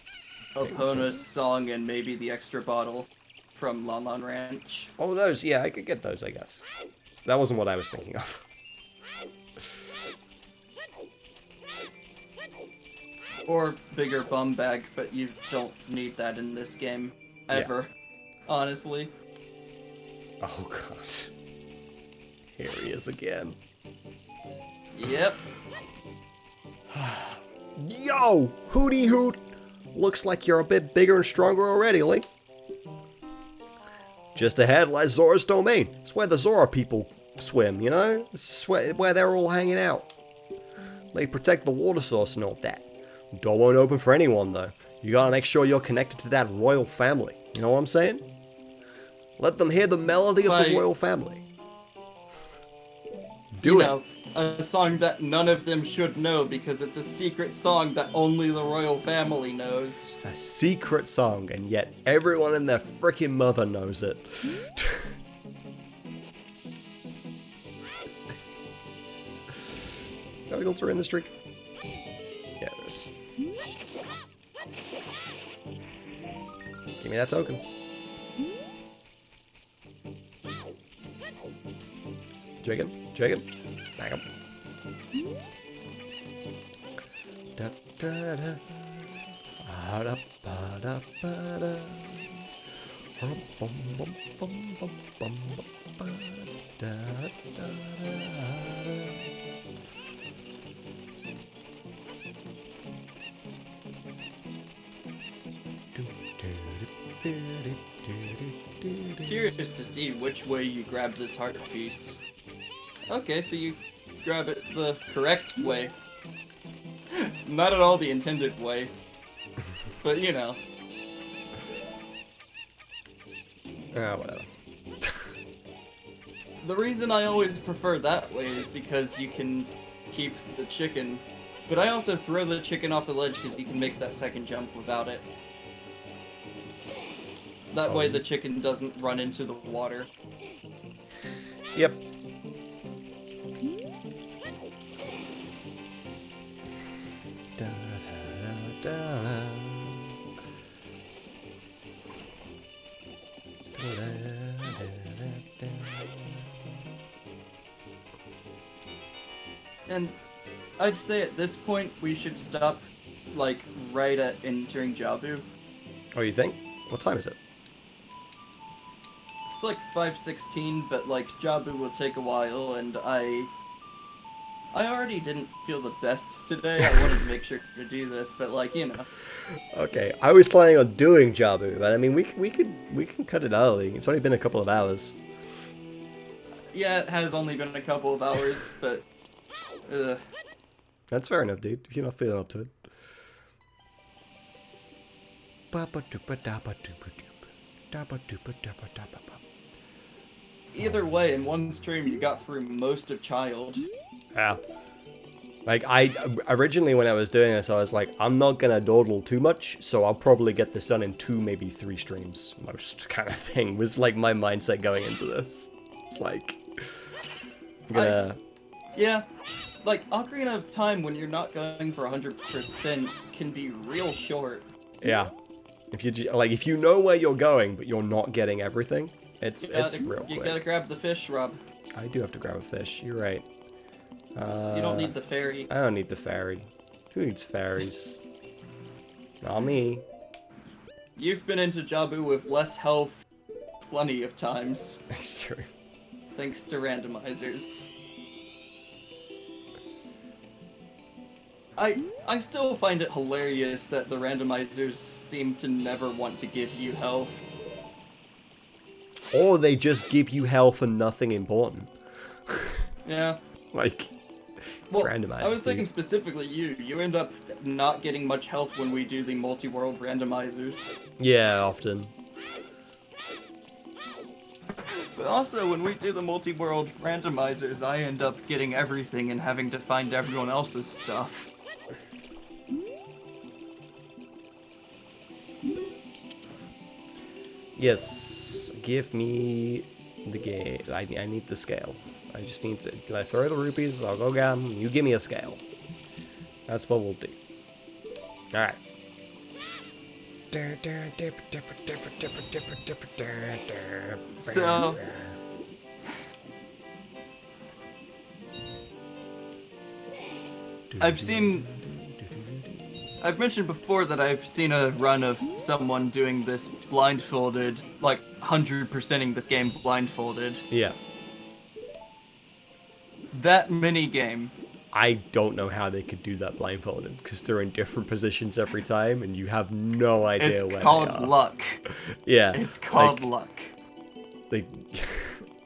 Epona's song and maybe the extra bottle from Lon Lon Ranch. Oh, those, yeah, I could get those, I guess. That wasn't what I was thinking of. Or bigger bum bag, but you don't need that in this game. Ever. Yeah. Honestly. Oh, God. Here he is again. Yep. Yo! Hooty hoot! Looks like you're a bit bigger and stronger already, Link. Just ahead lies Zora's Domain. It's where the Zora people swim, you know? It's where they're all hanging out. They protect the water source and all that. Door won't open for anyone, though. You gotta make sure you're connected to that royal family. You know what I'm saying? Let them hear the melody of the royal family. Do it. A song that none of them should know because it's a secret song that only the royal family knows. It's a secret song, and yet everyone and their freaking mother knows it. Are we able to end the streak? Yeah, it is. me that token. Chicken, chicken. Bang him. Da da da. Ba da ba da ba da. Bum bum bum bum bum ba da da da. Curious to see which way you grab this heart piece. Okay, so you grab it the correct way. Not at all the intended way. But, you know. Whatever. The reason I always prefer that way is because you can keep the chicken. But I also throw the chicken off the ledge because you can make that second jump without it. That way the chicken doesn't run into the water. Yep. Da, da, da, da. And I'd say at this point we should stop, like, right at entering Jabu. Oh, you think? What time is it? It's like 5:16, but like Jabu will take a while, and I already didn't feel the best today. I wanted to make sure to do this, but like, you know. Okay, I was planning on doing Jabu, but I mean we can cut it early. It's only been a couple of hours. Yeah, it has only been a couple of hours, but That's fair enough, dude. If you're not feeling up to it. either way, in one stream you got through most of Child. Yeah. Like, I originally, when I was doing this, I was like, I'm not gonna dawdle too much, so I'll probably get this done in 2, maybe 3 streams. Most kind of thing was like my mindset going into this. It's like, I'm gonna. Yeah, like Ocarina of Time, when you're not going for 100%, can be real short. Yeah. If if you know where you're going, but you're not getting everything, it's real quick. You gotta grab the fish, Rob. I do have to grab a fish. You're right. You don't need the fairy. I don't need the fairy. Who needs fairies? Not me. You've been into Jabu with less health plenty of times. Sorry. Thanks to randomizers. I still find it hilarious that the randomizers seem to never want to give you health. Or they just give you health and nothing important. Yeah. Like, well, randomized. I was thinking specifically you. You end up not getting much health when we do the multi-world randomizers. Yeah, often. But also, when we do the multi-world randomizers, I end up getting everything and having to find everyone else's stuff. Yes, give me the game. I need the scale. I just need to. I throw the rupees, I'll go get them, you give me a scale. That's what we'll do. Alright. So... I've mentioned before that I've seen a run of someone doing this blindfolded, like 100%ing this game blindfolded. Yeah. That minigame. I don't know how they could do that blindfolded, because they're in different positions every time, and you have no idea where they are. It's called luck. Yeah. It's called luck. Like,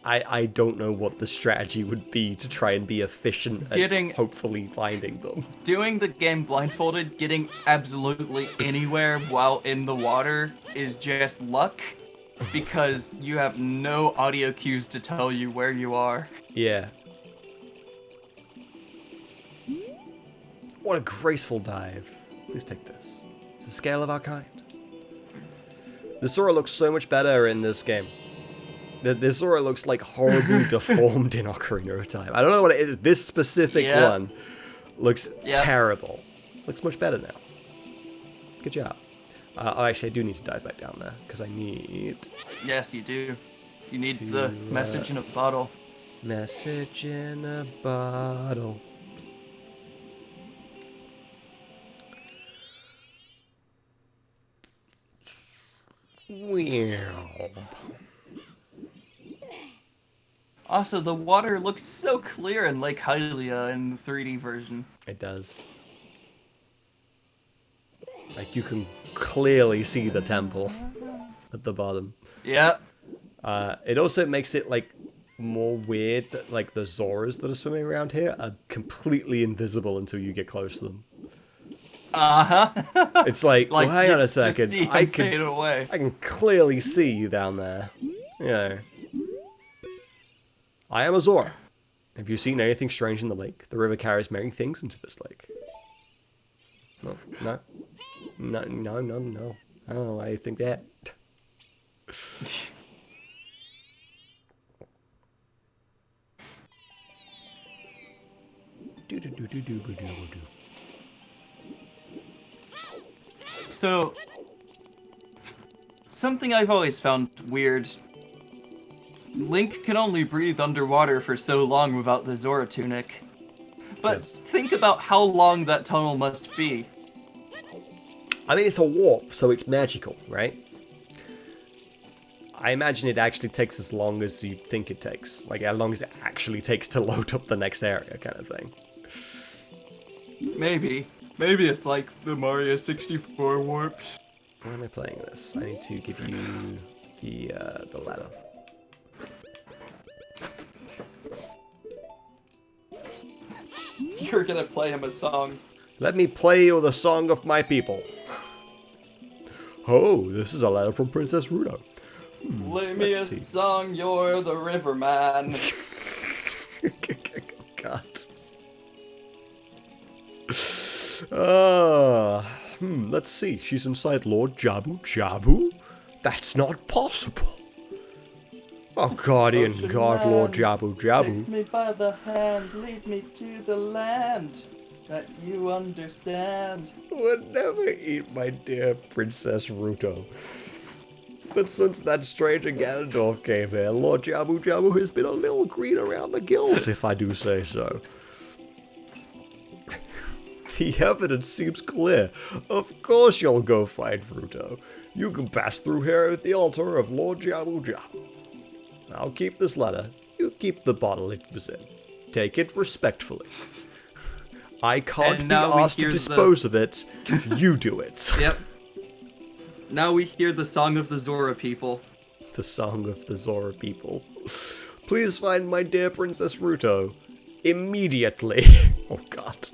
I don't know what the strategy would be to try and be efficient at hopefully finding them. Doing the game blindfolded, getting absolutely anywhere while in the water is just luck, because you have no audio cues to tell you where you are. Yeah. What a graceful dive. Please take this. It's the scale of our kind. The Sora looks so much better in this game. The Sora looks like horribly deformed in Ocarina of Time. I don't know what it is. This specific one looks terrible. Looks much better now. Good job. Oh, actually, I do need to dive back down there, because I need... Yes, you do. You need the message in a bottle. Message in a bottle. Wow. Also, the water looks so clear in Lake Hylia in the 3D version. It does. Like, you can clearly see the temple at the bottom. Yep. It also makes it, like, more weird that, like, the Zoras that are swimming around here are completely invisible until you get close to them. Uh-huh. It's like, well, hang on a second. I fade away. can clearly see you down there. You know. I am a Zora. Have you seen anything strange in the lake? The river carries many things into this lake. No. No. I don't know why you think that. So, something I've always found weird. Link can only breathe underwater for so long without the Zora tunic. But Yes. think about how long that tunnel must be. I mean, it's a warp, so it's magical, right? I imagine it actually takes as long as you think it takes. Like, as long as it actually takes to load up the next area, kind of thing. Maybe. Maybe it's like the Mario 64 warps. Why am I playing this? I need to give you the ladder. You're gonna play him a song. Let me play you the song of my people. Oh, this is a letter from Princess Ruto. Play me a song, you're the riverman. God. Let's see. She's inside Lord Jabu. Jabu? That's not possible. Oh, Guardian Ocean God, man, Lord Jabu. Jabu. Take me by the hand, lead me to the land that you understand. Would never eat my dear Princess Ruto. But since that stranger Ganondorf came here, Lord Jabu Jabu has been a little green around the gills, if I do say so. The evidence seems clear. Of course you'll go find Ruto. You can pass through here at the altar of Lord Jabu Jabu. I'll keep this letter. You keep the bottle it was in. Take it respectfully. I can't be asked to dispose of it. You do it. Yep. Now we hear the song of the Zora people. The song of the Zora people. Please find my dear Princess Ruto. Immediately. Oh god.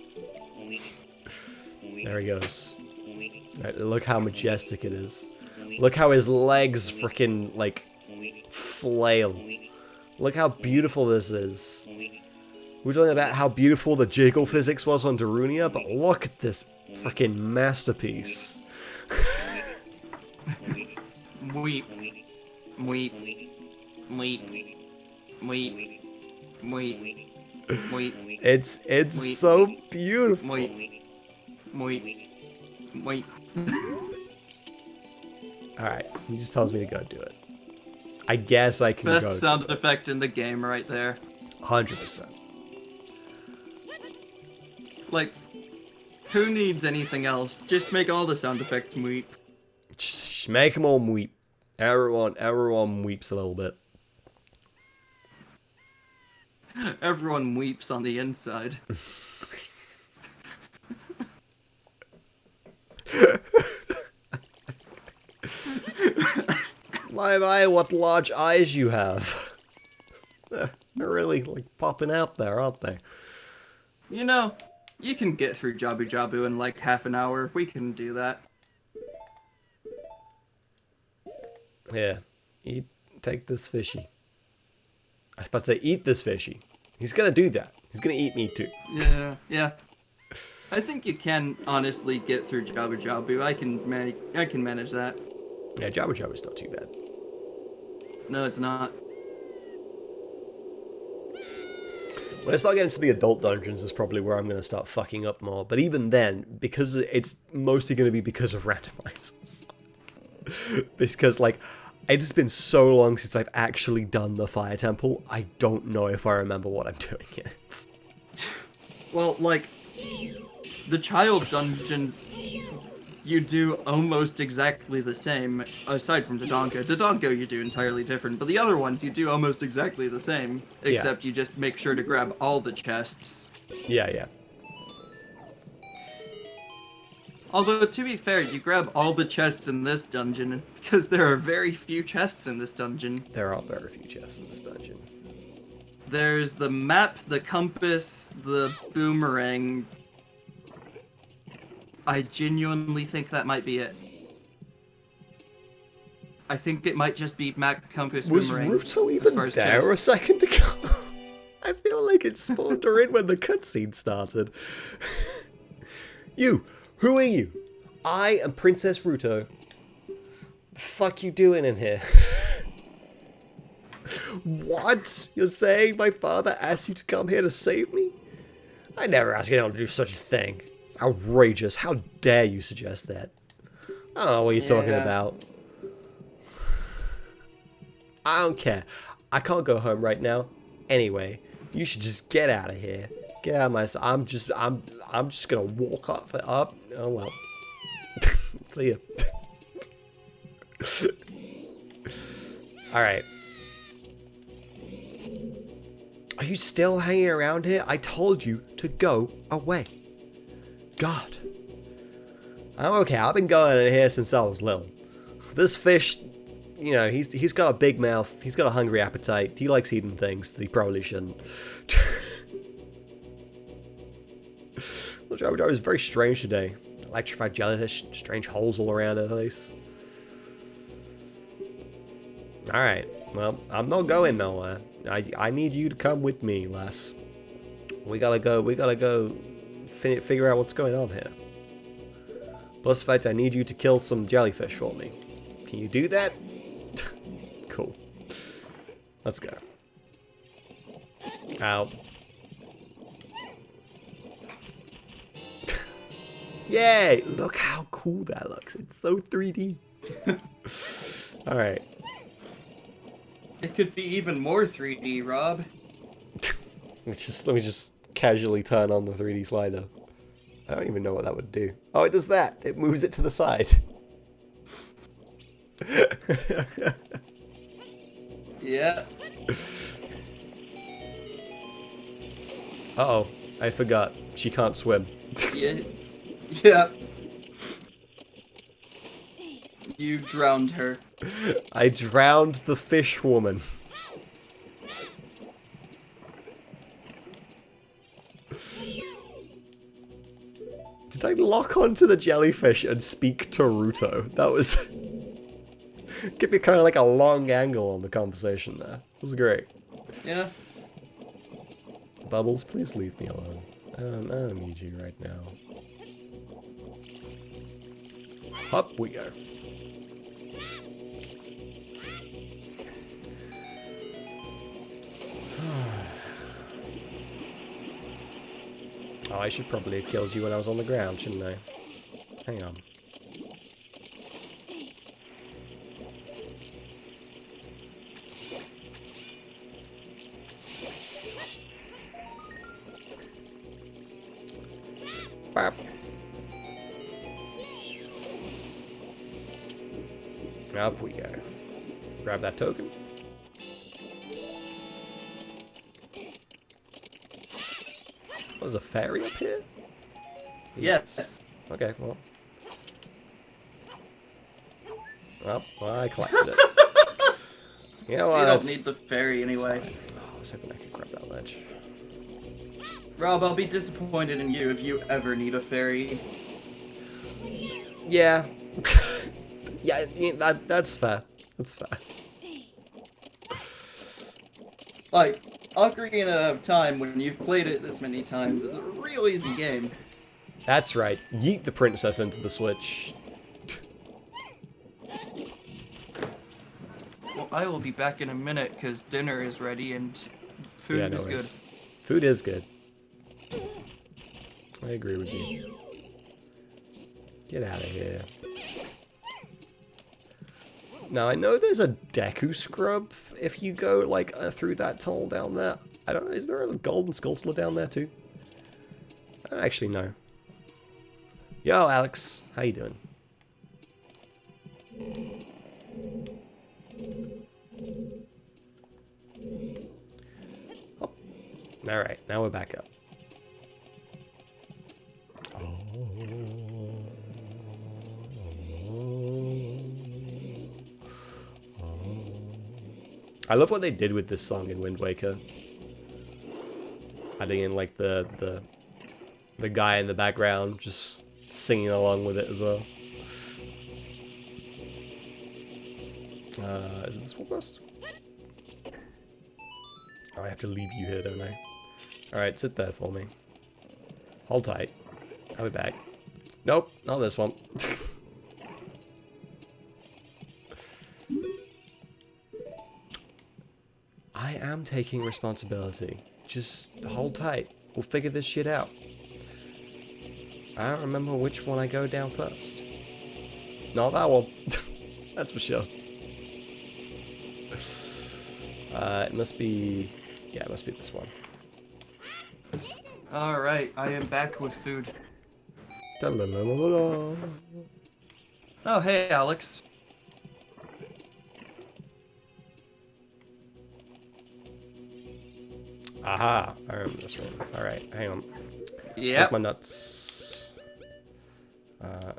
There he goes. Right, look how majestic it is. Look how his legs freaking, like, flail. Look how beautiful this is. We're talking about how beautiful the jiggle physics was on Darunia, but look at this freaking masterpiece. Weep. Weep. Weep. Weep. Weep. Weep. It's so beautiful. Weep. Weep. Weep. Alright, he just tells me to go do it. I guess I can Best go. sound effect in the game right there. 100%. Like, who needs anything else? Just make all the sound effects weep. Just make them all weep. Everyone weeps a little bit. Everyone weeps on the inside. My, what large eyes you have. They're really, like, popping out there, aren't they? You know, you can get through Jabu Jabu in like half an hour. We can do that. Yeah. Take this fishy. I was about to say, eat this fishy. He's gonna do that. He's gonna eat me too. Yeah. I think you can honestly get through Jabu Jabu. I can manage that. Yeah, Jabu Jabu's not too bad. No, it's not. When I start getting to the adult dungeons is probably where I'm going to start fucking up more. But even then, because it's mostly going to be because of randomizers. Because, like, it's been so long since I've actually done the Fire Temple, I don't know if I remember what I'm doing in it. Well, like, the child dungeons, you do almost exactly the same, aside from Dodongo. Dodongo you do entirely different, but the other ones you do almost exactly the same, except you just make sure to grab all the chests. Yeah. Although, to be fair, you grab all the chests in this dungeon, because there are very few chests in this dungeon. There are very few chests in this dungeon. There's the map, the compass, the boomerang. I genuinely think that might be it. I think it might just be map, compass, boomerang. Was Ruto even there a second ago? I feel like it spawned her in when the cutscene started. You! Who are you? I am Princess Ruto. The fuck you doing in here? What? You're saying my father asked you to come here to save me? I never asked anyone to do such a thing. It's outrageous. How dare you suggest that? I don't know what you're talking about. I don't care. I can't go home right now. Anyway, you should just get out of here. Get out of my... I'm just gonna walk up. Oh well. See ya. Alright. Are you still hanging around here? I told you to go away. God. I'm okay. I've been going in here since I was little. This fish, you know, he's got a big mouth. He's got a hungry appetite. He likes eating things that he probably shouldn't. Which I was very strange today. Electrified jellyfish, strange holes all around her face. Alright, well, I'm not going nowhere. I need you to come with me, lass. We gotta go figure out what's going on here. Plus the fact I need you to kill some jellyfish for me. Can you do that? Cool. Let's go. Ow. Yay! Look how cool that looks. It's so 3D. Alright. It could be even more 3D, Rob. Let me just casually turn on the 3D slider. I don't even know what that would do. Oh, it does that. It moves it to the side. Yeah. Uh-oh. I forgot. She can't swim. Yeah. You drowned her. I drowned the fish woman. Did I lock onto the jellyfish and speak to Ruto? That was... Give me kind of like a long angle on the conversation there. It was great. Yeah. Bubbles, please leave me alone. I don't need you right now. Up we go. Oh, I should probably have killed you when I was on the ground, shouldn't I? Hang on. Bop. Up we go. Grab that token. There's a fairy up here? Yes. Okay, well. Well, I collected it. You know what? You don't need the fairy anyway. Oh, I was hoping I could grab that ledge. Rob, I'll be disappointed in you if you ever need a fairy. Yeah. Yeah, that's fair. That's fair. Like, Ocarina of Time, when you've played it this many times, is a real easy game. That's right. Yeet the princess into the Switch. Well, I will be back in a minute, because dinner is ready and food is good. Food is good. I agree with you. Get out of here. Now, I know there's a Deku Scrub if you go, like, through that tunnel down there. I don't know, is there a Golden Skulltula down there, too? I don't actually know. Yo, Alex. How you doing? Oh. Alright, now we're back up. I love what they did with this song in Wind Waker. Adding in like the guy in the background just singing along with it as well. Is it this one first? Oh, I have to leave you here, don't I? Alright, sit there for me. Hold tight. I'll be back. Nope, not this one. I am taking responsibility. Just hold tight. We'll figure this shit out. I don't remember which one I go down first. Not that one. That's for sure. It must be... Yeah, it must be this one. Alright, I am back with food. Da-la-la-la-la. Oh, hey, Alex. Aha, I remember this room. Alright, hang on. Yep. Where's my nuts? Alright.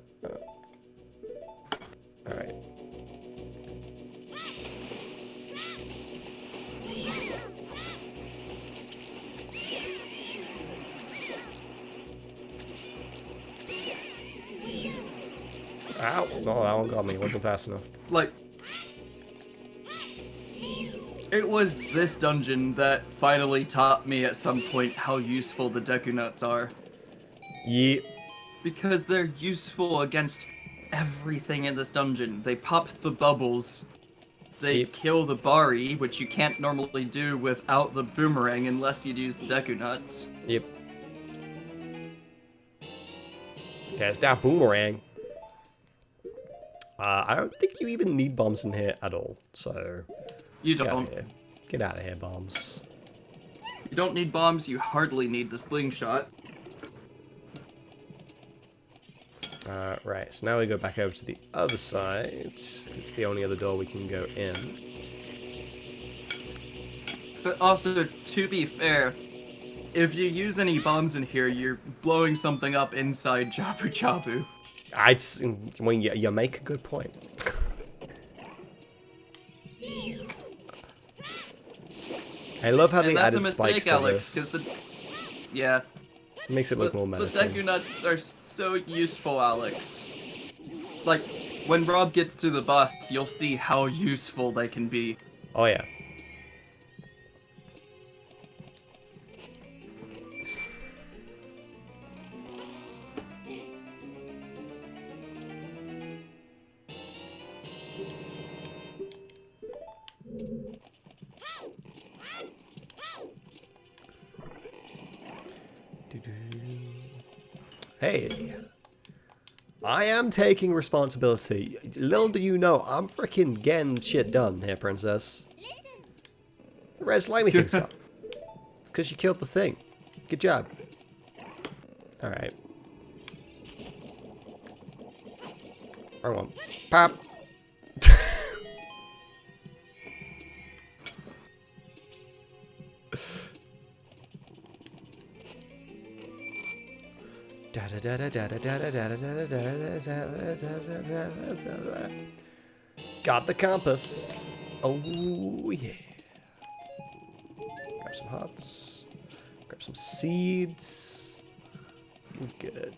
Ow! No, that one got me. It wasn't fast enough. Like, it was this dungeon that finally taught me at some point how useful the Deku Nuts are. Yeah. Because they're useful against everything in this dungeon. They pop the bubbles. They Yep. kill the Bari, which you can't normally do without the boomerang unless you'd use the Deku Nuts. Yep. There's that boomerang. I don't think you even need bombs in here at all, so... You Get out don't. of here. Get out of here, bombs. You don't need bombs, you hardly need the slingshot. Right, so now we go back over to the other side. It's the only other door we can go in. But also, to be fair, if you use any bombs in here, you're blowing something up inside Jabu Jabu. When you make a good point. I love how they added spikes to Alex, this. Yeah. It makes it look more The menacing. Deku Nuts are so useful, Alex. Like, when Rob gets to the boss, you'll see how useful they can be. Oh yeah. Hey, I am taking responsibility. Little do you know, I'm freaking getting shit done here, princess. The red slimy thing's gone. It's because you killed the thing. Good job. Alright. Wrong one. Pop! Got the compass. Oh yeah. Grab some hearts. Grab some seeds. Good.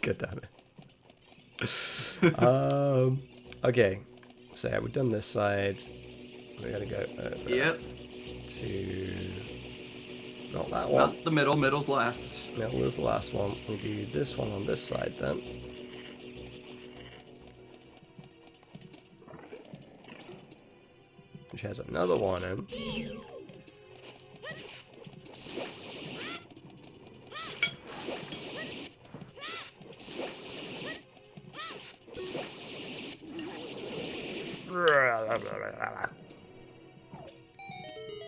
God damn it. Okay. So yeah, we've done this side. We gotta go over. Yep. To not that one. Not the middle, middle's last. Middle is the last one. We'll do this one on this side then. Which has another one in.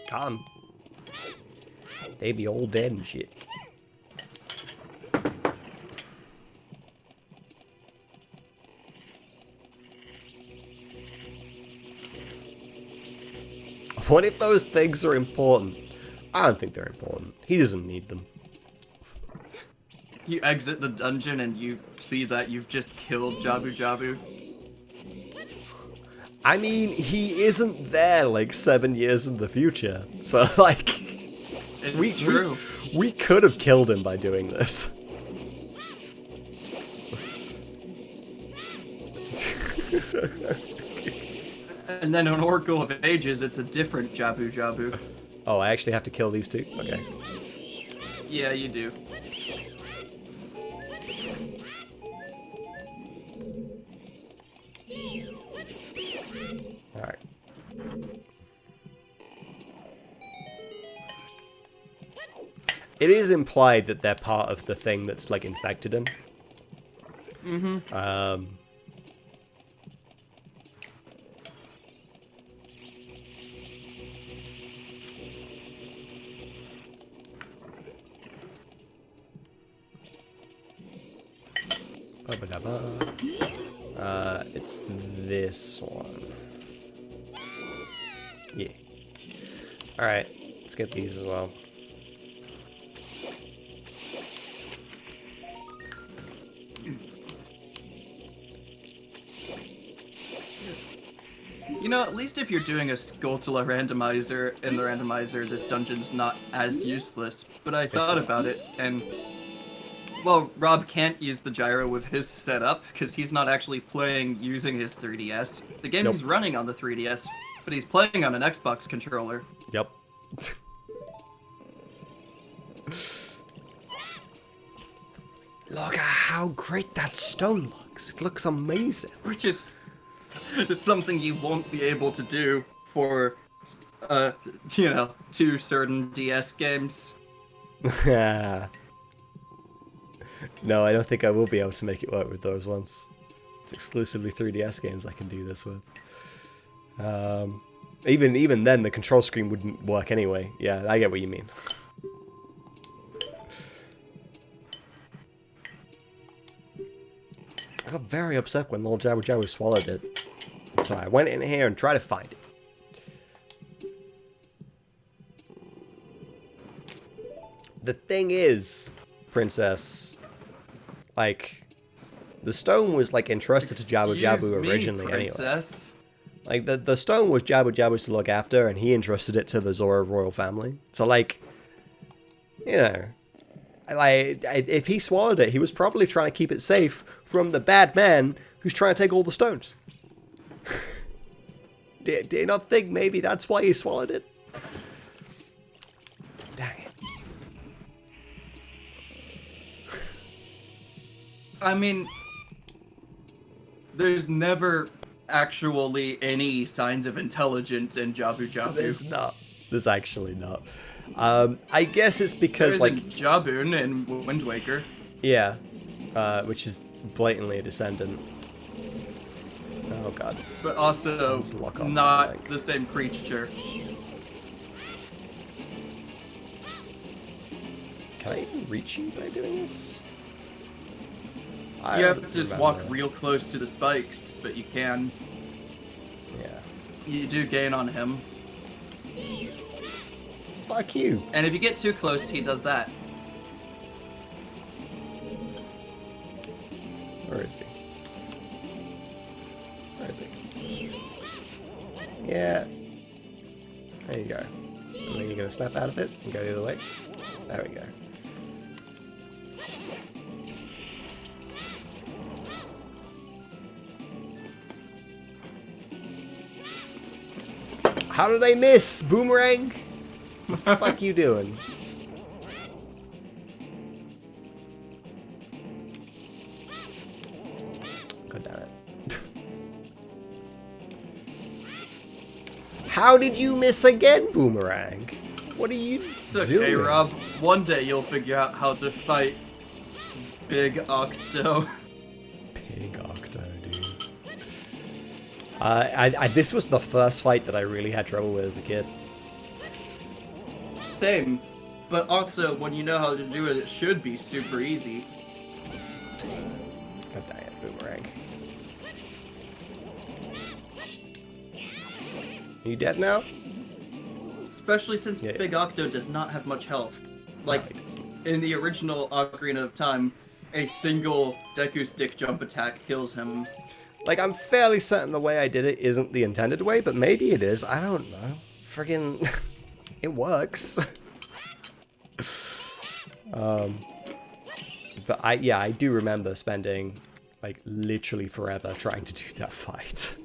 Gone. They be all dead and shit. What if those things are important? I don't think they're important. He doesn't need them. You exit the dungeon and you see that you've just killed Jabu Jabu. I mean, he isn't there like 7 years in the future. So, like, It's true. We could have killed him by doing this. And then in Oracle of Ages, it's a different Jabu Jabu. Oh, I actually have to kill these two? Okay. Yeah, you do. Alright. It is implied that they're part of the thing that's, like, infected him. Mm-hmm. It's this one. Yeah. Alright, let's get these as well. You know, at least if you're doing a Skulltula randomizer in the randomizer, this dungeon's not as useless. But I thought about it, and... Well, Rob can't use the gyro with his setup, because he's not actually playing using his 3DS. The game is running on the 3DS, but he's playing on an Xbox controller. Yep. Look at how great that stone looks. It looks amazing. Which is something you won't be able to do for, you know, 2 certain DS games. No, I don't think I will be able to make it work with those ones. It's exclusively 3DS games I can do this with. Even then, the control screen wouldn't work anyway. Yeah, I get what you mean. I got very upset when little Jabu Jabu swallowed it. So I went in here and tried to find it. The thing is, Princess, like, the stone was, like, entrusted to Jabu Jabu originally Princess. anyway. Like, the stone was Jabu Jabu's to look after, and he entrusted it to the Zora royal family. So, like, you know, like, if he swallowed it, he was probably trying to keep it safe from the bad man who's trying to take all the stones. Do you not think maybe that's why he swallowed it? Dang it. I mean, there's never actually any signs of intelligence in Jabu Jabu. There's not. There's actually not. I guess it's because, There's like... Jaboon in Wind Waker. Yeah. Which is blatantly a descendant. Oh god. But also not the same creature. Can I even reach you by doing this? You have to just walk real close to the spikes, but you can. Yeah. You do gain on him. Fuck you. And if you get too close, he does that. Where is he? Where is he? Yeah. There you go. And then you're gonna snap out of it and go the other way. There we go. How did I miss? Boomerang? What the fuck you doing? God damn it. How did you miss again, Boomerang? What are you It's okay, doing? Rob. One day you'll figure out how to fight Big Octo. Big Octo, dude. This was the first fight that I really had trouble with as a kid. Same. But also, when you know how to do it, it should be super easy. God dang it, boomerang. Are you dead now? Especially since Yeah. Big Octo does not have much health. Like, No, he doesn't. in the original Ocarina of Time, a single Deku Stick jump attack kills him. Like, I'm fairly certain the way I did it isn't the intended way, but maybe it is. I don't know. Friggin' it works. But I do remember spending, like, literally forever trying to do that fight.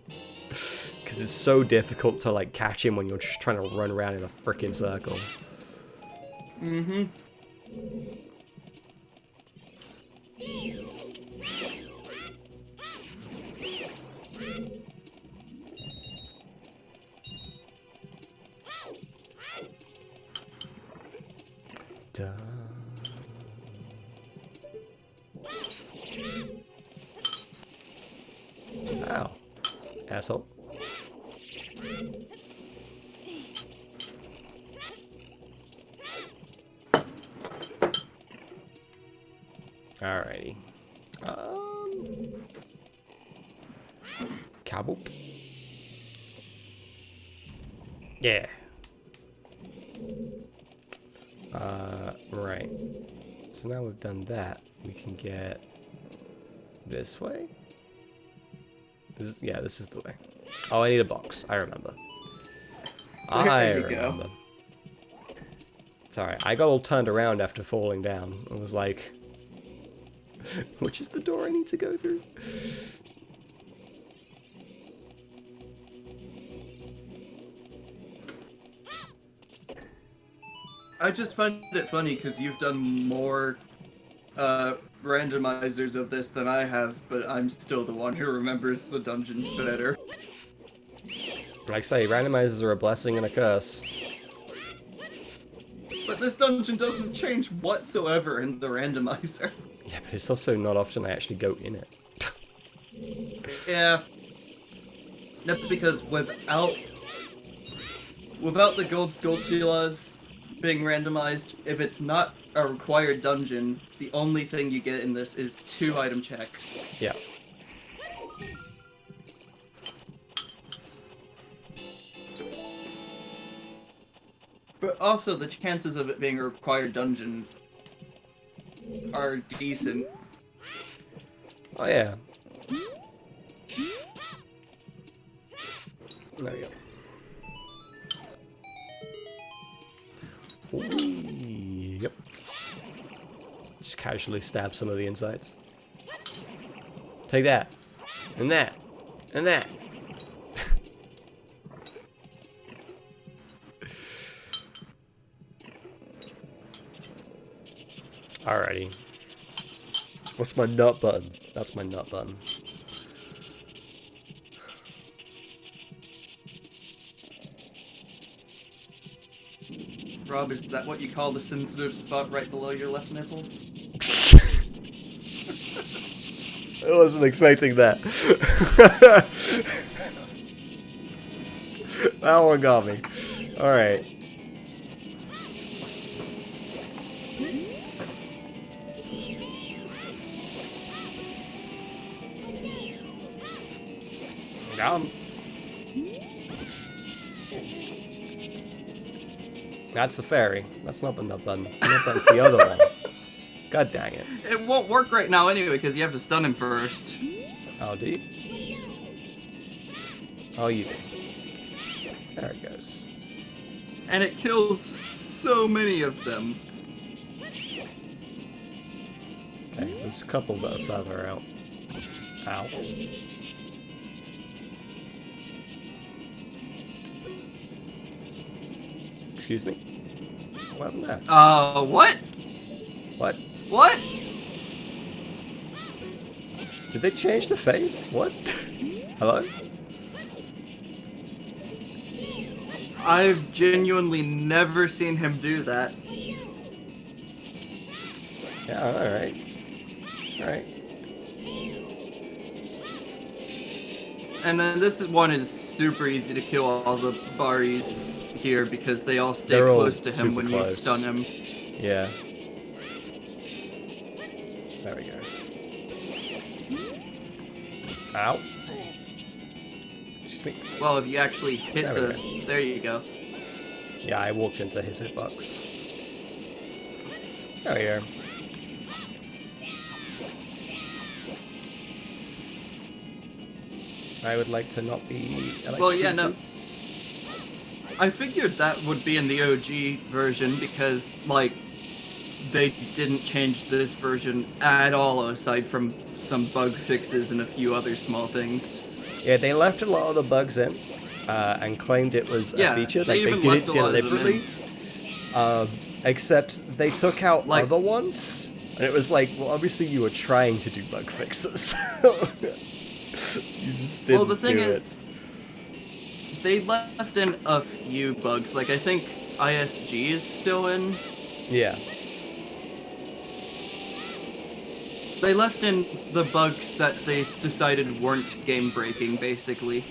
Because it's so difficult to, like, catch him when you're just trying to run around in a frickin' circle. Mm-hmm. Duh. Ow. Asshole. Alrighty. Cowboop. Yeah. Right. So now we've done that, we can get this way? Yeah, this is the way. Oh, I need a box. I remember. There you go. Sorry, I got all turned around after falling down. I was like, which is the door I need to go through? I just find it funny because you've done more randomizers of this than I have, but I'm still the one who remembers the dungeons better. Like I say, randomizers are a blessing and a curse. But this dungeon doesn't change whatsoever in the randomizer. Yeah, but it's also not often I actually go in it. Yeah. That's because without the gold Skulltulas being randomized, if it's not a required dungeon, the only thing you get in this is 2 item checks. Yeah. But also the chances of it being a required dungeon are decent. Oh yeah. There we go. Ooh, yep. Just casually stab some of the insides. Take that. And that. And that. Alrighty. What's my nut button? That's my nut button. Rob, is that what you call the sensitive spot right below your left nipple? I wasn't expecting that. That one got me. Alright. Got him. That's the fairy. That's not the nut button. The nut button's the other one. God dang it. It won't work right now anyway, because you have to stun him first. Oh, do you? Oh, you do. There it goes. And it kills so many of them. Okay, there's a couple that are further out. Ow. Excuse me? What happened there? What? What? What? Did they change the face? What? Hello? I've genuinely never seen him do that. Yeah, alright. Alright. And then one is super easy to kill all the Baris here because they all stay They're all close to him when you close. stun him. Yeah. There we go. Ow. Excuse me. Well, if you actually hit there you go. Yeah, I walked into his hitbox. There we go. I would like to not be electrocuted. Well, yeah, no. I figured that would be in the OG version because, like, they didn't change this version at all aside from some bug fixes and a few other small things. Yeah, they left a lot of the bugs in and claimed it was a feature. Like, they did it deliberately. Except they took out other ones. And it was like, well, obviously you were trying to do bug fixes. You just didn't. Well, the thing is, they left in a few bugs. Like, I think ISG is still in. Yeah. They left in the bugs that they decided weren't game-breaking, basically.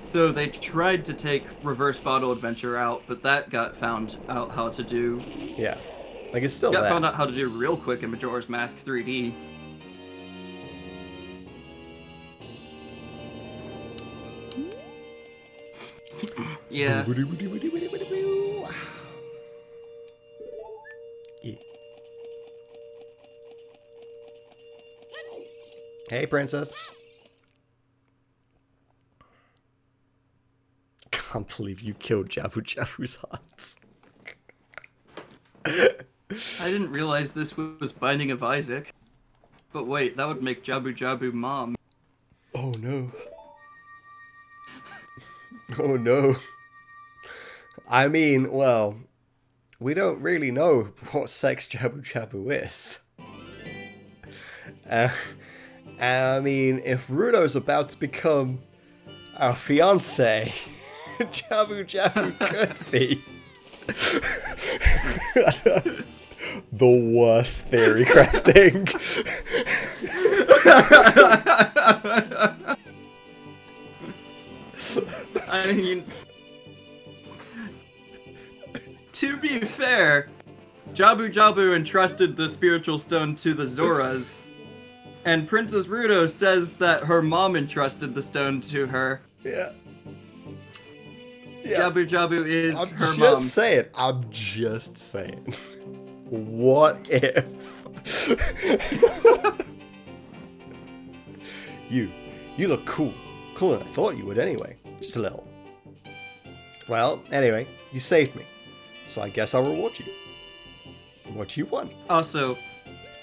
So they tried to take Reverse Bottle Adventure out, but that got found out how to do. Yeah. Like, it's still there. Got found out how to do real quick in Majora's Mask 3D. Yeah. Hey, princess. Can't believe you killed Jabu Jabu's hearts. I didn't realize this was Binding of Isaac. But wait, that would make Jabu Jabu mom. Oh no. Oh no. I mean, well, we don't really know what sex Jabu Jabu is. I mean, if Rudo's about to become our fiance, Jabu Jabu could be the worst theory crafting. I mean, to be fair, Jabu Jabu entrusted the spiritual stone to the Zoras, and Princess Rudo says that her mom entrusted the stone to her. Yeah. Jabu Jabu is her mom. I'm just saying. What if? You look cool. Cooler than I thought you would anyway. Just a little. Well, anyway, you saved me. So I guess I'll reward you. What do you want? Also,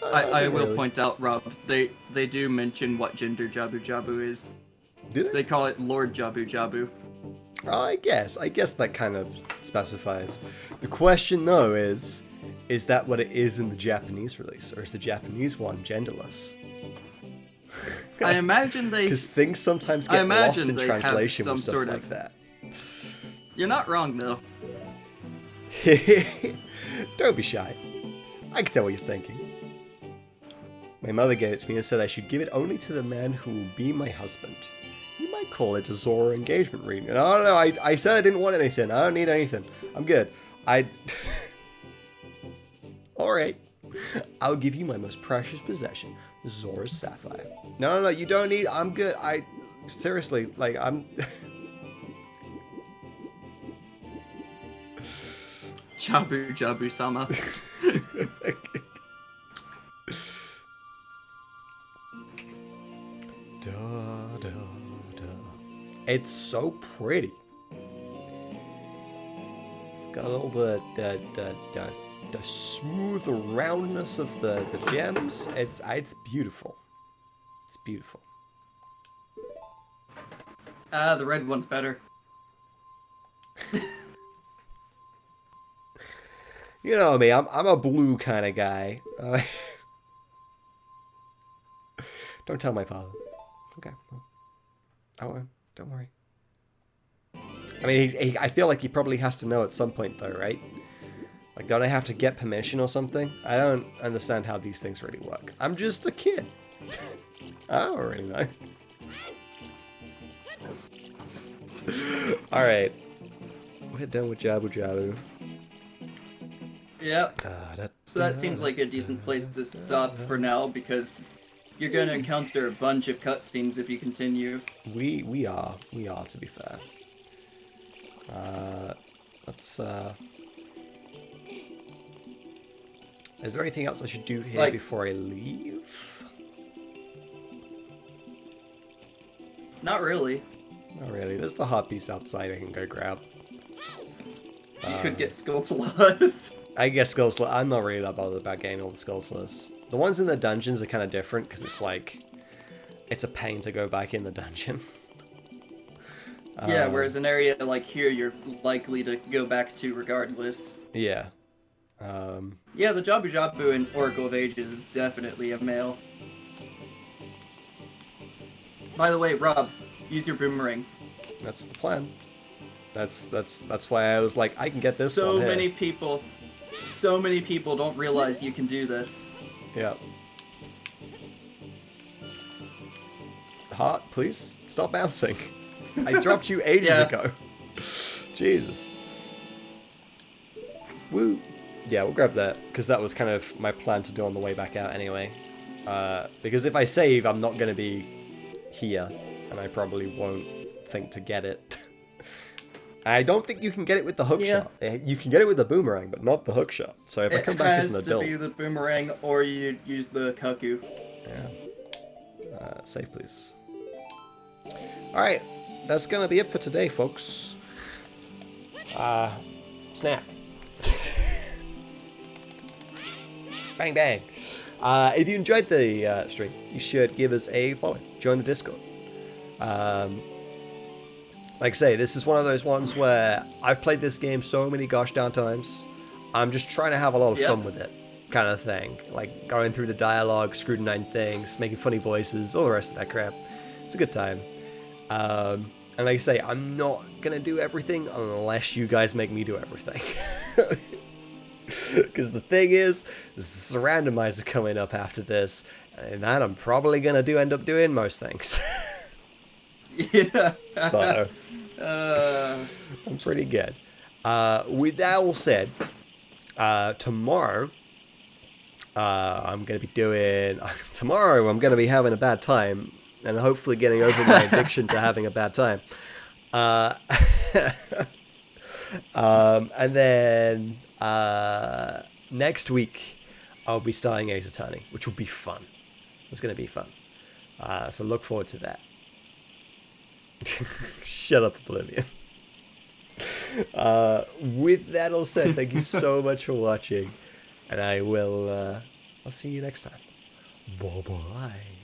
I will point out, Rob, they do mention what gender Jabu Jabu is. Do they? They call it Lord Jabu Jabu. Oh, I guess that kind of specifies. The question, though, is that what it is in the Japanese release, or is the Japanese one genderless? I imagine they... Because things sometimes get lost in translation with stuff like that. You're not wrong, though. Don't be shy. I can tell what you're thinking. My mother gave it to me and said I should give it only to the man who will be my husband. You might call it a Zora engagement ring. And I don't know, I said I didn't want anything. I don't need anything. I'm good. Alright. I'll give you my most precious possession, Zora's Sapphire. No, you don't need... I'm good. Seriously, like, I'm... Jabu Jabu Sama. It's so pretty. It's got all the smooth roundness of the gems. It's beautiful. It's beautiful. The red one's better. You know me, I'm a blue kind of guy. Don't tell my father. Okay. Oh, don't worry. I mean, I feel like he probably has to know at some point, though, right? Like, don't I have to get permission or something? I don't understand how these things really work. I'm just a kid. I don't really know. Alright. We're done with Jabu Jabu. Yep. So that seems like a decent place to stop for now, because you're going to encounter a bunch of cutscenes if you continue. We are, to be fair. Let's, Is there anything else I should do here before I leave? Not really. Not really. There's the hot piece outside I can go grab. You could get Skulltulas. I guess Skulltulas. I'm not really that bothered about getting all the Skulltulas. The ones in the dungeons are kind of different, because it's like... It's a pain to go back in the dungeon. Yeah, whereas an area like here, you're likely to go back to regardless. Yeah. Yeah, the Jabu Jabu in Oracle of Ages is definitely a male. By the way, Rob, use your boomerang. That's the plan. That's why I was like, I can get this one here. So many people don't realize you can do this. Yeah. Heart, please stop bouncing. I dropped you ages ago. Jesus. Woo. Yeah, we'll grab that, because that was kind of my plan to do on the way back out anyway. Because if I save, I'm not going to be here, and I probably won't think to get it. I don't think you can get it with the hook shot. You can get it with the boomerang, but not the hook shot. So if I come back as an adult... It has to be the boomerang, or you use the kaku. Yeah. Save, please. Alright, that's gonna be it for today, folks. Snap. Bang, bang. If you enjoyed the stream, you should give us a follow. Join the Discord. Like I say, this is one of those ones where I've played this game so many gosh darn times. I'm just trying to have a lot of fun with it, kind of thing. Like going through the dialogue, scrutinizing things, making funny voices, all the rest of that crap. It's a good time. And like I say, I'm not gonna do everything unless you guys make me do everything. Because the thing is the randomizer coming up after this, and that I'm probably gonna end up doing most things. Yeah. So I'm pretty good. With that all said, tomorrow I'm gonna be doing. Tomorrow I'm gonna be having a bad time, and hopefully getting over my addiction to having a bad time. And then next week I'll be starting Ace Attorney, which will be fun. It's gonna be fun. So look forward to that. Shut up, Oblivion. With that all said, thank you so much for watching, and I'll see you next time. Bye bye.